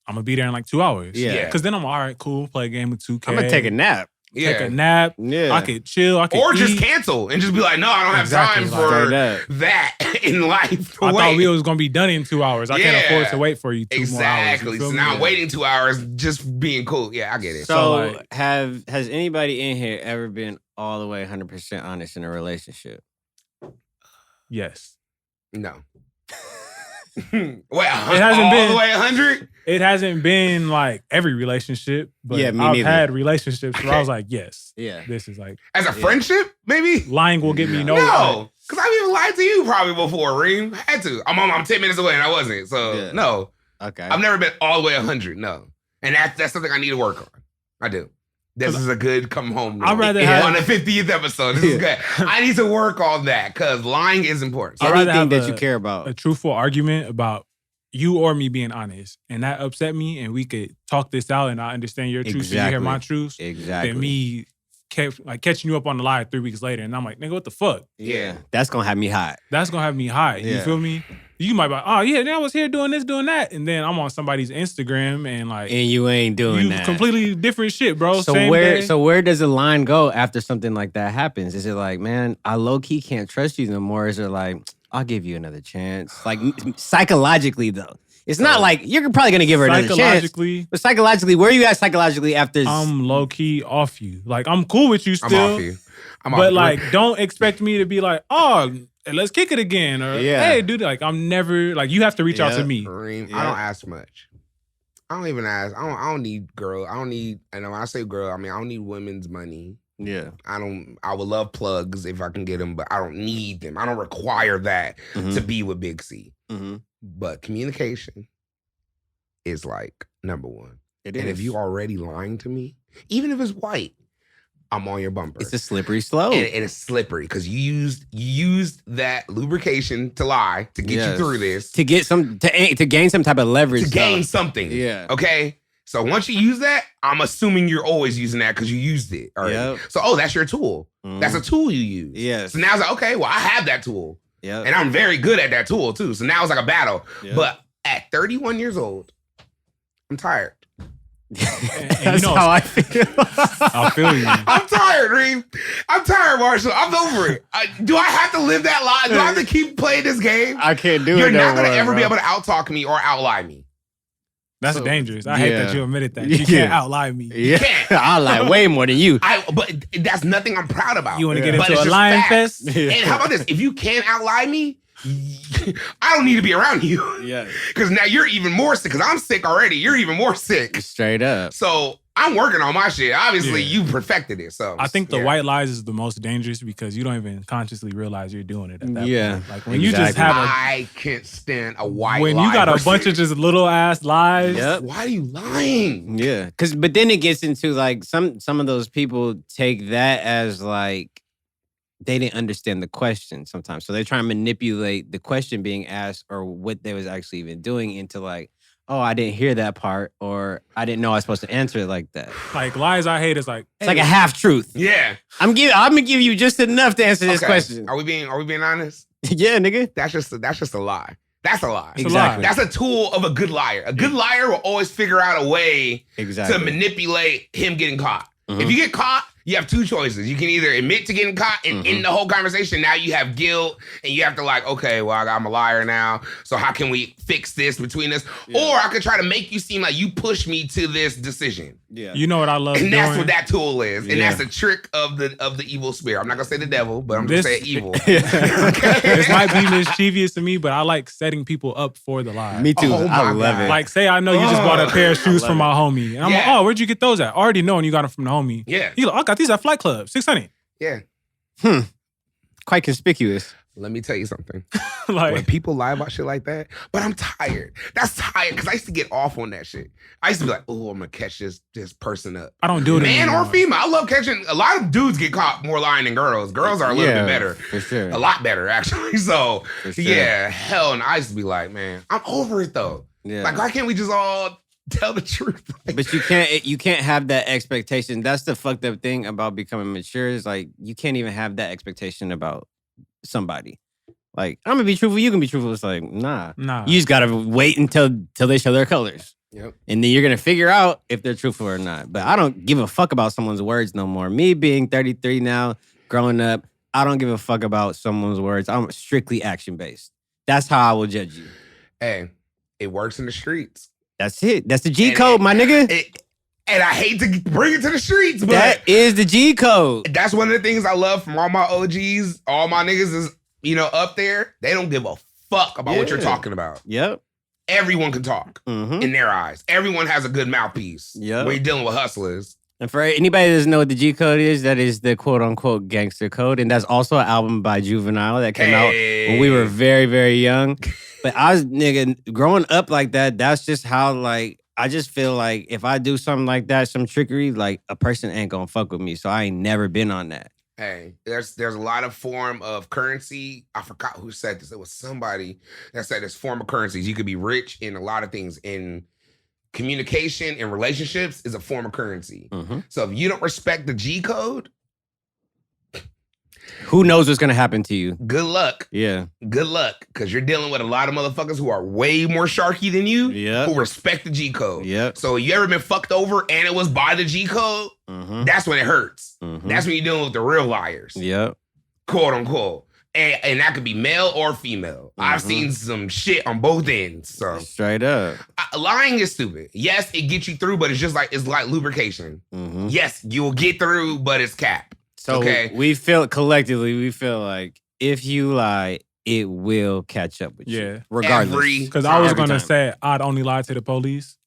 I'm gonna be there in like 2 hours. Yeah. Because then I'm all right, cool, play a game of 2K. I'm gonna take a nap. Take a nap. Yeah. I could chill. I could Or just eat. cancel and just be like, no, I don't have Exactly, time like for straight that in life. I thought we was gonna be done in 2 hours. I can't afford Yeah. to wait for you 2 more hours. Exactly. You feel So me? now I'm waiting 2 hours just being cool. Yeah, I get it. So, like- has anybody in here ever been all the way 100% honest in a relationship? Yes. No. Wait, it hasn't all been- the way 100? It hasn't been like every relationship, but Yeah, me I've neither. had relationships where I was like, yes, Yeah. this is like, As a friendship, maybe? lying will get me No. nowhere. Because I've even lied to you probably before, Reem. Had to. I'm 10 minutes away and I wasn't. So, Yeah. no. Okay. I've never been all the way 100. No. And that's something I need to work on. I do. This is a good come home. I'd rather on have- the 50th episode. This is good. I need to work on that because lying is important. I'd rather Anything have that you care about. a truthful argument about you or me being honest, and that upset me, and we could talk this out, and I understand your truth, and you hear my truth, Exactly. than me like catching you up on the lie 3 weeks later, and I'm like, nigga, what the fuck? Yeah. That's gonna have me hot. That's gonna have me high. You Yeah. feel me? You might be like, oh yeah, I was here doing this, doing that, and then I'm on somebody's Instagram and like And you ain't doing you that. completely different shit, bro. So Same where day. so where does the line go after something like that happens? Is it like, man, I low key can't trust you no more? Is it like, I'll give you another chance? Like psychologically though. It's not like you're probably gonna give her another chance. Psychologically, But psychologically, where are you at psychologically after I'm low key off you. Like I'm cool with you I'm still, off you. but like don't expect me to be like, oh, let's kick it again, or Yeah. hey, dude, like I'm never like you have to reach out to Yeah. me. Reem, Yeah. I don't ask much. I don't even ask. I don't need girl. I don't need, and when I say girl, I mean I don't need women's money. Yeah. I would love plugs if I can get them, but I don't need them. I don't require that to be with Big C. Mm-hmm. But communication is like number one. It And if you already lying to me, even if it's white, I'm on your bumper. It's a slippery slope. and it's slippery because you used that lubrication to lie to get you Yes. through this to get some to gain some type of leverage. to gain though. something. Yeah. Okay. So once you use that, I'm assuming you're always using that because you used it. All right. Yep. So that's your tool. Mhm. That's a tool you use. Yes. So now it's like, okay, well, I have that tool. Yep. And I'm very good at that tool too. So now it's like a battle. Yep. But at 31 years old, I'm tired. That's know- how I feel. I feel you. I'm tired, Reem. I'm tired, Marshall. I'm over it. Do I have to live that lie? Do I have to keep playing this game? I can't do You're it. no not going to more, ever be bro. able to outtalk me or outlie me. That's So, dangerous. I hate that yeah. you admitted that. You Yeah. can't outlie me. Yeah, can't. I lie way more than you. But that's nothing I'm proud about. You want to get But into it's a just lion facts. fest? And how about this? If you can't outlie me, I don't need to be around you. Yeah, Because now you're even more sick. Because I'm sick already. You're even more sick. straight up. So I'm working on my shit. Obviously, Yeah. you perfected it. So I think the yeah. white lies is the most dangerous because you don't even consciously realize you're doing it at that Yeah, point. Like when you just exactly. have I can't stand a white when lie you got a versus- bunch of just little ass lies. Yep. Why are you lying? Yeah, but then it gets into like some of those people take that as like they didn't understand the question sometimes, so they try and manipulate the question being asked or what they was actually even doing into like, oh, I didn't hear that part, or I didn't know I was supposed to answer it like that. Like lies I hate is like It's like a half truth. Yeah. I'm gonna give you just enough to answer this question. Are we being honest? Yeah, nigga. That's just a lie. That's a lie. Exactly. That's a tool of a good liar. A good liar will always figure out a way to manipulate him getting caught. If you get caught, you have two choices. You can either admit to getting caught and in the whole conversation, now you have guilt and you have to like, okay, well, I'm a liar now. So how can we fix this between us? Yeah. Or I could try to make you seem like you pushed me to this decision. Yeah. You know what I love and doing? That's what that tool is. And that's a trick of the evil spirit. I'm not going to say the devil, but I'm going to say evil. This might be mischievous to me, but I like setting people up for the lie. Me too. I love it. Like, say I know you just bought a pair of shoes from my homie. And I'm like, oh, where'd you get those at? I already know and you got them from the homie. Yeah. You like, I got these at Flight Club, 600. Yeah. Quite conspicuous. Let me tell you something. Like, when people lie about shit like that, but I'm tired. That's tired because I used to get off on that shit. I used to be like, oh, I'm gonna catch this person up. I don't do it Man anymore. or female. I love catching. A lot of dudes get caught more lying than girls. Girls are a little bit better. For sure. A lot better, actually. So, sure. yeah, hell, and I used to be like, man, I'm over it though. Yeah. Like, why can't we just all tell the truth? Like, but you can't have that expectation. That's the fucked up thing about becoming mature is like you can't even have that expectation about somebody. Like, I'm gonna be truthful, you can be truthful. It's like, nah. You just gotta wait until they show their colors. Yep. And then you're gonna figure out if they're truthful or not. But I don't give a fuck about someone's words no more. Me being 33 now, growing up, I don't give a fuck about someone's words. I'm strictly action-based. That's how I will judge you. Hey, it works in the streets. That's it. That's the G code, my nigga. And I hate to bring it to the streets, but that is the G code. That's one of the things I love from all my OGs. All my niggas is, up there. They don't give a fuck about what you're talking about. Yep. Everyone can talk in their eyes. Everyone has a good mouthpiece when you're dealing with hustlers. And for anybody that doesn't know what the G code is, that is the quote unquote gangster code. And that's also an album by Juvenile that came out when we were very, very young. But I was, growing up like that, that's just how, like, I just feel like if I do something like that, some trickery, like a person ain't gonna fuck with me. So I ain't never been on that. Hey, there's a lot of form of currency. I forgot who said this. It was somebody that said this form of currencies. You could be rich in a lot of things. In communication and relationships is a form of currency. So if you don't respect the G code, who knows what's gonna happen to you? Good luck. Yeah. Good luck. Because you're dealing with a lot of motherfuckers who are way more sharky than you, who respect the G code. Yep. So you ever been fucked over and it was by the G code? That's when it hurts. That's when you're dealing with the real liars. Yep. Quote unquote. And that could be male or female. I've seen some shit on both ends. So straight up. Lying is stupid. Yes, it gets you through, but it's like lubrication. Yes, you'll get through, but it's cap. So we feel like if you lie, it will catch up with you. Regardless. Because I was going to say I'd only lie to the police.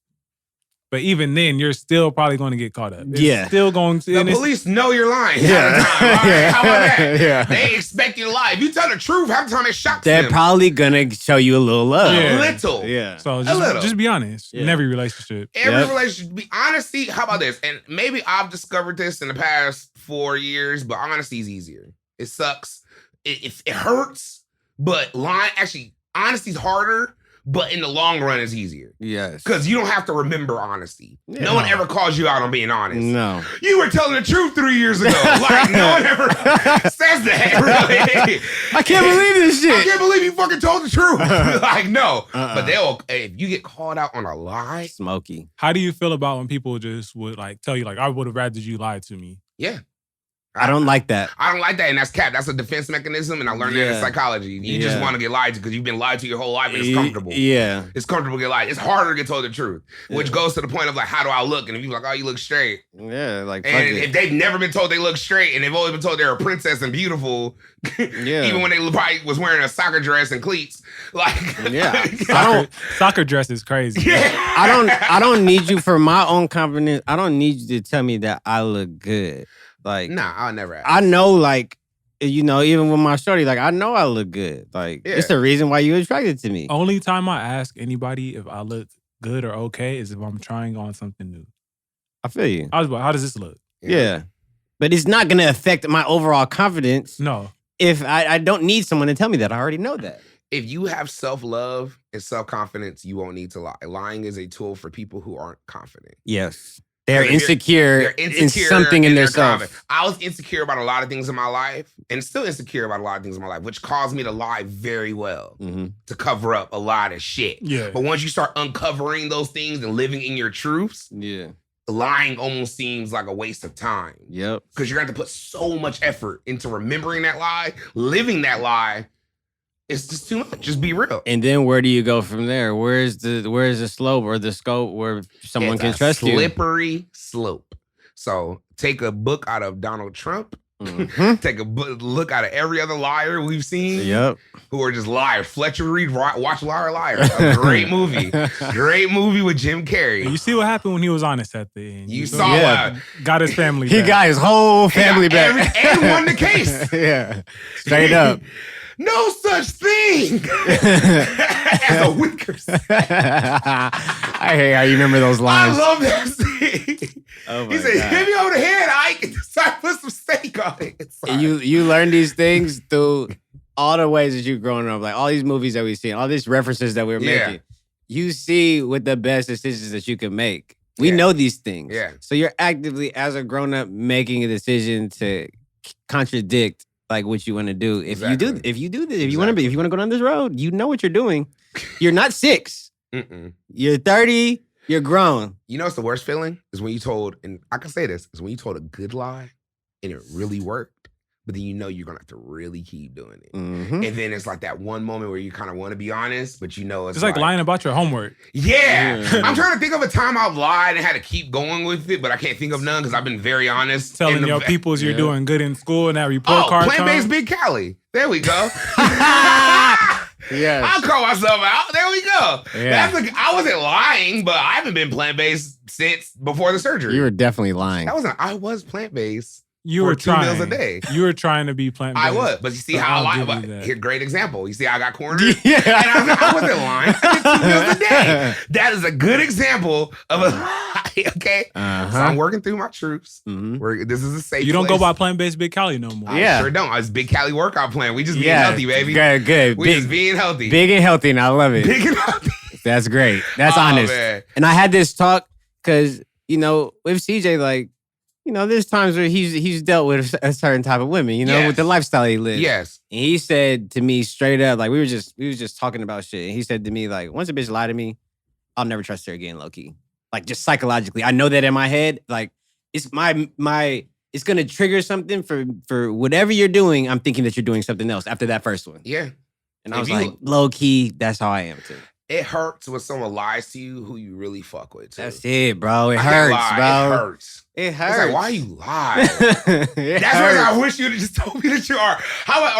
But even then, you're still probably going to get caught up. It's still going to. The police know you're lying. Yeah. How about that? Yeah. They expect you to lie. If you tell the truth, half the time it shocks them. They're probably going to show you a little love. A little. Yeah. So just be honest in every relationship. Every relationship. Be honesty. How about this? And maybe I've discovered this in the past 4 years, but honesty is easier. It sucks. It hurts, but honesty's harder. But in the long run, it's easier. Yes. Because you don't have to remember honesty. Yeah. No one ever calls you out on being honest. No. You were telling the truth 3 years ago. Like, no one ever says that, really. I can't believe this shit. I can't believe you fucking told the truth. Like, no. But if you get called out on a lie. Smoky. How do you feel about when people just would, like, tell you, like, I would have rather you lie to me? Yeah. I don't like that. I don't like that, and that's cap. That's a defense mechanism, and I learned that in psychology. You just want to get lied to because you've been lied to your whole life, and it's comfortable. Yeah. It's comfortable to get lied. It's harder to get told the truth, which goes to the point of, like, how do I look? And if you're like, oh, you look straight. Yeah, like, and if they've never been told they look straight, and they've always been told they're a princess and beautiful, even when they probably was wearing a soccer dress and cleats. Like, soccer dress is crazy. Yeah. I don't need you for my own confidence. I don't need you to tell me that I look good. Like, nah, I'll never ask. I know, like, even with my shorty, like, I know I look good. Like, it's the reason why you attracted to me. Only time I ask anybody if I look good or okay is if I'm trying on something new. I feel you. I was like, how does this look? Yeah. But it's not going to affect my overall confidence. No. If I don't need someone to tell me that. I already know that. if you have self-love and self-confidence, you won't need to lie. Lying is a tool for people who aren't confident. Yes. They're insecure in something in themselves. I was insecure about a lot of things in my life and still insecure about a lot of things in my life, which caused me to lie very well to cover up a lot of shit. Yeah. But once you start uncovering those things and living in your truths, lying almost seems like a waste of time. Yep. Because you're going to have to put so much effort into remembering that lie, living that lie. It's just too much. Just be real. And then where do you go from there? Where's the slope or the scope where someone can trust you? Slippery slope. So take a book out of Donald Trump. Take a look out of every other liar we've seen. Yep. Who are just liars. Fletcher Reed, watch Liar Liar. A great movie. Great movie with Jim Carrey. You see what happened when he was honest at the end. You saw what? Got his family back. He got his whole family back. And won the case. Yeah. Straight up. No such thing as a Wickers. I hate how you remember those lines. I love that scene. Oh he said, hit me over the head, Ike. So I put some steak on it. You learn these things through all the ways that you've grown up. Like all these movies that we've seen, all these references that we're making. You see what the best decisions that you can make. We know these things. Yeah. So you're actively, as a grown-up, making a decision to contradict like what you want to do. If you do this, if you want to go down this road, you know what you're doing. You're not 6. You're 30. You're grown. You know what's the worst feeling? Is when you told, and I can say this, is when you told a good lie and it really worked, but then you know you're gonna have to really keep doing it. And then it's like that one moment where you kind of want to be honest, but you know it's like lying about your homework. Yeah. I'm trying to think of a time I've lied and had to keep going with it, but I can't think of none because I've been very honest. Telling your peoples you're doing good in school and that report card. Plant-based Big Cali. There we go. Yes. I'll call myself out. There we go. Yeah. I wasn't lying, but I haven't been plant-based since before the surgery. You were definitely lying. I was plant-based. You were 2 meals a day. You were trying to be plant-based. I was, but you see how I lie. Here, great example. You see how I got cornered? Yeah. And I wasn't lying. I did 2 meals a day. That is a good example of a lie, okay? So I'm working through my truths. This is a safe You don't place. go by plant-based Big Cali no more. I sure don't. It's Big Cali workout plan. We just being healthy, baby. Good. We just being healthy. Big and healthy, and I love it. Big and healthy. That's great. That's honest. Man. And I had this talk because, with CJ, like, there's times where he's dealt with a certain type of women, with the lifestyle he lives. Yes. And he said to me straight up, like we was just talking about shit. And he said to me, like, once a bitch lie to me, I'll never trust her again, low key. Like just psychologically. I know that in my head, like it's it's gonna trigger something for whatever you're doing. I'm thinking that you're doing something else after that first one. Yeah. And I was like, low key, that's how I am too. It hurts when someone lies to you who you really fuck with too. That's it, bro. It hurts, bro. It hurts. It hurts. It's like, why you lie? That's why I wish you'd have just told me that you are.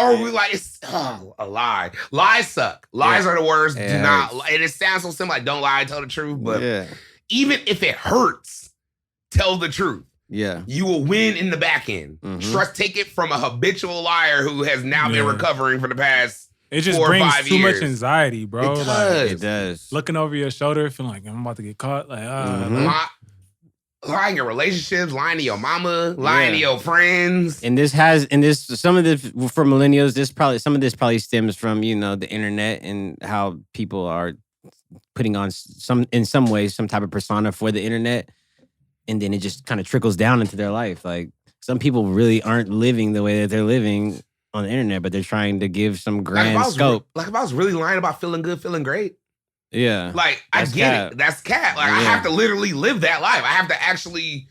Or we like, it's a lie. Lies suck. Lies are the worst. Do not. And it sounds so simple, like don't lie, tell the truth. But even if it hurts, tell the truth. Yeah. You will win in the back end. Take it from a habitual liar who has now been recovering for the past It just 4 or brings 5 too years. much anxiety, bro. It does. Like, it does. Looking over your shoulder, feeling like I'm about to get caught. Like, lying in relationships, lying to your mama, lying to your friends. And some of this for millennials, some of this probably stems from, the internet and how people are putting on in some ways, some type of persona for the internet. And then it just kind of trickles down into their life. Like some people really aren't living the way that they're living on the internet, but they're trying to give some grand scope. Like if I was really lying about feeling good, feeling great. Yeah. Like I get it. That's cat. Like I have to literally live that life. I have to actually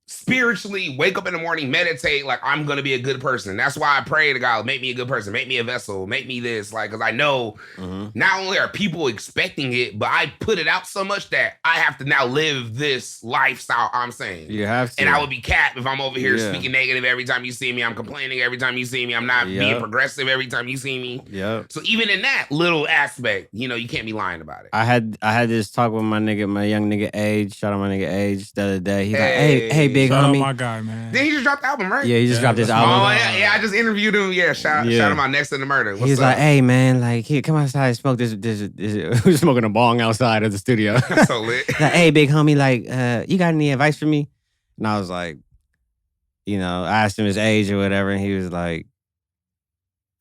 spiritually wake up in the morning, meditate, like I'm going to be a good person. That's why I pray to God, make me a good person, make me a vessel, make me this. Like, because I know not only are people expecting it, but I put it out so much that I have to now live this lifestyle I'm saying. You have to. And I would be cat if I'm over here speaking negative every time you see me. I'm complaining every time you see me. I'm not being progressive every time you see me. Yeah. So even in that little aspect, you can't be lying about it. I had this talk with my young nigga Age. Shout out my nigga Age the other day. He's like, hey, big shout homie. out my guy, man. Then he just dropped the album, right? Yeah, he just dropped his album. Oh, yeah, I just interviewed him. Yeah, shout him out next to the murder. He's like, hey, man, like, here, come outside and smoke this. We was smoking a bong outside of the studio. That's so lit. Like, hey, big homie, like, you got any advice for me? And I was like, I asked him his age or whatever, and he was like,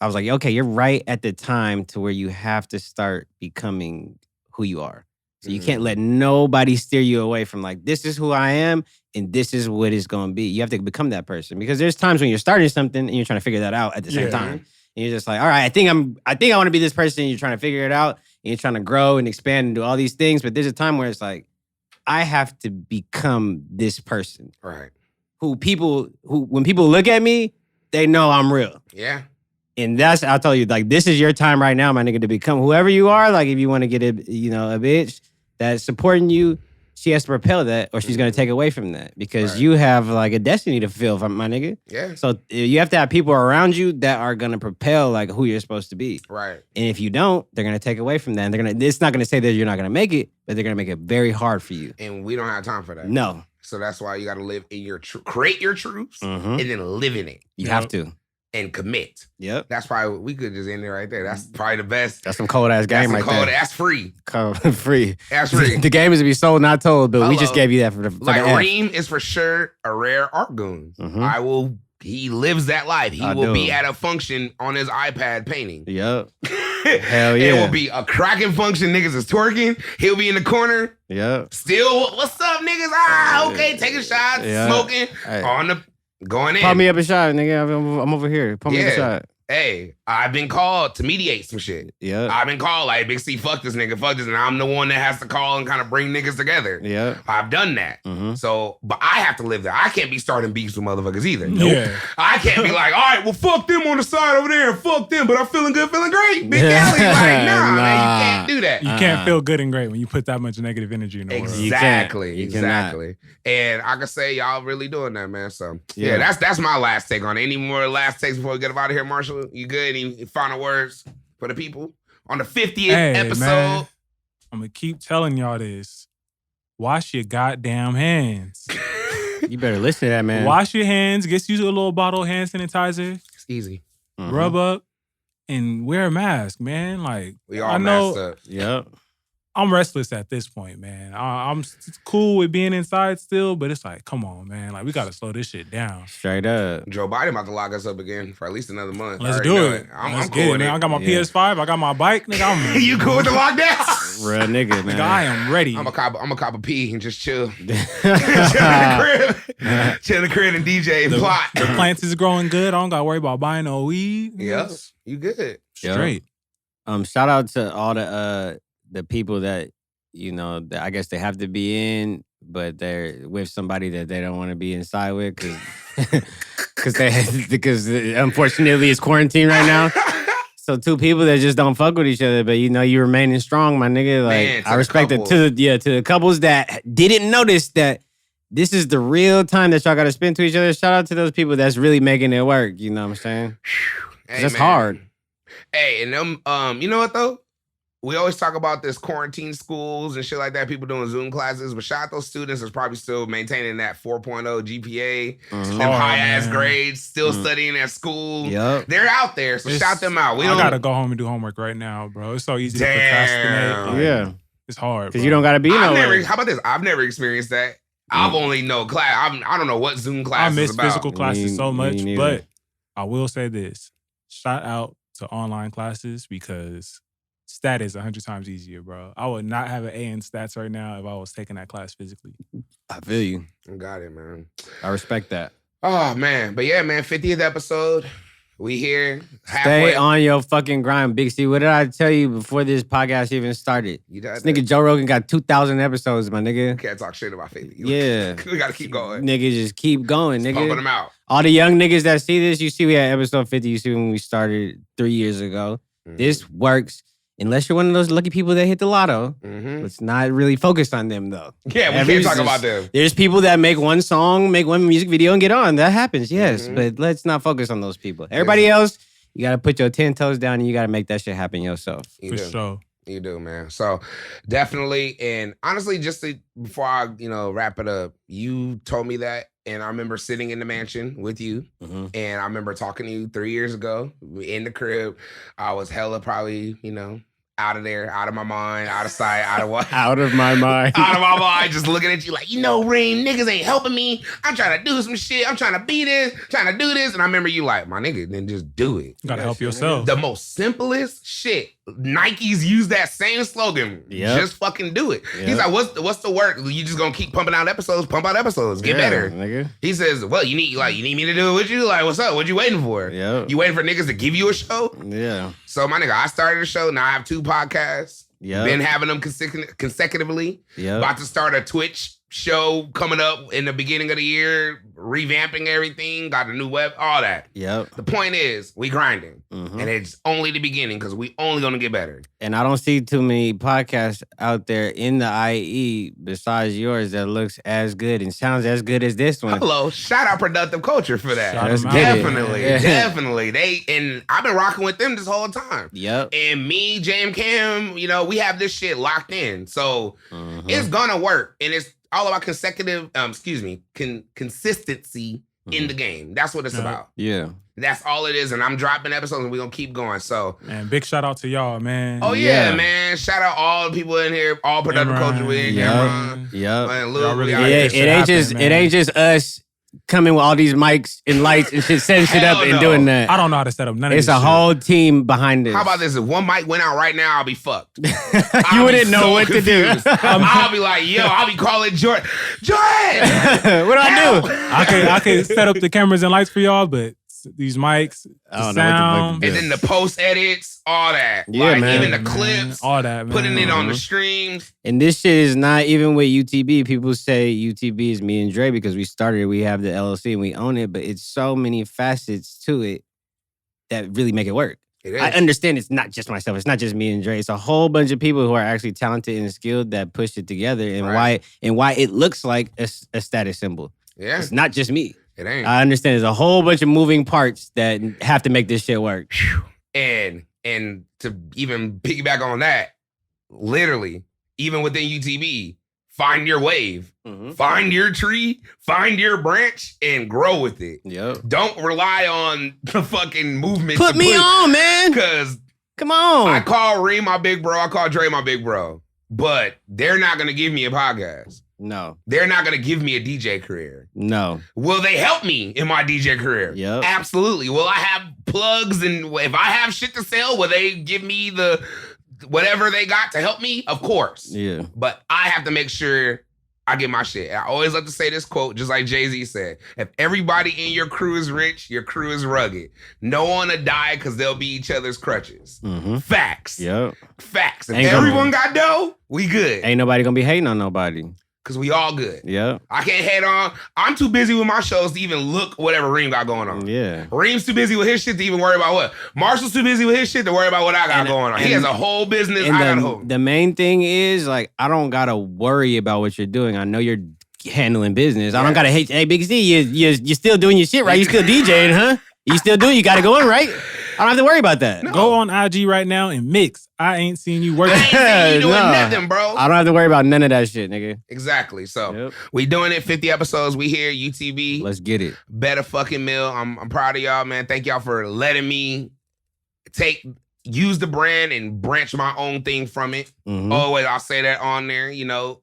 I was like, okay, you're right at the time to where you have to start becoming who you are. So you can't let nobody steer you away from like, this is who I am and this is what it's going to be. You have to become that person because there's times when you're starting something and you're trying to figure that out at the same time. And you're just like, all right, I think I want to be this person. And you're trying to figure it out and you're trying to grow and expand and do all these things. But there's a time where it's like, I have to become this person. Right. Who when people look at me, they know I'm real. Yeah. And I'll tell you, like, this is your time right now, my nigga, to become whoever you are. Like, if you want to get a bitch that's supporting you, she has to propel that or she's going to take away from that because you have, like, a destiny to fulfill, my nigga. Yeah. So you have to have people around you that are going to propel, like, who you're supposed to be. Right. And if you don't, they're going to take away from that. And it's not going to say that you're not going to make it, but they're going to make it very hard for you. And we don't have time for that. No. So that's why you got to live in your create your truths and then live in it. You have to. And commit. Yep. That's probably, we could just end it right there. That's probably the best. That's some cold ass game right there. That's free. Free. That's free. The game is to be sold, not told, but we just gave you that for the Reem is for sure a rare Artgoon. He lives that life. He will be at a function on his iPad painting. Yep. Hell yeah. It will be a cracking function. Niggas is twerking. He'll be in the corner. Yep. Still, what's up, niggas? Okay, taking shots, smoking, going in. Pop me up a shot, nigga. I'm over here. Pop me up a shot. Hey, I've been called to mediate some shit. Yeah. I've been called like, Big C, fuck this nigga, fuck this. And I'm the one that has to call and kind of bring niggas together. Yeah. I've done that. So, but I have to live there. I can't be starting beefs with motherfuckers either. Yeah. I can't be like, all right, well, fuck them on the side over there and fuck them, but I'm feeling good, feeling great. Big Alley, like, nah, man, you can't do that. You can't feel good and great when you put that much negative energy in the world. Exactly. And I can say y'all really doing that, man. So, yeah, that's my last take on it. Any more last takes before we get up out of here, Marshall? You good? Any final words for the people on the 50th episode? Man, I'm gonna keep telling y'all this. Wash your goddamn hands. You better listen to that, man. Wash your hands. Get you a little bottle of hand sanitizer. It's easy. Rub up and wear a mask, man. Like, we all masked up. Yep. I'm restless at this point, man. I'm cool with being inside still, but it's like, come on, man. Like, we got to slow this shit down. Straight up. Joe Biden about to lock us up again for at least another month. Let's do it. I'm cool with it, man. I got my PS5. I got my bike. Nigga, you cool with the lockdown? Real nigga, man. Nigga, I am ready. I'm a cop a pee and just chill. Chill in the crib and DJ and plot. The plants is growing good. I don't got to worry about buying no weed. Yep. You good. Straight. Shout out to all the people that, that I guess they have to be in, but they're with somebody that they don't want to be inside with because unfortunately it's quarantine right now. So two people that just don't fuck with each other, but you remaining strong, my nigga. Like, man, I respect it to the couples that didn't notice that this is the real time that y'all got to spend to each other. Shout out to those people that's really making it work. You know what I'm saying? Hey, that's hard. Hey, and them, you know what though? We always talk about this quarantine schools and shit like that, people doing Zoom classes, but shout out those students that's probably still maintaining that 4.0 GPA, them high-ass grades, still studying at school. Yep. They're out there, so shout them out. I got to go home and do homework right now, bro. It's so easy to procrastinate. Like, yeah. It's hard, because you don't got to be nowhere. How about this? I've never experienced that. I've only know class. I don't know what Zoom class is about. I miss physical classes so much, but I will say this. Shout out to online classes because stat is 100 times easier, bro. I would not have an A in stats right now if I was taking that class physically. I feel you. Got it, man. I respect that. Oh, man. But yeah, man, 50th episode. We here. Halfway. Stay on your fucking grind, Big C. What did I tell you before this podcast even started? This nigga Joe Rogan got 2,000 episodes, my nigga. You can't talk shit about 50. Yeah. We got to keep going. Nigga, just keep going, nigga. Pumping them out. All the young niggas that see this, you see we had episode 50. You see when we started 3 years ago. This works. Unless you're one of those lucky people that hit the lotto, let's not really focus on them, though. Yeah, we can't talk about them. There's people that make one song, make one music video, and get on. That happens, yes. But let's not focus on those people. Everybody else, you got to put your 10 toes down and you got to make that shit happen yourself. For sure. You do, man. So definitely, and honestly, before I, wrap it up, you told me that, and I remember sitting in the mansion with you, and I remember talking to you 3 years ago in the crib. I was hella probably, out of there, out of my mind, out of sight, out of what? Out of my mind. Out of my mind, just looking at you like, Reem, niggas ain't helping me. I'm trying to do some shit. I'm trying to be this, trying to do this. And I remember you like, my nigga, then just do it. You gotta help yourself. The most simplest shit. Nike's use that same slogan. Yep. Just fucking do it. Yep. He's like, what's the work? You just gonna keep pumping out episodes, pump out episodes, get better. Nigga. He says, well, you need me to do it with you? Like, what's up? What you waiting for? Yep. You waiting for niggas to give you a show? Yeah. So my nigga, I started a show. Now I have 2 podcasts. Yep. Been having them consecutively. Yep. About to start a Twitch show coming up in the beginning of the year, revamping everything, got a new web, all that. Yep. The point is, we grinding. Mm-hmm. And it's only the beginning because we only gonna get better. And I don't see too many podcasts out there in the IE besides yours that looks as good and sounds as good as this one. Hello, shout out Productive Culture for that. Shout 'em out. Definitely, Yeah. definitely. And I've been rocking with them this whole time. Yep. And me, Jam Cam, we have this shit locked in. So Mm-hmm. it's gonna work. And it's all about consistency in the game. That's what it's about. Yeah. That's all it is. And I'm dropping episodes and we're gonna keep going. So And big shout out to y'all, man. oh yeah, man. Shout out all the people in here, all Productive Culture with Yep. Cameron. Yep. Man, Lil, Y'all really we got out It here. ain't just us coming with all these mics and lights and shit, setting shit up Hell and no. doing that. I don't know how to set up none of It's this a shit. whole team behind this. How about this? If one mic went out right now, I'll be fucked. You I'll wouldn't be know so what to do. confused. I'll be like, I'll be calling Jordan. Jordan! What do I do? I could set up the cameras and lights for y'all, but these mics, I the don't know what the fuck sound, to And then the post edits, all that. Yeah, like, man. even the man, clips, all that, man. putting it on the Mhm. streams. And this shit is not even with UTB. People say UTB is me and Dre because we started it. We have the LLC and we own it, but it's so many facets to it that really make it work. It is. I understand it's not just myself. It's not just me and Dre. It's a whole bunch of people who are actually talented and skilled that push it together and Right. why it looks like a status symbol. Yeah, It's not just me. it ain't. I understand there's a whole bunch of moving parts that have to make this shit work. And to even piggyback on that, literally, even within UTB, find your wave, find your tree, find your branch, and grow with it. Yep. Don't rely on the fucking movement. Put me on, man. Because Come on. I call Reem my big bro, I call Dre my big bro, but they're not going to give me a podcast. No. They're not going to give me a DJ career. No. Will they help me in my DJ career? Yep. Absolutely. Will I have plugs and if I have shit to sell, will they give me the whatever they got to help me? Of course. Yeah. But I have to make sure I get my shit. I always like to say this quote, just like Jay-Z said. If everybody in your crew is rich, your crew is rugged. No one will die because they'll be each other's crutches. Mm-hmm. Facts. Yep. Facts. If Ain't gonna- everyone got dough, we good. Ain't nobody gonna be hating on nobody. Because we all good. Yep. I can't head on. I'm too busy with my shows to even look whatever Reem got going on. Yeah. Reem's too busy with his shit to even worry about what. Marshall's too busy with his shit to worry about what I got going on. He has a whole business. I got a whole. The main thing is, like, I don't gotta worry about what you're doing. I know you're handling business. I don't gotta hate. Hey, Big Z, you still doing your shit, right? You still DJing, huh? You still doing? You got it going, right? I don't have to worry about that. No. Go on IG right now and mix. I ain't seen you I working. ain't seen you doing No. nothing, bro. I don't have to worry about none of that shit, nigga. Exactly. So Yep. we doing it. 50 episodes. We here. UTB. Let's get it. Better fucking meal. I'm proud of y'all, man. Thank y'all for letting me use the brand and branch my own thing from it. Mhm. Always, I'll say that on there.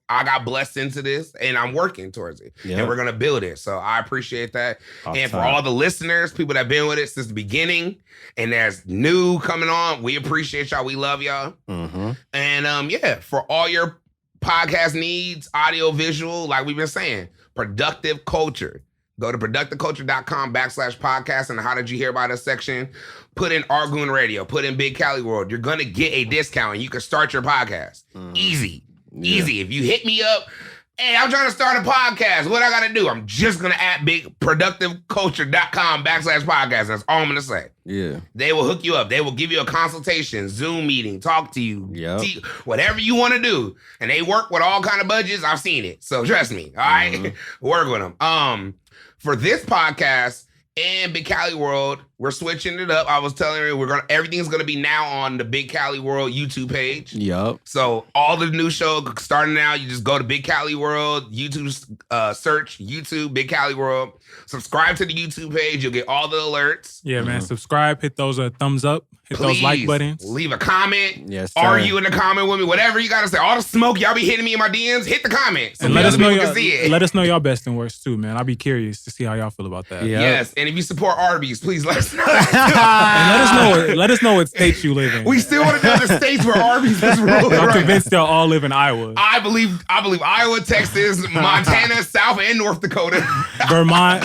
I got blessed into this and I'm working towards it. Yep. And we're going to build it. So I appreciate that. Off and for top. all the listeners, people that have been with it since the beginning, and there's new coming on, we appreciate y'all. We love y'all. Mhm. And for all your podcast needs, audio, visual, like we've been saying, Productive Culture. Go to productiveculture.com/podcast in the How Did You Hear About Us section. Put in Artgoon Radio. Put in Big Cali World. You're going to get a discount and you can start your podcast. Easy. Yeah. Easy. If you hit me up, hey, I'm trying to start a podcast. What I got to do? I'm just going to add productiveculture.com/podcast. That's all I'm going to say. Yeah. They will hook you up. They will give you a consultation, Zoom meeting, talk to you, Yep. whatever you want to do. And they work with all kind of budgets. I've seen it. So trust me. All right? Work with them. For this podcast and Big Cali World, we're switching it up. I was telling you, everything's gonna be now on the Big Cali World YouTube page. Yup. So all the new show starting now, you just go to Big Cali World, YouTube, search YouTube, Big Cali World. Subscribe to the YouTube page. You'll get all the alerts. Yeah, man. Subscribe. Hit those thumbs up. Hit those like buttons. Leave a comment. Yes, sir. Argue in the comment with me. Whatever you gotta say. All the smoke y'all be hitting me in my DMs. Hit the comments. And let us know y'all best and worst too, man. I'll be curious to see how y'all feel about that. Yep. Yes, and if you support Arby's, please let us know. And let us know what states you live in. We still want to know the states where Arby's is ruling. I'm right convinced they'll all live in Iowa. I believe Iowa, Texas, Montana, South and North Dakota, Vermont.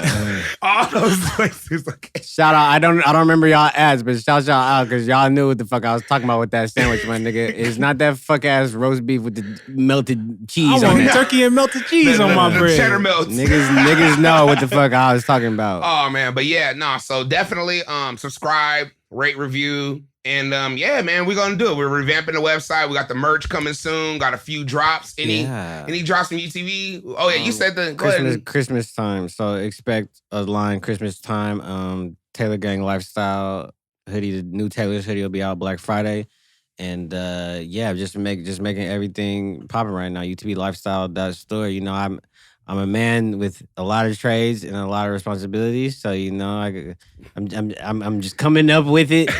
all those places. Okay. Shout out. I don't remember y'all ads, but shout y'all out because y'all knew what the fuck I was talking about with that sandwich, my nigga. It's not that fuck ass roast beef with the melted cheese I on want it. turkey and melted cheese on my bread. Cheddar melts. Niggas know what the fuck I was talking about. Oh man, but yeah, no. So definitely subscribe, rate, review. And yeah, man, we're gonna do it. We're revamping the website. We got the merch coming soon. Got a few drops. Any drops from UTV? Oh yeah, you said the Christmas time. So expect a line Christmas time. Taylor Gang Lifestyle hoodie. The new Taylor's hoodie will be out Black Friday. And yeah, just making everything popping right now. UTB Lifestyle.store. You know, I'm a man with a lot of trades and a lot of responsibilities. So you know, I'm just coming up with it.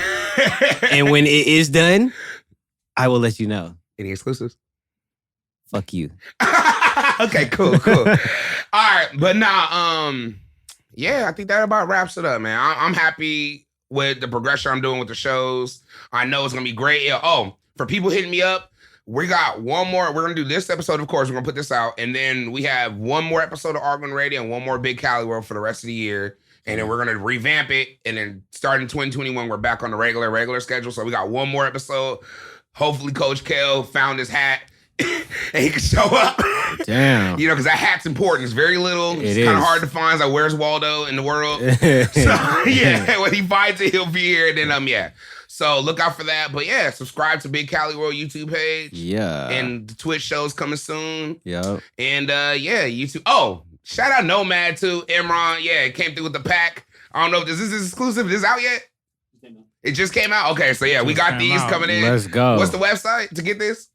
And when it is done, I will let you know. Any exclusives? Fuck you. Okay, cool. All right, but now, yeah, I think that about wraps it up, man. I'm happy with the progression I'm doing with the shows. I know it's gonna be great. Yeah. Oh, for people hitting me up, we got one more. We're gonna do this episode, of course. We're gonna put this out, and then we have one more episode of Artgoon Radio and one more Big Cali World for the rest of the year. And then we're going to revamp it. And then starting 2021, we're back on the regular schedule. So we got one more episode. Hopefully Coach Kel found his hat and he can show up. Damn. You know, because that hat's important. It's very little. It's kind of hard to find. It's like, where's Waldo in the world? So yeah, when he finds it, he'll be here. And then, yeah. So look out for that. But yeah, subscribe to Big Cali World YouTube page. Yeah. And the Twitch show's coming soon. Yep. And yeah, YouTube. Oh, shout out Nomad too. Imran, yeah, it came through with the pack. I don't know if this is exclusive. Is this out yet? It just came out? Okay, so yeah, we got these coming in. Let's go. What's the website to get this?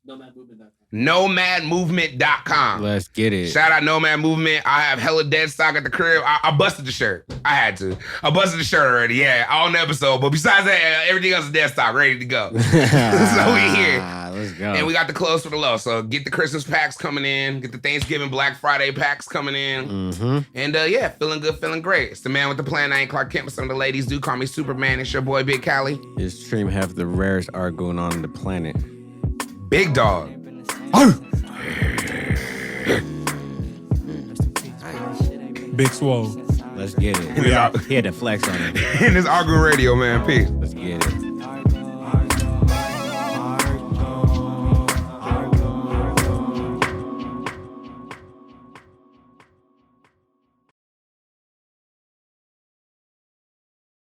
Nomadmovement.com. Let's get it. Shout out Nomad Movement. I have hella dead stock at the crib. I busted the shirt. I had to. I busted the shirt already, yeah, on the episode. But besides that, everything else is dead stock, ready to go. So we here. Let's go. And we got the clothes for the low. So get the Christmas packs coming in. Get the Thanksgiving Black Friday packs coming in. Mm-hmm. And yeah, feeling good, feeling great. It's the man with the plan. I ain't Clark Kent, but some of the ladies do call me Superman. It's your boy, Big Cali. His stream have the rarest art going on the planet. Big dog. Big Swole. Let's get it. He had to flex on it. And it's Artgoon Radio, man. Peace. Let's get it.